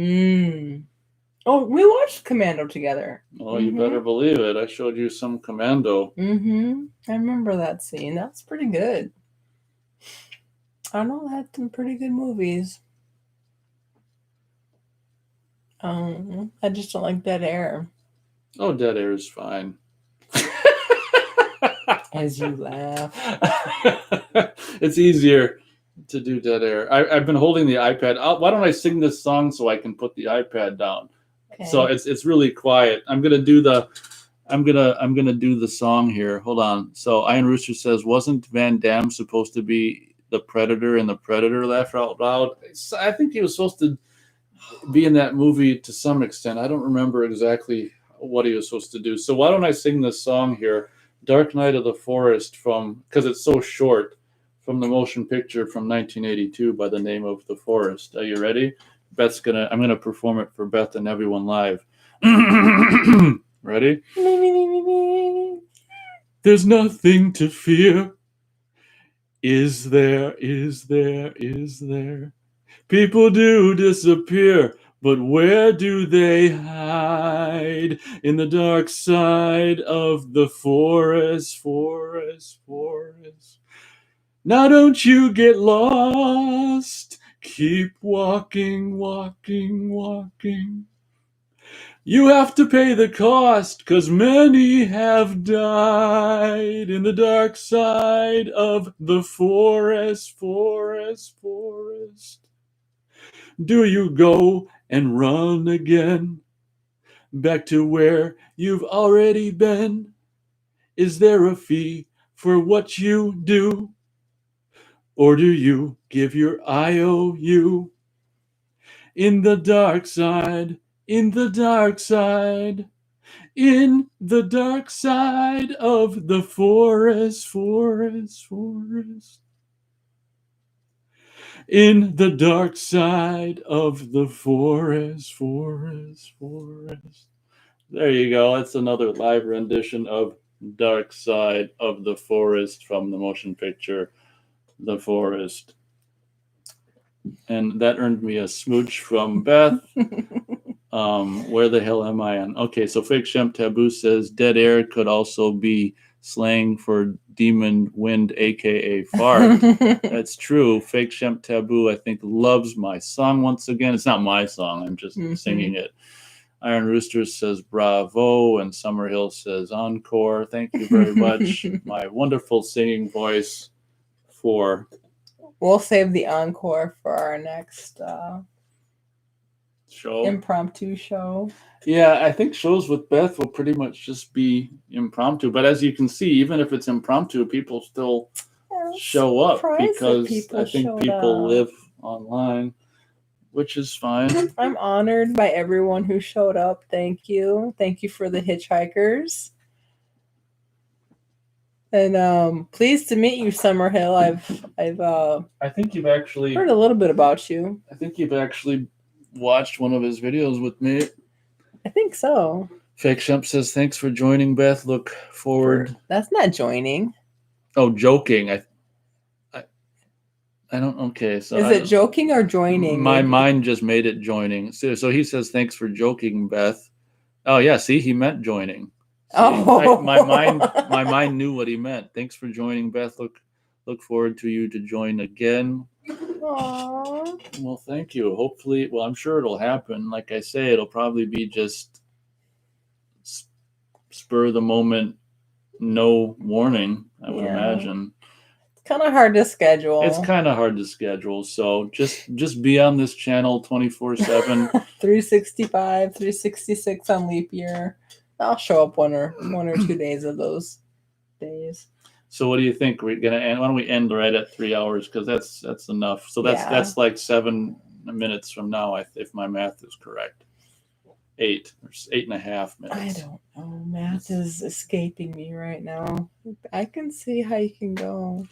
Speaker 2: Oh, we watched Commando together.
Speaker 1: Oh, you better believe it. I showed you some Commando.
Speaker 2: I remember that scene. That's pretty good. Arnold had some pretty good movies. I just don't like dead air.
Speaker 1: Oh, dead air is fine.
Speaker 2: As you laugh.
Speaker 1: It's easier to do dead air. I've been holding the iPad. Why don't I sing this song so I can put the iPad down?
Speaker 2: Okay.
Speaker 1: So it's really quiet. I'm gonna do the song here. Hold on. So Iron Rooster says, wasn't Van Damme supposed to be the Predator and the Predator laugh out loud? I think he was supposed to be in that movie to some extent. I don't remember exactly what he was supposed to do. So why don't I sing this song here, Dark Night of the Forest, because it's so short, from the motion picture from 1982 by the name of The Forest. Are you ready? I'm gonna perform it for Beth and everyone live. Ready? There's nothing to fear. Is there? Is there? Is there? People do disappear, but where do they hide? In the dark side of the forest, forest, forest. Now don't you get lost. Keep walking, walking, walking. You have to pay the cost, 'cause many have died in the dark side of the forest, forest, forest. Do you go and run again, back to where you've already been? Is there a fee for what you do? Or do you give your IOU? In the dark side, in the dark side, in the dark side of the forest, forest, forest. In the dark side of the forest, forest, forest. There you go. That's another live rendition of Dark Side of the Forest from the motion picture The Forest. And that earned me a smooch from Beth. Where the hell am I on? Okay, so Fake Shemp Taboo says dead air could also be slang for demon wind, aka fart. That's true. Fake Shemp Taboo, I think, loves my song once again. It's not my song, I'm just singing it. Iron Rooster says bravo, and Summerhill says encore. Thank you very much. My wonderful singing voice for...
Speaker 2: We'll save the encore for our next
Speaker 1: show.
Speaker 2: Impromptu show.
Speaker 1: Yeah, I think shows with Beth will pretty much just be impromptu. But as you can see, even if it's impromptu, people still show up because I think people live online, which is fine.
Speaker 2: I'm honored by everyone who showed up. Thank you. Thank you for the hitchhikers. And pleased to meet you, Summerhill.
Speaker 1: I think you've actually
Speaker 2: heard a little bit about you.
Speaker 1: I think you've actually watched one of his videos with me.
Speaker 2: I think so.
Speaker 1: Fake Shemp says, thanks for joining, Beth. Look forward.
Speaker 2: That's not joining.
Speaker 1: Oh, joking. I don't. Okay, so
Speaker 2: is it joking or joining?
Speaker 1: My mind just made it joining. So he says, thanks for joking, Beth. Oh yeah, see, he meant joining. See, my mind knew what he meant. Thanks for joining, Beth. Look forward to you to join again.
Speaker 2: Aww.
Speaker 1: Well, thank you. Hopefully, I'm sure it'll happen. Like I say, it'll probably be just spur of the moment, no warning, I would imagine.
Speaker 2: It's kind of hard to schedule.
Speaker 1: It's kind of hard to schedule. So just be on this channel 24/7.
Speaker 2: 365, 366 on leap year. I'll show up one or 2 days of those days.
Speaker 1: So what do you think? We're gonna end. Why don't we end right at 3 hours? Because that's enough. So that's like 7 minutes from now, if my math is correct. 8 or 8.5 minutes.
Speaker 2: I don't know. Math is escaping me right now. I can see how you can go.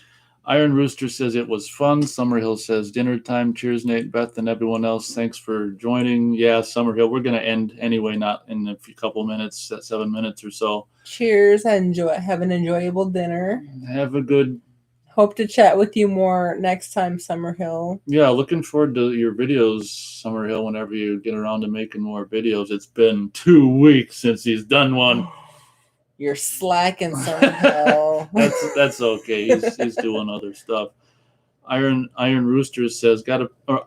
Speaker 1: Iron Rooster says it was fun. Summerhill says dinner time. Cheers, Nate, Beth, and everyone else. Thanks for joining. Yeah, Summerhill, we're going to end anyway, not in a couple minutes, 7 minutes or so.
Speaker 2: Cheers. Have an enjoyable dinner.
Speaker 1: Have a good...
Speaker 2: Hope to chat with you more next time, Summerhill.
Speaker 1: Yeah, looking forward to your videos, Summerhill, whenever you get around to making more videos. It's been 2 weeks since he's done one.
Speaker 2: You're slacking, Summerhill.
Speaker 1: That's okay. He's doing other stuff. Iron Rooster says,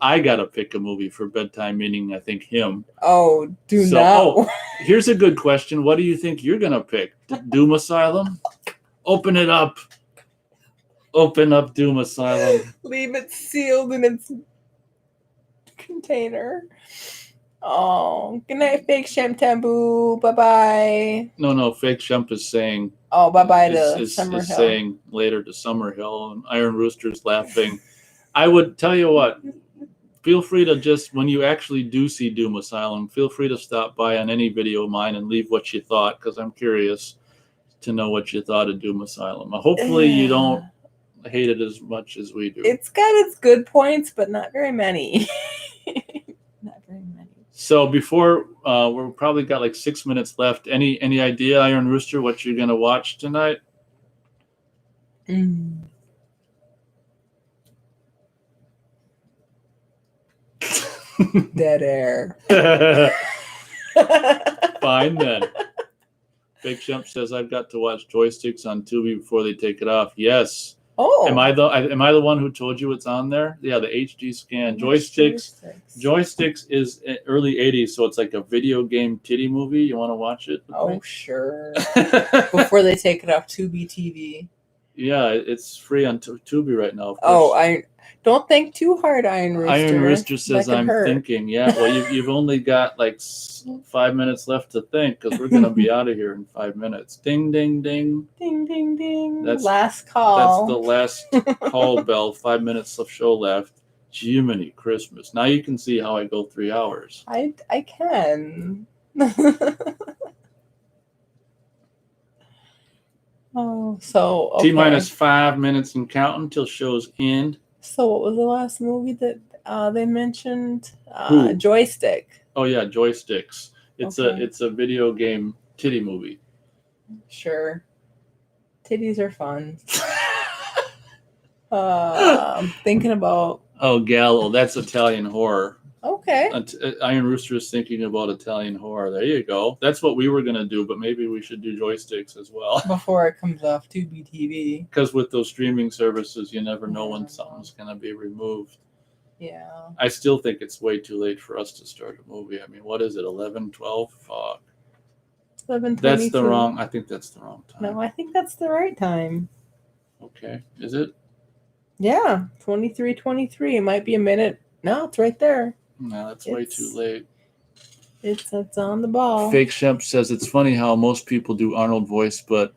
Speaker 1: I gotta pick a movie for bedtime, meaning I think him.
Speaker 2: Oh,
Speaker 1: So,
Speaker 2: not.
Speaker 1: Here's a good question. What do you think you're gonna pick? Doom Asylum? Open it up. Open up Doom Asylum.
Speaker 2: Leave it sealed in its container. Oh, good night, Fake Shem Taboo. Bye bye.
Speaker 1: No. Fake Shump is saying.
Speaker 2: Oh, bye bye to
Speaker 1: is
Speaker 2: Summerhill.
Speaker 1: saying later to Summerhill, and Iron Rooster's laughing. I would tell you what. Feel free to just, when you actually do see Doom Asylum, feel free to stop by on any video of mine and leave what you thought, because I'm curious to know what you thought of Doom Asylum. Hopefully you don't hate it as much as we do.
Speaker 2: It's got its good points, but not very many. Not very many.
Speaker 1: So before, we're probably got like 6 minutes left. Any idea, Iron Rooster, what you're going to watch tonight?
Speaker 2: Dead air.
Speaker 1: Fine then. Big Shump says I've got to watch Joysticks on Tubi before they take it off. Yes.
Speaker 2: Oh.
Speaker 1: Am I the one who told you it's on there? Yeah, the HD scan. Joysticks is early 80s, so it's like a video game titty movie. You want to watch it?
Speaker 2: Oh, sure. Before they take it off Tubi TV.
Speaker 1: Yeah, it's free on Tubi right now.
Speaker 2: Oh, I don't think too hard, Iron Rooster.
Speaker 1: Iron Rooster says I'm thinking. Yeah, well, you've only got like 5 minutes left to think, because we're going to be out of here in 5 minutes. Ding, ding, ding.
Speaker 2: Ding, ding, ding.
Speaker 1: That's
Speaker 2: last call.
Speaker 1: That's the last call bell. 5 minutes of show left. Jiminy Christmas. Now you can see how I go 3 hours.
Speaker 2: I can. Oh, so okay.
Speaker 1: T-minus 5 minutes and counting till show's end.
Speaker 2: So what was the last movie that they mentioned? Joystick.
Speaker 1: Oh yeah, Joysticks. It's a video game titty movie.
Speaker 2: Sure. Titties are fun. I'm thinking about.
Speaker 1: Oh, Gallo, that's Italian horror.
Speaker 2: Okay.
Speaker 1: Iron Rooster is thinking about Italian horror. There you go. That's what we were going to do, but maybe we should do Joysticks as well.
Speaker 2: Before it comes off Tubi TV.
Speaker 1: Because with those streaming services, you never know when something's going to be removed.
Speaker 2: Yeah.
Speaker 1: I still think it's way too late for us to start a movie. I mean, what is it, 11, 12? Fuck.
Speaker 2: 11:22.
Speaker 1: I think that's the wrong time.
Speaker 2: No, I think that's the right time. Okay.
Speaker 1: Is it?
Speaker 2: Yeah, 23:23. It might be a minute. No, it's right there.
Speaker 1: No, that's way too late.
Speaker 2: It's on the ball.
Speaker 1: Fake Shemp says it's funny how most people do Arnold voice, but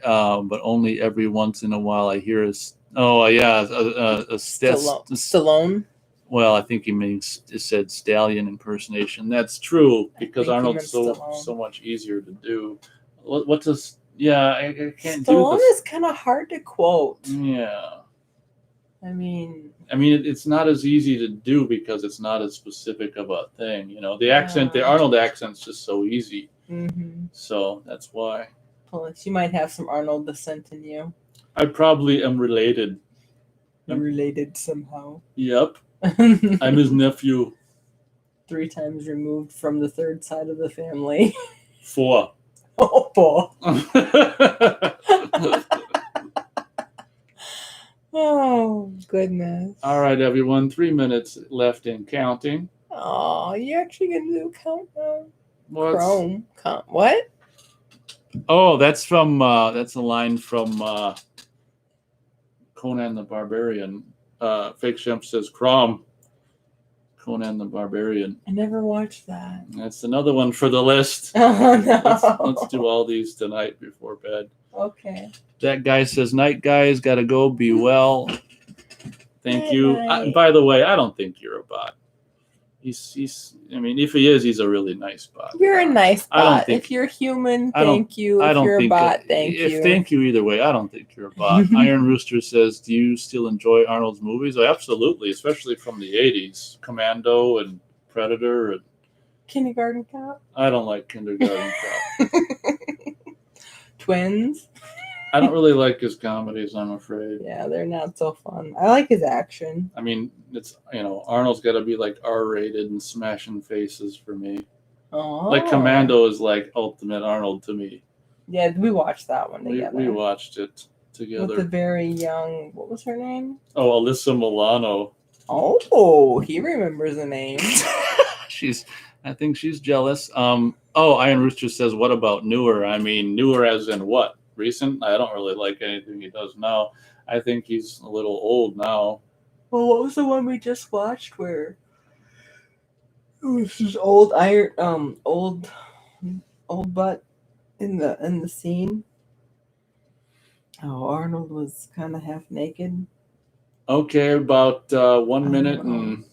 Speaker 1: only every once in a while I hear a
Speaker 2: Stallone.
Speaker 1: Well, I think it said stallion impersonation. That's true, because Arnold's so much easier to do. What does? Yeah, I can't do.
Speaker 2: Stallone is kind of hard to quote.
Speaker 1: Yeah.
Speaker 2: I mean,
Speaker 1: it's not as easy to do because it's not as specific of a thing. You know, the accent, the Arnold accent's just so easy. Mm-hmm. So that's why.
Speaker 2: Plus, you might have some Arnold descent in you.
Speaker 1: I probably am related.
Speaker 2: You're related somehow.
Speaker 1: Yep. I'm his nephew.
Speaker 2: 3 times removed from the third side of the family.
Speaker 1: 4.
Speaker 2: Oh, 4. Oh, goodness.
Speaker 1: All right, everyone. 3 minutes left in counting.
Speaker 2: Oh, you actually going to do countdown? Chrome. What?
Speaker 1: Oh, that's from, that's a line from Conan the Barbarian. Fake Shemp says, Crom. Conan the Barbarian.
Speaker 2: I never watched that.
Speaker 1: That's another one for the list.
Speaker 2: Oh, no.
Speaker 1: Let's do all these tonight before bed.
Speaker 2: Okay.
Speaker 1: That guy says, night, guys. Got to go. Be well. Thank you. By the way, I don't think you're a bot. He's. I mean, if he is, he's a really nice bot.
Speaker 2: You're a nice bot.
Speaker 1: I don't think,
Speaker 2: if you're human, thank you. If you're a bot, thank you.
Speaker 1: Thank you either way. I don't think you're a bot. Iron Rooster says, do you still enjoy Arnold's movies? Oh, absolutely, especially from the 80s. Commando and Predator. And
Speaker 2: Kindergarten Cop?
Speaker 1: I don't like Kindergarten Cop.
Speaker 2: Twins?
Speaker 1: I don't really like his comedies, I'm afraid.
Speaker 2: Yeah, they're not so fun. I like his action.
Speaker 1: I mean, it's, Arnold's got to be like R-rated and smashing faces for me.
Speaker 2: Oh.
Speaker 1: Like Commando is like ultimate Arnold to me.
Speaker 2: Yeah, we watched that one together.
Speaker 1: We watched it. together.
Speaker 2: With the very young, what was her name?
Speaker 1: Oh, Alyssa Milano.
Speaker 2: Oh, he remembers the name.
Speaker 1: I think she's jealous. Iron Rooster says, what about newer? I mean, newer as in what? Recent? I don't really like anything he does now. I think he's a little old now.
Speaker 2: Well, what was the one we just watched where it was just old butt in the scene? Oh, Arnold was kind of half naked.
Speaker 1: Okay, about 1 minute and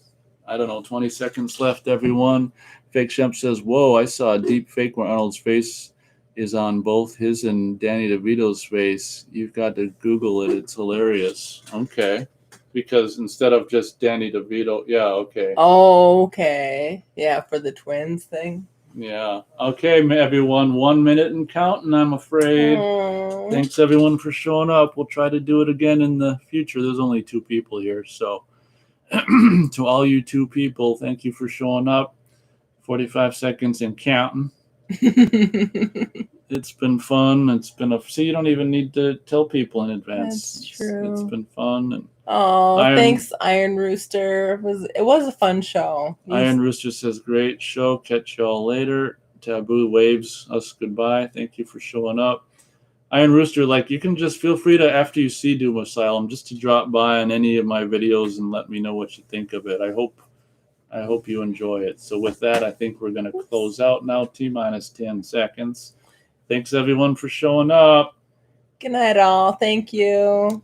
Speaker 1: I don't know, 20 seconds left, everyone. Fake Shemp says, whoa, I saw a deep fake where Arnold's face is on both his and Danny DeVito's face. You've got to Google it. It's hilarious. Okay. Because instead of just Danny DeVito, yeah, okay.
Speaker 2: Oh, okay. Yeah, for the twins thing.
Speaker 1: Yeah. Okay, everyone, 1 minute and counting, I'm afraid.
Speaker 2: Aww.
Speaker 1: Thanks, everyone, for showing up. We'll try to do it again in the future. There's only 2 people here, so to all you 2 people, thank you for showing up. 45 seconds and counting. It's been fun. See, you don't even need to tell people in advance.
Speaker 2: That's true.
Speaker 1: It's been fun. And
Speaker 2: thanks, Iron Rooster. It was a fun show.
Speaker 1: Iron Rooster says, great show. Catch y'all later. Taboo waves us goodbye. Thank you for showing up. Iron Rooster, you can just feel free to, after you see Doom Asylum, just to drop by on any of my videos and let me know what you think of it. I hope you enjoy it. So with that, I think we're going to close out now. T-minus 10 seconds. Thanks, everyone, for showing up.
Speaker 2: Good night, all. Thank you.